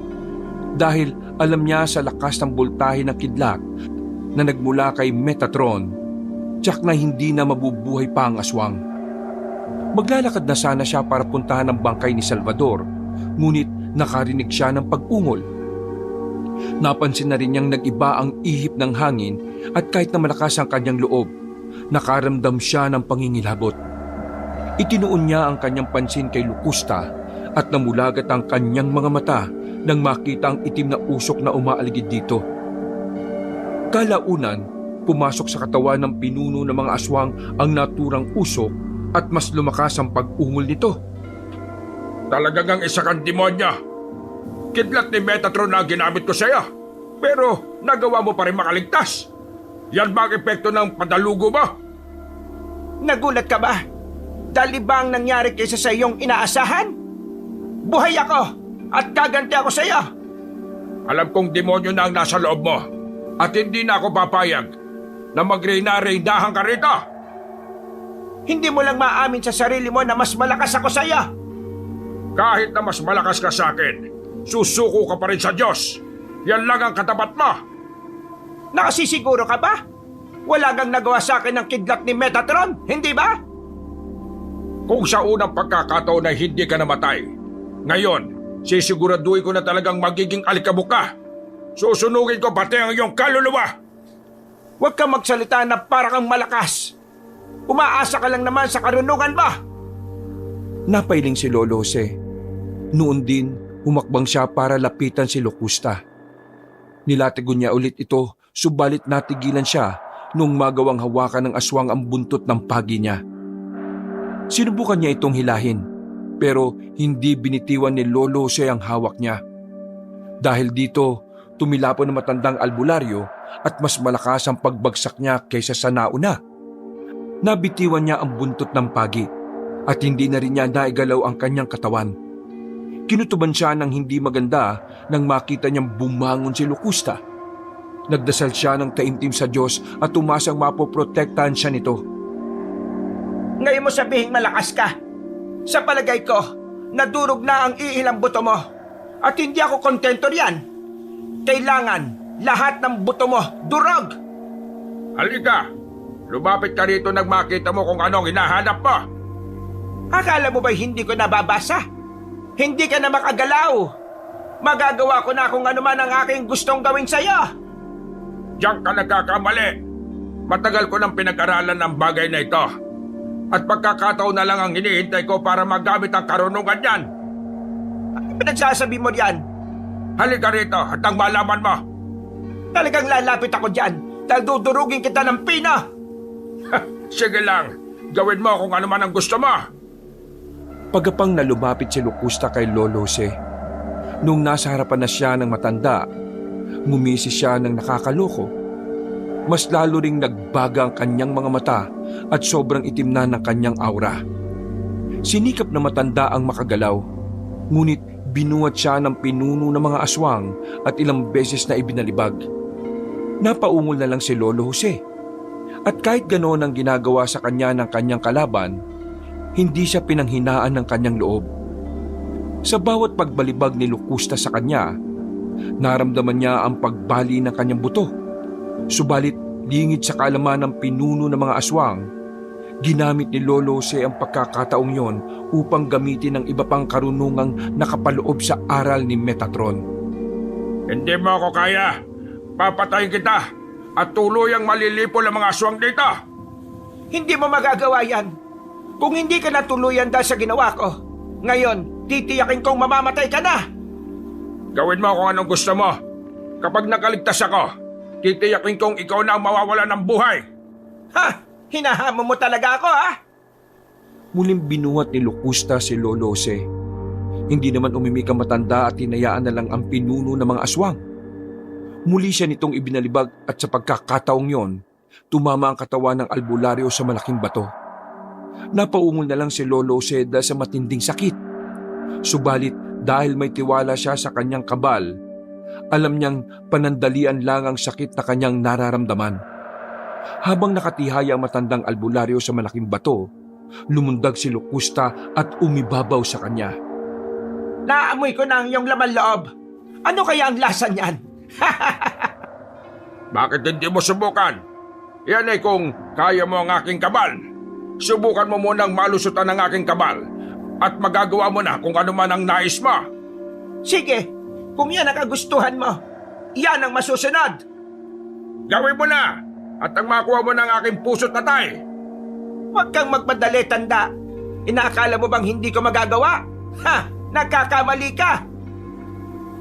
dahil alam niya sa lakas ng boltahe ng kidlat na nagmula kay Metatron, tiyak na hindi na mabubuhay pa ang aswang. Maglalakad na sana siya para puntahan ang bangkay ni Salvador, ngunit nakarinig siya ng pag-ungol. Napansin na rin niyang nag-iba ang ihip ng hangin at kahit na malakas ang kanyang loob, nakaramdam siya ng pangingilabot. Itinuon niya ang kanyang pansin kay Locusta at namulagat ang kanyang mga mata nang makita ang itim na usok na umaaligid dito. Kalaunan, pumasok sa katawan ng pinuno ng mga aswang ang naturang usok at mas lumakas ang pag-ungol nito. Talagang ang isa kang demonyo. Kidlat ni Metatron na ginamit ko sa iyo. Pero nagawa mo pa rin makaligtas. Yan ba ang epekto ng padalugo mo? Nagulat ka ba? Dahil ba ang nangyari kaysa sa iyong inaasahan? Buhay ako at gaganti ako sa iyo. Alam kong demonyo na ang nasa loob mo. At hindi na ako papayag na magreyna-reynahan ka rito. Hindi mo lang maamin sa sarili mo na mas malakas ako sa iyo. Kahit na mas malakas ka sa akin, susuko ka pa rin sa Diyos. Yan lang ang katapat mo. Nakasisiguro ka ba? Wala kang nagawa sa akin ng kidlat ni Metatron, hindi ba? Kung sa unang pagkakataon na hindi ka namatay, ngayon, sisiguraduhin ko na talagang magiging alikabok ka. Susunugin ko pati ang iyong kaluluwa. Huwag kang magsalita na para kang malakas. Umaasa ka lang naman sa karunungan ba? Napailing si Lolo Jose. Noon din, humakbang siya para lapitan si Locusta. Nilatigo niya ulit ito, subalit natigilan siya nung magawang hawakan ng aswang ang buntot ng pagi niya. Sinubukan niya itong hilahin, pero hindi binitiwan ni Lolo Jose ang hawak niya. Dahil dito, tumilapon ng matandang albularyo at mas malakas ang pagbagsak niya kaysa sa nauna. Nabitiwan niya ang buntot ng pagi at hindi na rin niya naigalaw ang kanyang katawan. Kinutuban siya ng hindi maganda nang makita niyang bumangon si Locusta. Nagdasal siya ng taimtim sa Diyos at umasang mapoprotektahan siya nito. Ngayon mo sabihing malakas ka. Sa palagay ko, nadurog na ang iilang buto mo. At hindi ako kontento riyan. Kailangan lahat ng buto mo durog. Halika, lumapit ka rito nang makita mo kung anong hinahanap mo. Akala mo ba'y hindi ko nababasa? Hindi ka na makagalaw. Magagawa ko na kung ano man ang aking gustong gawin sa'yo. Diyan ka nagkakamali. Matagal ko nang pinag-aralan ng bagay na ito. At pagkakataon na lang ang hinihintay ko para magamit ang karunungan niyan. Ano pinagsasabi mo diyan? Halika rito at ang malaman mo. Talagang lalapit ako diyan dahil dudurugin kita ng pina. Sige lang, gawin mo kung ano man ang gusto mo. Pagapang na lumapit si Locusta kay Lolo Jose. Nung nasa harapan na siya ng matanda, ngumisi siya ng nakakaloko. Mas lalo ring nagbaga ang kanyang mga mata at sobrang itim na ng kanyang aura. Sinikap na matanda ang makagalaw, ngunit binuhat siya ng pinuno ng mga aswang at ilang beses na ibinalibag. Napaungol na lang si Lolo Jose. At kahit ganoon ang ginagawa sa kanya ng kanyang kalaban, hindi siya pinanghinaan ng kanyang loob. Sa bawat pagbalibag ni Locusta sa kanya, naramdaman niya ang pagbali ng kanyang buto. Subalit lingid sa kaalaman ng pinuno ng mga aswang, ginamit ni Lolo Jose ang pagkakataong yon upang gamitin ang iba pang karunungang nakapaloob sa aral ni Metatron. Hindi mo ako kaya. Papatayin kita at tuluyang malilipol ang mga aswang dito. Hindi mo magagawa yan. Kung hindi ka natuluyan dahil sa ginawa ko, ngayon, titiyakin kong mamamatay ka na. Gawin mo kung anong gusto mo. Kapag nakaligtas ako, titiyakin kong ikaw na ang mawawala ng buhay. Ha? Hinahamon mo talaga ako, ha? Muling binuhat ni Locusta si Lolo Jose. Hindi naman umimik ang matanda at hinayaan na lang ang pinuno ng mga aswang. Muli siya nitong ibinalibag at sa pagkakataong yon, tumama ang katawan ng albularyo sa malaking bato. Napaungol na lang si Lolo Jose dahil sa matinding sakit. Subalit dahil may tiwala siya sa kanyang kabal, alam niyang panandalian lang ang sakit na kanyang nararamdaman. Habang nakatihaya ang matandang albularyo sa malaking bato, lumundag si Locusta at umibabaw sa kanya. Naamoy ko na ang iyong laman loob. Ano kaya ang lasa niyan? Bakit hindi mo subukan? Yan ay kung kaya mo ang aking kabal. Subukan mo munang malusutan ang aking kabal at magagawa mo na kung ano man ang nais mo. Sige, kung yan ang kagustuhan mo, yan ang masusunod. Gawin mo na at ang makuha mo ng aking puso't atay. Huwag kang magpadali, tanda. Inaakala mo bang hindi ko magagawa? Ha! Nagkakamali ka!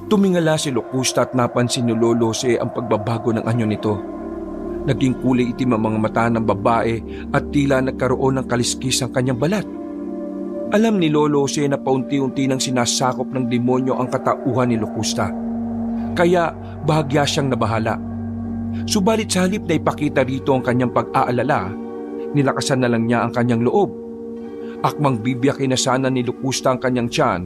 Tumingala si Locusta at napansin ni Lolo Jose ang pagbabago ng anyo nito. Naging kulay itim ang mga mata ng babae at tila nagkaroon ng kaliskis ang kanyang balat. Alam ni Lolo Jose na paunti-unti nang sinasakop ng demonyo ang katauhan ni Locusta. Kaya bahagya siyang nabahala. Subalit sa halip na ipakita rito ang kanyang pag-aalala, nilakasan na lang niya ang kanyang loob. Akmang bibiyakin na sana ni Locusta ang kanyang tiyan,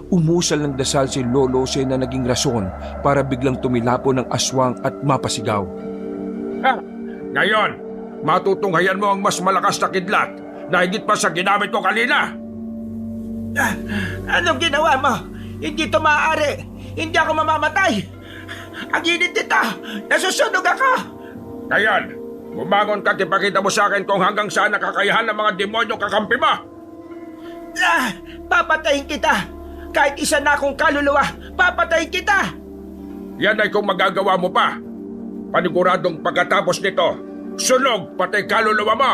umusal ng dasal si Lolo Jose na naging rason para biglang tumilapo ng aswang at mapasigaw. Ha! Ngayon, matutunghayan mo ang mas malakas na kidlat na higit pa sa ginamit ko kanina. Anong ginawa mo? Hindi ito maaari. Hindi ako mamamatay. Ang init nito. Nasusunog ako. Ngayon, bumangon ka at ipakita mo sa akin kung hanggang saan nakakayahan ng mga demonyong kakampi mo. Papatayin kita. Kahit isa na akong kaluluwa, papatayin kita. Yan ay kung magagawa mo pa. Paniguradong pagkatapos nito, sunog pati kaluluwa mo.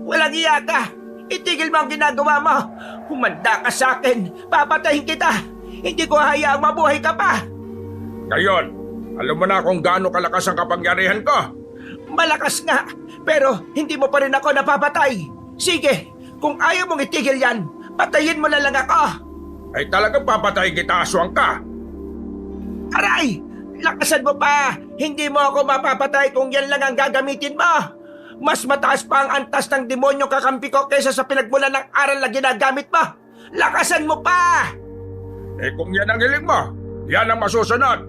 Walang iya ka. Itigil mo ang ginagawa mo. Humanda ka sa akin. Papatayin kita. Hindi ko hayaang mabuhay ka pa. Ngayon, alam mo na kung gaano kalakas ang kapangyarihan ko. Malakas nga, pero hindi mo pa rin ako napapatay. Sige, kung ayaw mong itigil yan, patayin mo na lang ako. Ay talagang papatayin kita, aswang ka. Aray! Lakasan mo pa! Hindi mo ako mapapatay kung yan lang ang gagamitin mo! Mas mataas pa ang antas ng demonyo kakampi ko kaysa sa pinagmulan ng aral na ginagamit mo! Lakasan mo pa! Eh kung yan ang hiling mo, yan ang masusunod.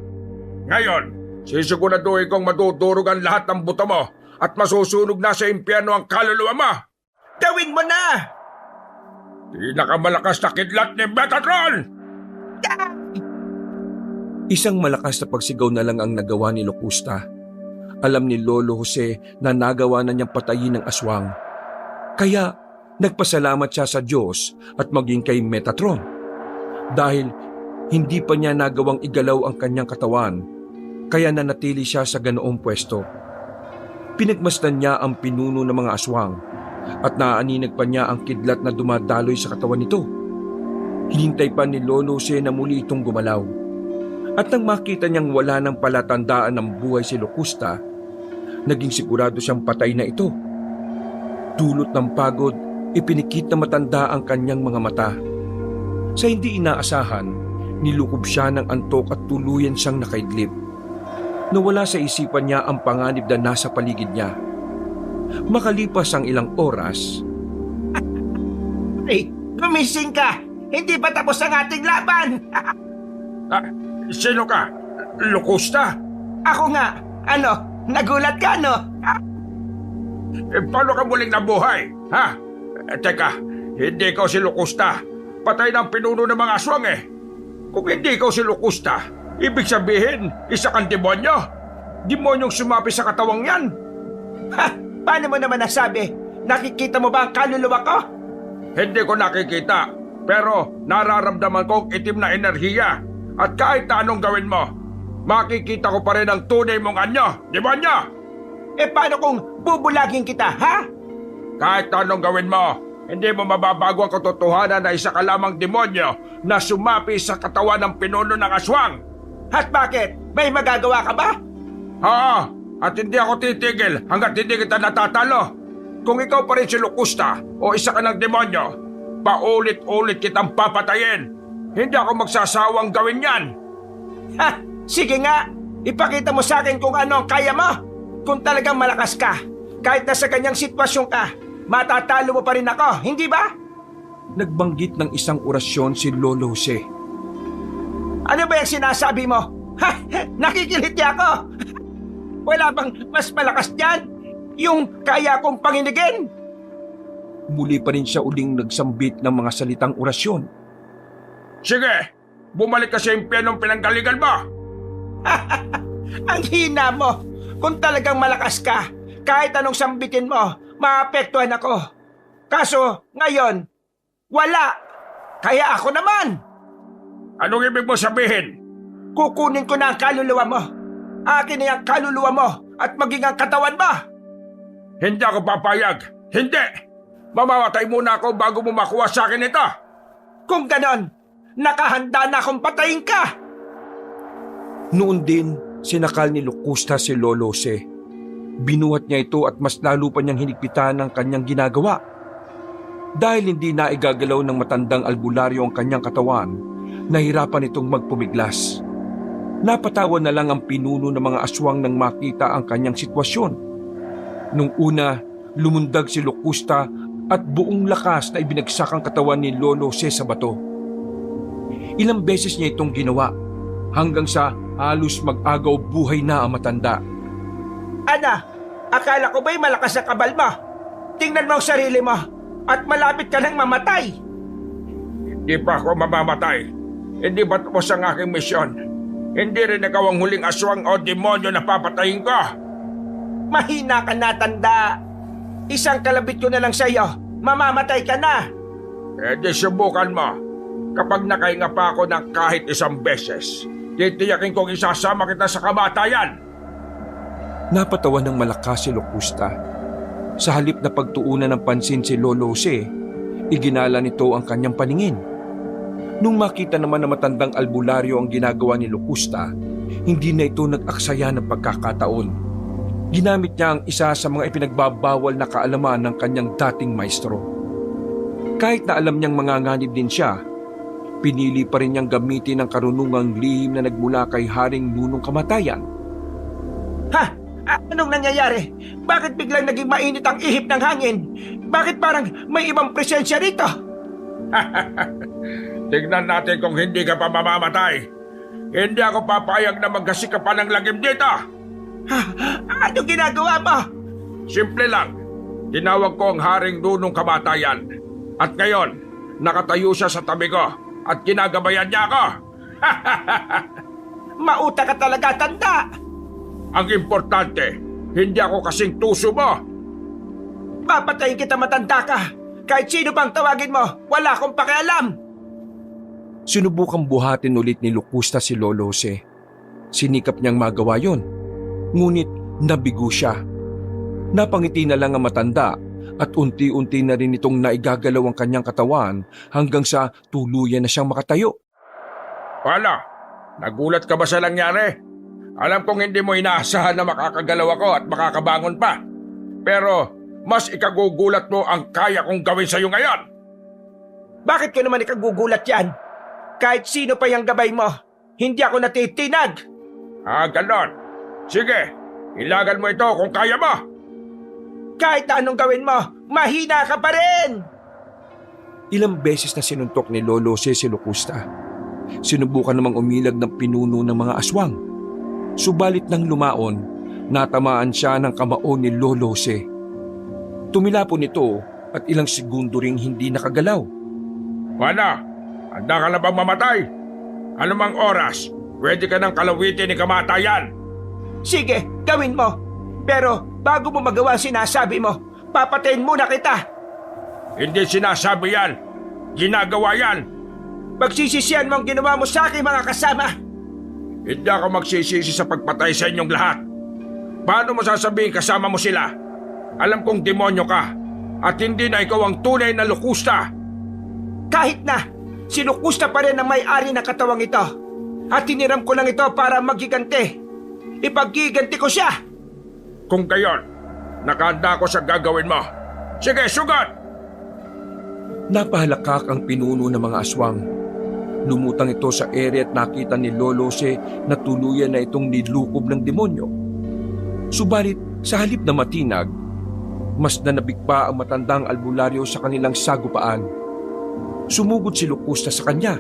Ngayon, sisiguraduhin kong madudurog ang lahat ng buto mo at masusunog na sa impyerno ang kaluluwa mo. Gawin mo na! Pinakamalakas na kidlat ni Metatron! Isang malakas na pagsigaw na lang ang nagawa ni Locusta. Alam ni Lolo Jose na nagawa na niyang patayin ng aswang. Kaya nagpasalamat siya sa Diyos at maging kay Metatron. Dahil hindi pa niya nagawang igalaw ang kanyang katawan, kaya nanatili siya sa ganoong pwesto. Pinagmasdan niya ang pinuno ng mga aswang at naaaninag pa niya ang kidlat na dumadaloy sa katawan nito. Hinintay pa ni Lolo Jose na muli itong gumalaw. At nang makita niyang wala ng palatandaan ng buhay si Locusta, naging sigurado siyang patay na ito. Dulot ng pagod, ipinikit na matanda ang kanyang mga mata. Sa hindi inaasahan, nilukob siya ng antok at tuluyan siyang nakaidlip. Nawala sa isipan niya ang panganib na nasa paligid niya. Makalipas ang ilang oras, Ay, gumising ka! Hindi pa tapos ang ating laban! Sino ka? Locusta? Ako nga! Ano? Nagulat ka, no? Paano ka muling nabuhay? Ha? Teka, hindi ikaw si Locusta. Patay ng pinuno ng mga aswang eh. Kung hindi ikaw si Locusta, ibig sabihin, isa kang demonyo. Demonyong sumapi sa katawang yan. Ha? Paano mo naman nasabi? Nakikita mo ba ang kaluluwa ko? Hindi ko nakikita, pero nararamdaman kong itim na enerhiya. At kahit na anong gawin mo, makikita ko pa rin ang tunay mong anyo, demonyo! Paano kung bubulagin kita, ha? Kahit na anong gawin mo, hindi mo mababago ang katotohanan na isa ka lamang demonyo na sumapi sa katawan ng pinuno ng aswang. At bakit? May magagawa ka ba? Oo, at hindi ako titigil hanggat hindi kita natatalo. Kung ikaw pa rin si Locusta o isa ka ng demonyo, paulit-ulit kitang papatayin. Hindi ako magsasawang gawin yan. Ha? Sige nga! Ipakita mo sa akin kung ano ang kaya mo! Kung talagang malakas ka, kahit nasa ganyang sitwasyon ka, matatalo mo pa rin ako, hindi ba? nagbanggit ng isang orasyon si Lolo Jose. Ano ba yung sinasabi mo? Ha? Nakikiliti ako! Wala bang mas malakas dyan? Yung kaya kong panginigin? Muli pa rin siya uling nagsambit ng mga salitang orasyon. Sige, bumalik ka sa impyernong pinanggalingan mo. Ang hina mo! Kung talagang malakas ka, kahit anong sambitin mo, maapektuhan ako. Kaso, ngayon, wala. Kaya ako naman. Anong ibig mo sabihin? Kukunin ko na ang kaluluwa mo. Akin na ang kaluluwa mo at maging ang katawan mo. Hindi ako papayag. Hindi! Mamamatay muna ako bago mo makuha sa akin ito. Kung ganon, nakahanda na akong patayin ka. Noon din, sinakal ni Locusta si Lolo Jose. Binuhat niya ito at mas lalo pa niyang hinigpitan ang kanyang ginagawa. Dahil hindi na igagalaw ng matandang albularyo ang kanyang katawan, nahirapan itong magpumiglas. Napatawan na lang ang pinuno ng mga aswang nang makita ang kanyang sitwasyon. Nung una, lumundag si Locusta at buong lakas na ibinagsak ang katawan ni Lolo Jose sa bato. Ilang beses niya itong ginawa hanggang sa halos mag-agaw buhay na ang matanda. Ana, akala ko ba'y malakas ang kabal mo? Tingnan mo ang sarili mo at malapit ka nang mamatay. Hindi pa ako mamamatay. Hindi ba tapos ang aking misyon? Hindi rin ikaw ang huling aswang o demonyo na papatayin ko. Mahina ka na, tanda. Isang kalabit ko na lang sa'yo. Mamamatay ka na. Di subukan mo. Kapag nakahinga pa ako ng kahit isang beses, titiyakin kong isasama kita sa kamatayan. Napatawa ng malakas si Locusta. Sa halip na pagtuunan ng pansin si Lolo Jose, iginala nito ang kanyang paningin. Nung makita naman na matandang albularyo ang ginagawa ni Locusta, hindi na ito nag-aksaya ng pagkakataon. Ginamit niya ang isa sa mga ipinagbabawal na kaalaman ng kanyang dating maestro. Kahit na alam niyang manganganib din siya, pinili pa rin niyang gamitin ang karunungang lihim na nagmula kay Haring Nunong Kamatayan. Ha? Anong nangyayari? Bakit biglang naging mainit ang ihip ng hangin? Bakit parang may ibang presensya rito? Tignan natin kung hindi ka pa mamamatay. Hindi ako papayag na magkasika pa ng lagim dito. Ha? Anong ginagawa mo? Simple lang. Tinawag ko ang Haring Nunong Kamatayan. At ngayon, nakatayo siya sa tabi ko at ginagabayan niya ako. Mauta ka talaga, tanda! Ang importante, hindi ako kasing tuso mo. Papatayin kita, matanda ka! Kahit sino pang tawagin mo, wala akong pakialam! Sinubukang buhatin ulit ni Locusta si Lolo Jose. Sinikap niyang magawa yon, ngunit nabigo siya. Napangiti na lang ang matanda at unti-unti na rin itong naigagalaw ang kanyang katawan hanggang sa tuluyan na siyang makatayo. Paano? Nagulat ka ba sa nangyari? Alam kong hindi mo inaasahan na makakagalaw ako at makakabangon pa. Pero mas ikagugulat mo ang kaya kong gawin sa'yo ngayon. Bakit ko naman ikagugulat yan? Kahit sino pa yung gabay mo, hindi ako natitinag. Ganon. Sige, ilagan mo ito kung kaya mo. Kahit na anong gawin mo, mahina ka pa rin! Ilang beses na sinuntok ni Lolo si Locusta. Sinubukan namang umilag ng pinuno ng mga aswang. Subalit nang lumaon, natamaan siya ng kamao ni Lolo Se. Tumilapon ito at ilang segundo ring hindi nakagalaw. Paano? Handa ka na bang mamatay? Anumang oras, pwede ka nang kalawitin ni kamatayan. Sige, gawin mo. Pero bago mo magawa ang sinasabi mo, papatayin muna kita. Hindi sinasabi yan. Ginagawa yan. Pagsisisihan mo ang ginawa mo sa akin, mga kasama. Hindi ako magsisisi sa pagpatay sa inyong lahat. Paano mo sasabihin kasama mo sila? Alam kong demonyo ka at hindi na ikaw ang tunay na Locusta. Kahit na, si Locusta pa rin ang may-ari ng katawang ito. At tiniram ko lang ito para magiganti. Ipaggiganti ko siya. Kung gayon, nakahanda ko sa gagawin mo. Sige, sugat! Napahalakak ang pinuno ng mga aswang. Lumutang ito sa ere at nakita ni Lolo Se na tuluyan na itong nilukob ng demonyo. Subalit sa halip na matinag, mas nanabig pa ang matandang albularyo sa kanilang sagupaan. Sumugod si Locusta sa kanya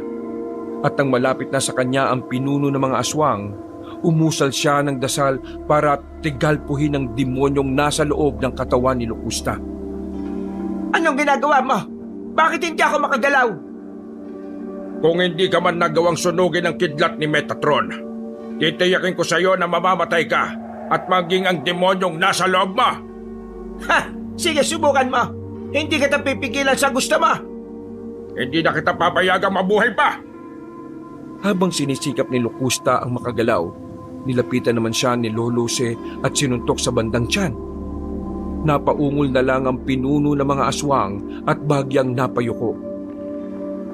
at nang malapit na sa kanya ang pinuno ng mga aswang, umusal siya ng dasal para tigalpuhin ang demonyong nasa loob ng katawan ni Locusta. Anong ginagawa mo? Bakit hindi ako makagalaw? Kung hindi ka man nagawang sunugin ang kidlat ni Metatron, titiyakin ko sa iyo na mamamatay ka at maging ang demonyong nasa loob mo. Ha! Sige, subukan mo. Hindi kita pipigilan sa gusto mo. Hindi na kita papayagang mabuhay pa. Habang sinisikap ni Locusta ang makagalaw, nilapitan naman siya ni Lolo Se at sinuntok sa bandang tiyan. Napaungol na lang ang pinuno ng mga aswang at bagyang napayuko.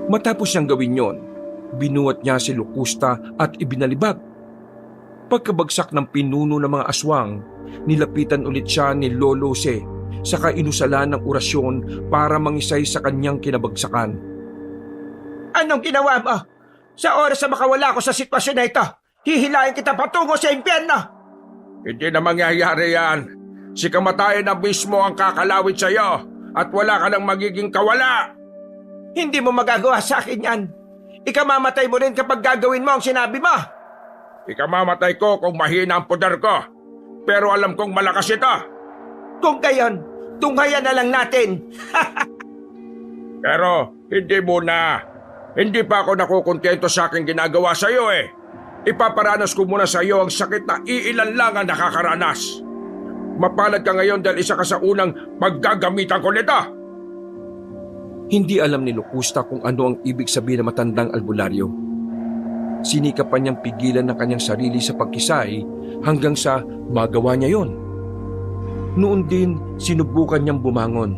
Matapos niyang gawin yon, binuhat niya si Locusta at ibinalibag. Pagkabagsak ng pinuno ng mga aswang, nilapitan ulit siya ni Lolo Se, saka inusalan ng orasyon para mangisay sa kanyang kinabagsakan. Anong ginawa mo? Sa oras na makawala ko sa sitwasyon na ito, hihilahin kita patungo sa impyerno. Hindi na mangyayari yan. Si kamatayan na mismo ang kakalawit sa iyo at wala ka nang magiging kawala. Hindi mo magagawa sa akin yan. Ikamamatay mo rin kapag gagawin mo ang sinabi mo. Ikamamatay ko kung mahina ang poder ko. Pero alam kong malakas ito. Kung gayon, tunghayan na lang natin. Pero hindi muna. Hindi pa ako nakukontento sa aking ginagawa sa iyo eh. Ipaparanas ko muna sa iyo ang sakit na iilan lang ang nakakaranas. Mapalad ka ngayon dahil isa ka sa unang paggagamitan ko nito. Hindi alam ni Locusta kung ano ang ibig sabihin ng matandang albularyo. Sinikap pa niyang pigilan ng kanyang sarili sa pagkisay hanggang sa magawa niya yon. Noon din, sinubukan niyang bumangon.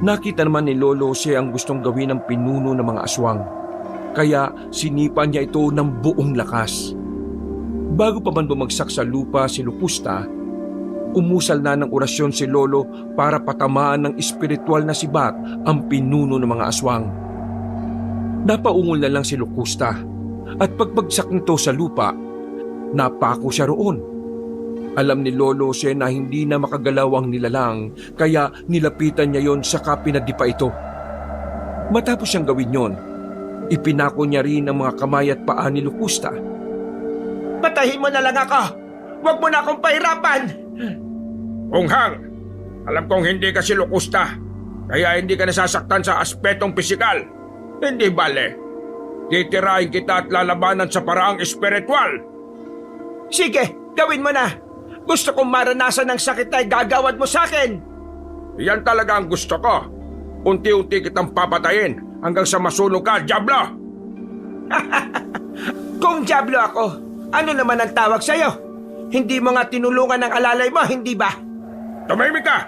Nakita naman ni Lolo Se ang gustong gawin ng pinuno ng mga aswang. Kaya sinipa niya ito ng buong lakas. Bago pa man bumagsak sa lupa si Locusta, umusal na ng orasyon si Lolo para patamaan ng espiritual na sibat ang pinuno ng mga aswang. Napaungol na lang si Locusta at pagbagsak nito sa lupa, napako siya roon. Alam ni Lolo Se na hindi na makagalaw ang nilalang kaya nilapitan niya yon saka pinadipa ito. Matapos siyang gawin yon, ipinako niya rin ang mga kamay at paa ni Locusta. Patahin mo na lang ako. Huwag mo na akong pahirapan. Unghang, alam kong hindi ka si Locusta, kaya hindi ka nasasaktan sa aspetong pisikal. Hindi bale. Titirahin kita at lalabanan sa paraang espiritual. Sige, gawin mo na. Gusto kong maranasan ng sakit na gagawad mo sa akin. Yan talaga ang gusto ko. Unti-unti kitang papatayin hanggang sa masunog ka, Diablo! Kung Diablo ako, ano naman ang tawag sa'yo? Hindi mo nga tinulungan ng alalay mo, hindi ba? Tumahimik ka!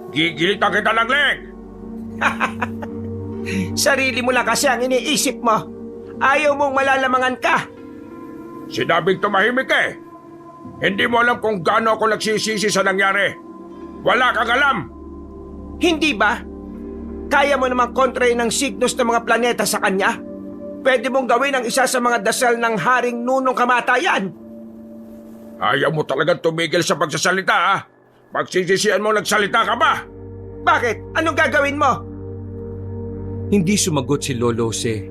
Gigilitan kita ng leg! Sarili mo lang kasi ang iniisip mo. Ayaw mong malalamangan ka. Sinabing tumahimik eh. Hindi mo alam kung gaano ako nagsisisi sa nangyari. Wala kang alam! Hindi ba? Kaya mo namang kontrahin ng signos ng mga planeta sa kanya? Pwede mong gawin ang isa sa mga dasal ng Haring Nunong Kamatayan. Ayaw mo talagang tumigil sa pagsasalita ha? Pagsisisihan mo nagsalita ka ba? Bakit? Anong gagawin mo? Hindi sumagot si Lolo Jose.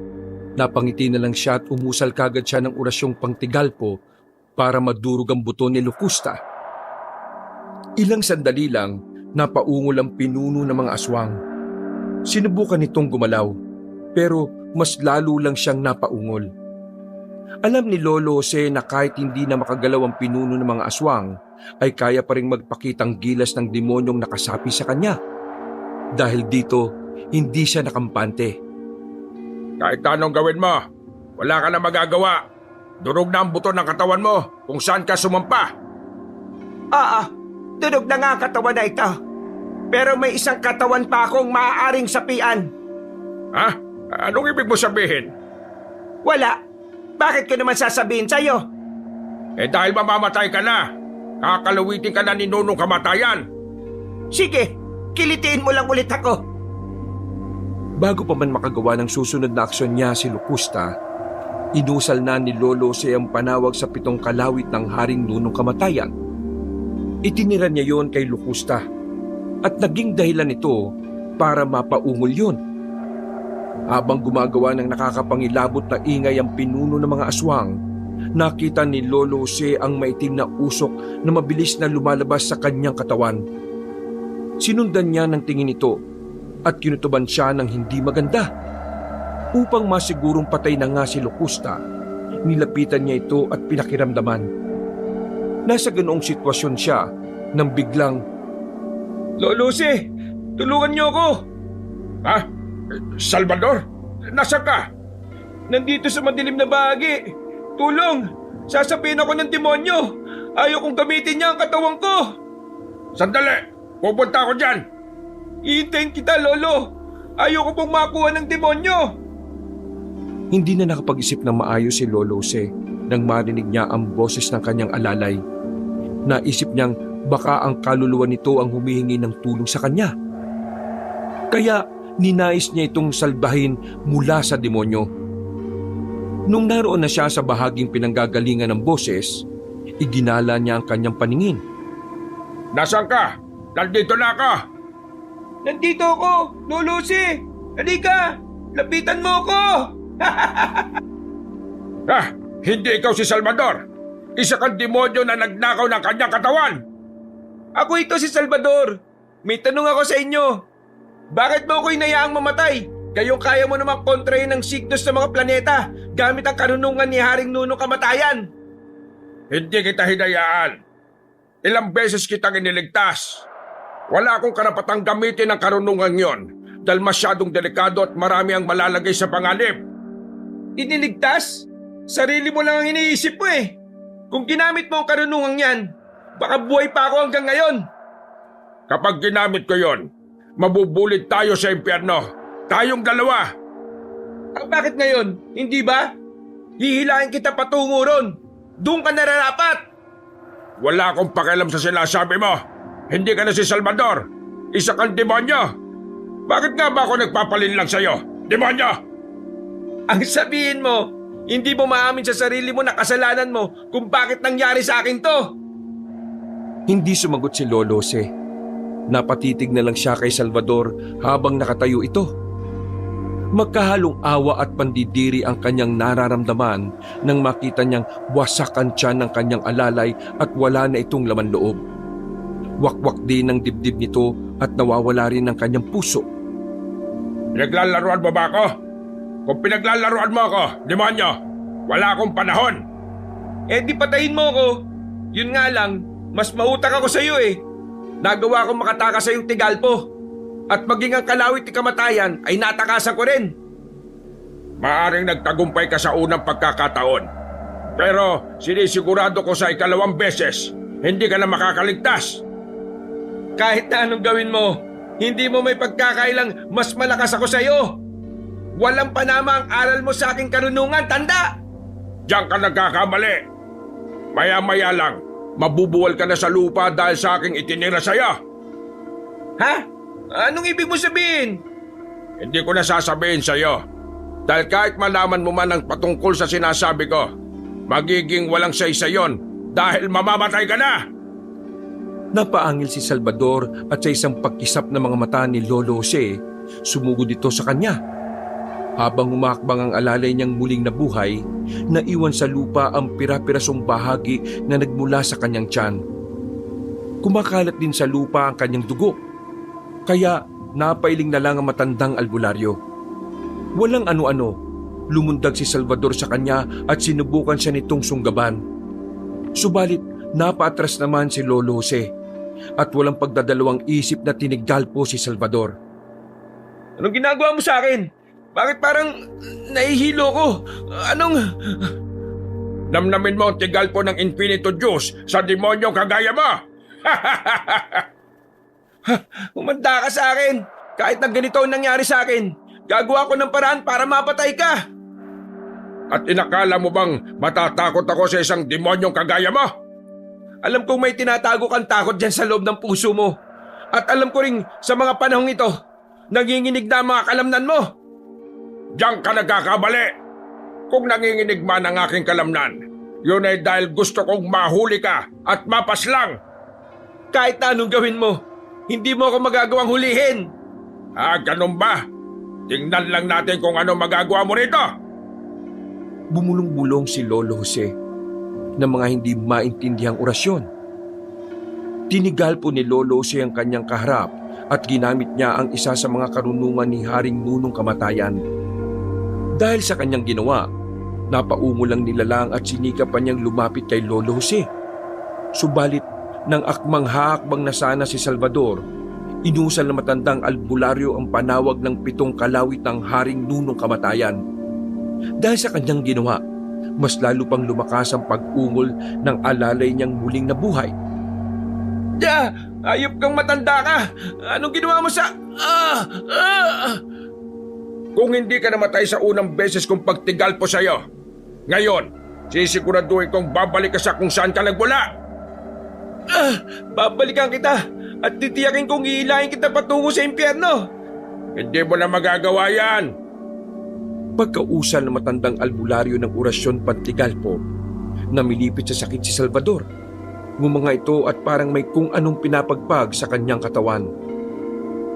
Napangiti na lang siya at umusal kagad siya ng orasyong pangtigalpo para madurog ang buto ni Locusta. Ilang sandali lang, napaungol ang pinuno ng mga aswang. Sinubukan nitong gumalaw, pero mas lalo lang siyang napaungol. Alam ni Lolo Jose na kahit hindi na makagalaw ang pinuno ng mga aswang, ay kaya pa rin magpakitang gilas ng demonyong nakasapi sa kanya. Dahil dito, hindi siya nakampante. Kahit anong gawin mo, wala ka na magagawa. Durog na ang buto ng katawan mo kung saan ka sumampa. Tunog na nga ang katawan na ito. Pero may isang katawan pa akong maaaring sapian. Ha? Anong ibig mo sabihin? Wala. Bakit ko naman sasabihin sa'yo? Dahil mamamatay ka na. Kakalawitin ka na ni Nunong Kamatayan. Sige, kilitiin mo lang ulit ako. Bago pa man makagawa ng susunod na aksyon niya si Locusta, inusal na ni Lolo Jose ang panawag sa 7 kalawit ng Haring Nunong Kamatayan. Itinira niya yon kay Locusta at naging dahilan ito para mapaungol yun. Habang gumagawa ng nakakapangilabot na ingay ang pinuno ng mga aswang, nakita ni Lolo Jose ang maitim na usok na mabilis na lumalabas sa kanyang katawan. Sinundan niya ng tingin ito at kinutuban siya ng hindi maganda. Upang masigurong patay na nga si Locusta, nilapitan niya ito at pinakiramdaman. Nasa ganoong sitwasyon siya nang biglang, Lolo Jose, tulungan niyo ako. Ha? Salvador? Nasaan ka? Nandito sa madilim na bahagi. Tulong! Sasapihin ako ng demonyo. Ayaw kong gamitin niya ang katawan ko. Sandali! Pupunta ako dyan! Iintayin kita, Lolo. Ayaw ko pong makuha ng demonyo. hindi na nakapag-isip ng maayos si Lolo Jose nang marinig niya ang boses ng kanyang alalay. Naisip niyang baka ang kaluluwa nito ang humihingi ng tulong sa kanya. Kaya ninais niya itong salbahin mula sa demonyo. Nung naroon na siya sa bahaging pinanggagalingan ng boses, iginala niya ang kanyang paningin. Nasaan ka? Nandito na ako! Nandito ako, Lolo Jose. Halika, lapitan mo ako. Hindi ikaw si Salvador. Isa kang demonyo na nagnakaw ng kanyang katawan. Ako ito si Salvador. May tanong ako sa inyo. Bakit mo ako inayaang mamatay? Kayong kaya mo namang kontrahin ng signos ng mga planeta gamit ang karunungan ni Haring Nunong Kamatayan. Hindi kita hinayaan. Ilang beses kitang iniligtas. Wala akong karapatang gamitin ang karunungan yon dahil masyadong delikado at marami ang malalagay sa panganib. Iniligtas? Sarili mo lang ang iniisip mo eh. Kung ginamit mo ang karunungan yan, baka buhay pa ako hanggang ngayon. Kapag ginamit ko yon, mabubulit tayo sa impyerno. Tayong dalawa. Bakit ngayon? Hindi ba? Hihilahin kita patungo ron. Doon ka nararapat. Wala akong pakialam sa sinasabi mo. Hindi ka na si Salvador. Isa kang demonyo. Bakit nga ba ako nagpapalinlang sa'yo? Demonyo! Ang sabihin mo, hindi mo maamin sa sarili mo na kasalanan mo kung bakit nangyari sa akin to. Hindi sumagot si Lolo Jose. Napatitig na lang siya kay Salvador habang nakatayo ito. Magkahalong awa at pandidiri ang kanyang nararamdaman nang makita niyang wasak ang tiyan ng kanyang alalay at wala na itong laman loob. Wakwak din ang dibdib nito at nawawala rin ang kanyang puso. Pinaglalaruan mo ba ako? Kung pinaglalaruan mo ako, demonyo, wala akong panahon. Di patayin mo ako. Yun nga lang, mas mautak ako sa iyo eh. Nagawa kong makatakas sa iyong tigalpo. At maging ang kalawit ni kamatayan ay natakasan ko rin. Maaring nagtagumpay ka sa unang pagkakataon. Pero sinisigurado ko sa 2nd beses, hindi ka na makakaligtas. Kahit na anong gawin mo, Hindi mo may pagkakailang mas malakas ako sa'yo. Walang panama ang aral mo sa aking karunungan, tanda! Diyan ka nagkakamali. Maya-maya lang, mabubuwal ka na sa lupa dahil sa aking itinira sa'yo. Ha? Anong ibig mo sabihin? Hindi ko na sasabihin sa'yo. Dahil kahit malaman mo man ang patungkol sa sinasabi ko, magiging walang say-say yon dahil mamamatay ka na! Napaangil si Salvador at sa isang pagkisap ng mga mata ni Lolo Jose, sumugod ito sa kanya. Habang umakbang ang alalay niyang muling nabuhay, naiwan sa lupa ang pira-pirasong bahagi na nagmula sa kanyang tiyan. Kumakalat din sa lupa ang kanyang dugo, kaya napailing na lang ang matandang albularyo. Walang ano-ano, lumundag si Salvador sa kanya at sinubukan siya nitong sunggaban. Subalit napaatras naman si Lolo Jose at walang pagdadalawang isip na tinigdalpo si Salvador. Anong ginagawa mo sa akin? Bakit parang nahihilo ko? Namnamin mo ang tigalpo ng Infinito Juice sa demonyong kagaya mo! Umanda ka sa akin. Kahit na ganito ang nangyari sa akin, gagawa ko ng paraan para mapatay ka. At inakala mo bang matatakot ako sa isang demonyong kagaya mo? Alam kong may tinatago kang takot dyan sa loob ng puso mo. At alam ko rin sa mga panahong ito, nanginginig na ang mga kalamnan mo. Diyan ka nagkakabali. Kung nanginginig man ang aking kalamnan, yun ay dahil gusto kong mahuli ka at mapaslang. Kahit na anong gawin mo, hindi mo ako magagawang hulihin. Ganun ba? Tingnan lang natin kung ano magagawa mo rito. Bumulong-bulong si Lolo Jose ng mga hindi maintindihang orasyon. Tinigal po ni Lolo Jose ang kanyang kaharap at ginamit niya ang isa sa mga karunungan ni Haring Nunong Kamatayan. Dahil sa kanyang ginawa, napaungol ang nilalang at sinikapan niyang lumapit kay Lolo Jose. Subalit, nang akmang haakbang na sana si Salvador, inusal na matandang albularyo ang panawag ng 7 kalawit ng Haring Nunong Kamatayan. Dahil sa kanyang ginawa, mas lalo pang lumakas ang pag-ungol ng alalay niyang muling nabuhay. Ayop kang matanda ka! Anong ginawa mo sa... Kung hindi ka namatay sa unang beses kong pagtigal po sa'yo, ngayon, sisiguraduhin kong babalik ka sa kung saan ka nagmula. Babalikan kita at titiyakin kong ihilahin kita patungo sa impyerno. Hindi mo na magagawa yan. Pagkausal ng matandang albularyo ng orasyon Pantigalpo, namilipit sa sakit si Salvador. Ngumanga ito at parang may kung anong pinapagpag sa kanyang katawan.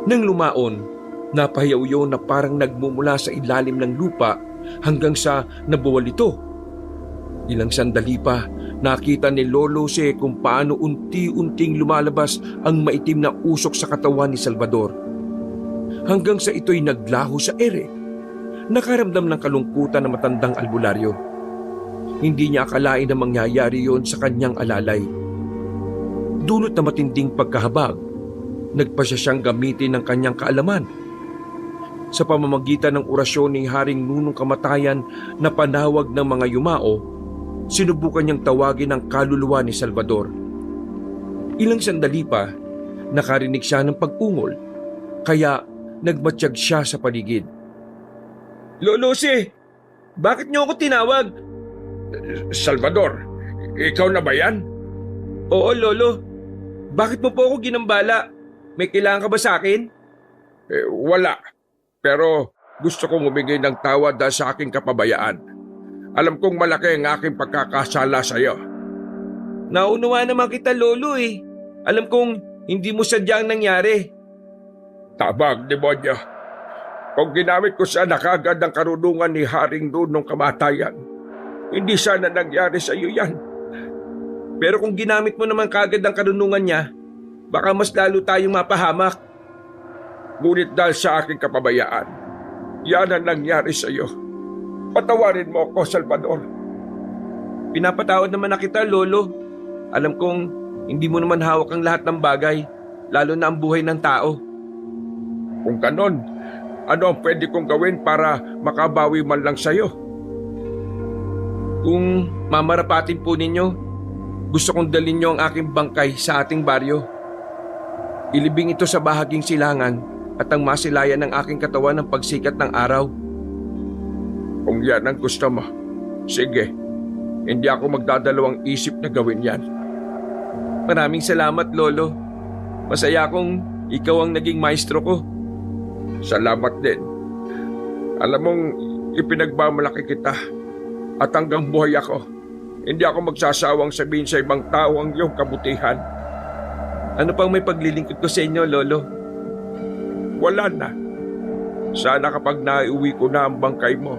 Nang lumaon, napahiyaw na parang nagmumula sa ilalim ng lupa hanggang sa nabuwal ito. Ilang sandali pa, nakita ni Lolo Jose kung paano unti-unting lumalabas ang maitim na usok sa katawan ni Salvador. Hanggang sa ito'y naglaho sa ere. Nakaramdam ng kalungkutan ng matandang albularyo. Hindi niya akalain na mangyayari yon sa kanyang alalay. Dulot na matinding pagkahabag, nagpasya siyang gamitin ng kanyang kaalaman. Sa pamamagitan ng orasyon ni Haring Nunong Kamatayan na panawag ng mga yumao, sinubukan niyang tawagin ang kaluluwa ni Salvador. Ilang sandali pa, nakarinig siya ng pag-ungol, kaya nagmatsyag siya sa paligid. Lolo Jose, bakit niyo ako tinawag? Salvador, ikaw na ba yan? Oo, Lolo. Bakit mo po ako ginambala? May kailangan ka ba sa akin? Wala. Pero gusto kong humingin ng tawad dahil sa aking kapabayaan. Alam kong malaki ang aking pagkakasala sa iyo. Naunawa naman kita, Lolo eh. Alam kong hindi mo sadyang nangyari. Tabang, demonyo. Kung ginamit ko sana kagad ang karunungan ni Haring Nunong Kamatayan, hindi sana nangyari sa iyo yan. Pero kung ginamit mo naman kagad ang karunungan niya, baka mas lalo tayong mapahamak. Ngunit dahil sa aking kapabayaan, yan ang nangyari sa iyo. Patawarin mo ako, Salvador. Pinapatawad naman na kita, Lolo. Alam kong hindi mo naman hawak ang lahat ng bagay, lalo na ang buhay ng tao. Kung ganon, ano ang pwede kong gawin para makabawi man lang sa'yo? Kung mamarapatin po ninyo, gusto kong dalhin niyo ang aking bangkay sa ating baryo. Ilibing ito sa bahaging silangan at ang masilayan ng aking katawan ng pagsikat ng araw. Kung yan ang gusto mo, sige. Hindi ako magdadalawang isip na gawin yan. Maraming salamat, Lolo. Masaya akong ikaw ang naging maestro ko. Salamat din. Alam mong ipinagmamalaki kita at hanggang buhay ako, hindi ako magsasawang sabihin sa ibang tao ang iyong kabutihan. Ano pang may paglilingkod ko sa inyo, Lolo? Wala na. Sana kapag naiuwi ko na ang bangkay mo,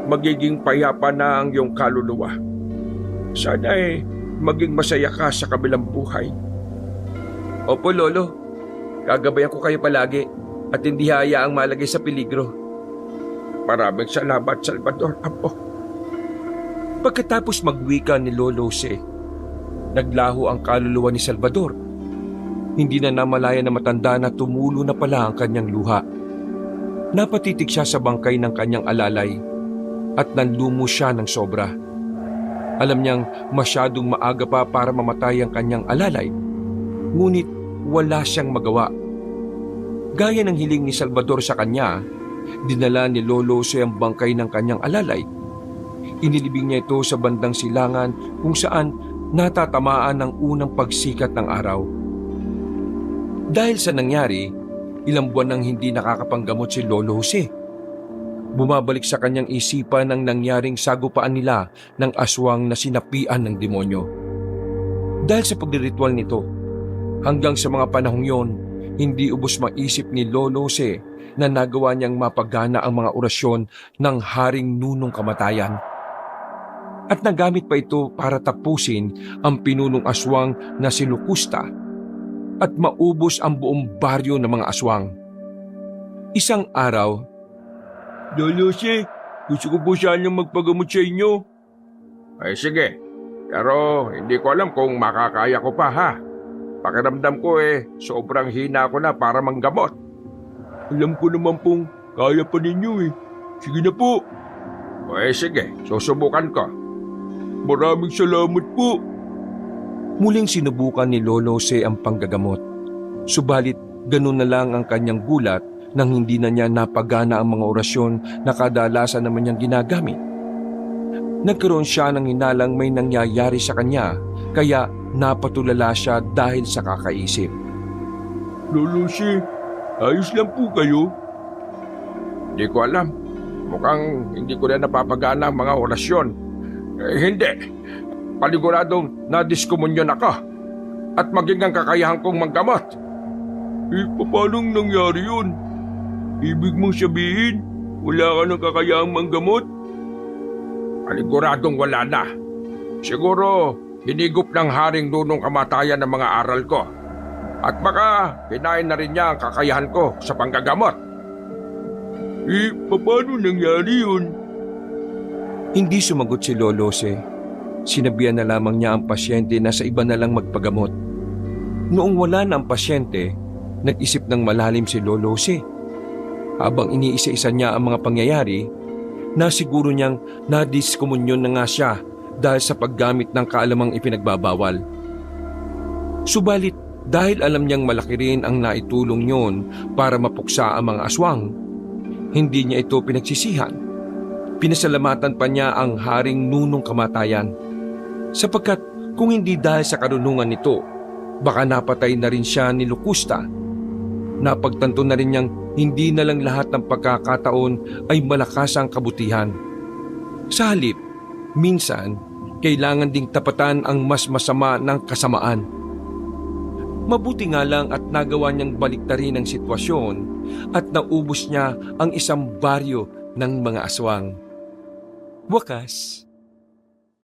magiging payapa na ang iyong kaluluwa. Sana maging masaya ka sa kabilang buhay. Opo, Lolo. Gagabayan ko kayo palagi at hindi hayaang malagay sa peligro. Maraming salamat, Salvador, Apo. Pagkatapos magwika ni Lolo Jose, naglaho ang kaluluwa ni Salvador. Hindi na namalaya na matanda na tumulo na pala ang kanyang luha. Napatitig siya sa bangkay ng kanyang alalay at nanlumo siya ng sobra. Alam niyang masyadong maaga pa para mamatay ang kanyang alalay, ngunit wala siyang magawa. Gaya ng hiling ni Salvador sa kanya, dinala ni Lolo Jose ang bangkay ng kanyang alalay. Inilibing niya ito sa bandang silangan kung saan natatamaan ng unang pagsikat ng araw. Dahil sa nangyari, ilang buwan nang hindi nakakapanggamot si Lolo Jose. Bumabalik sa kanyang isipan ang nangyaring sagupaan nila ng aswang na sinapian ng demonyo. Dahil sa pagriritual nito, hanggang sa mga panahong yon, hindi ubos maisip ni Lolo Jose na nagawa niyang mapagana ang mga orasyon ng Haring Nunong Kamatayan. At nagamit pa ito para tapusin ang pinunong aswang na si Locusta at maubos ang buong baryo ng mga aswang. Isang araw, Lolo Jose, gusto ko po sanang magpagamot sa inyo. Ay sige, pero hindi ko alam kung makakaya ko pa ha. Pakiramdam ko sobrang hina ko na para manggamot. Alam ko naman pong kaya pa ninyo Sige na po. Sige, susubukan ko. Maraming salamat po. muling sinubukan ni Lolo Jose ang panggagamot. Subalit ganun na lang ang kanyang gulat nang hindi na niya napagana ang mga orasyon na kadalasan naman niyang ginagamit. Nagkaroon siya ng hinalang may nangyayari sa kanya, kaya napatulala siya dahil sa kakaisip. Lolo Jose, ayos lang po kayo? Hindi ko alam. Mukhang hindi ko na napapagana ang mga orasyon. Hindi. Paniguradong nadiskumunyon ako at maging ang kakayahan kong manggamot. Paano nangyari yun? Ibig mong sabihin, wala ka ng kakayahang manggamot? Paniguradong wala na. Siguro, hinigop ng Haring Nunong Kamatayan ng mga aral ko. At baka, kinain na rin niya ang kakayahan ko sa panggagamot. Paano nangyari yun? Hindi sumagot si Lolo Jose. Sinabihan na lamang niya ang pasyente na sa iba na lang magpagamot. Noong wala na ang pasyente, nag-isip ng malalim si Lolo Jose. Habang iniisa-isa niya ang mga pangyayari, nasiguro niyang nadiskumunyon na nga siya dahil sa paggamit ng kaalamang ipinagbabawal. Subalit dahil alam niyang malaki rin ang naitulong niyon para mapuksa ang mga aswang, hindi niya ito pinagsisihan. Pinasalamatan pa niya ang Haring Nunong Kamatayan. Sapagkat kung hindi dahil sa karunungan nito, baka napatay na rin siya ni Locusta. Napagtanto na rin niyang hindi na lang lahat ng pagkakataon ay malakas ang kabutihan. Sa halip, minsan, kailangan ding tapatan ang mas masama ng kasamaan. Mabuti nga lang at nagawa niyang baliktarin ang sitwasyon at naubos niya ang isang baryo ng mga aswang. Wakas.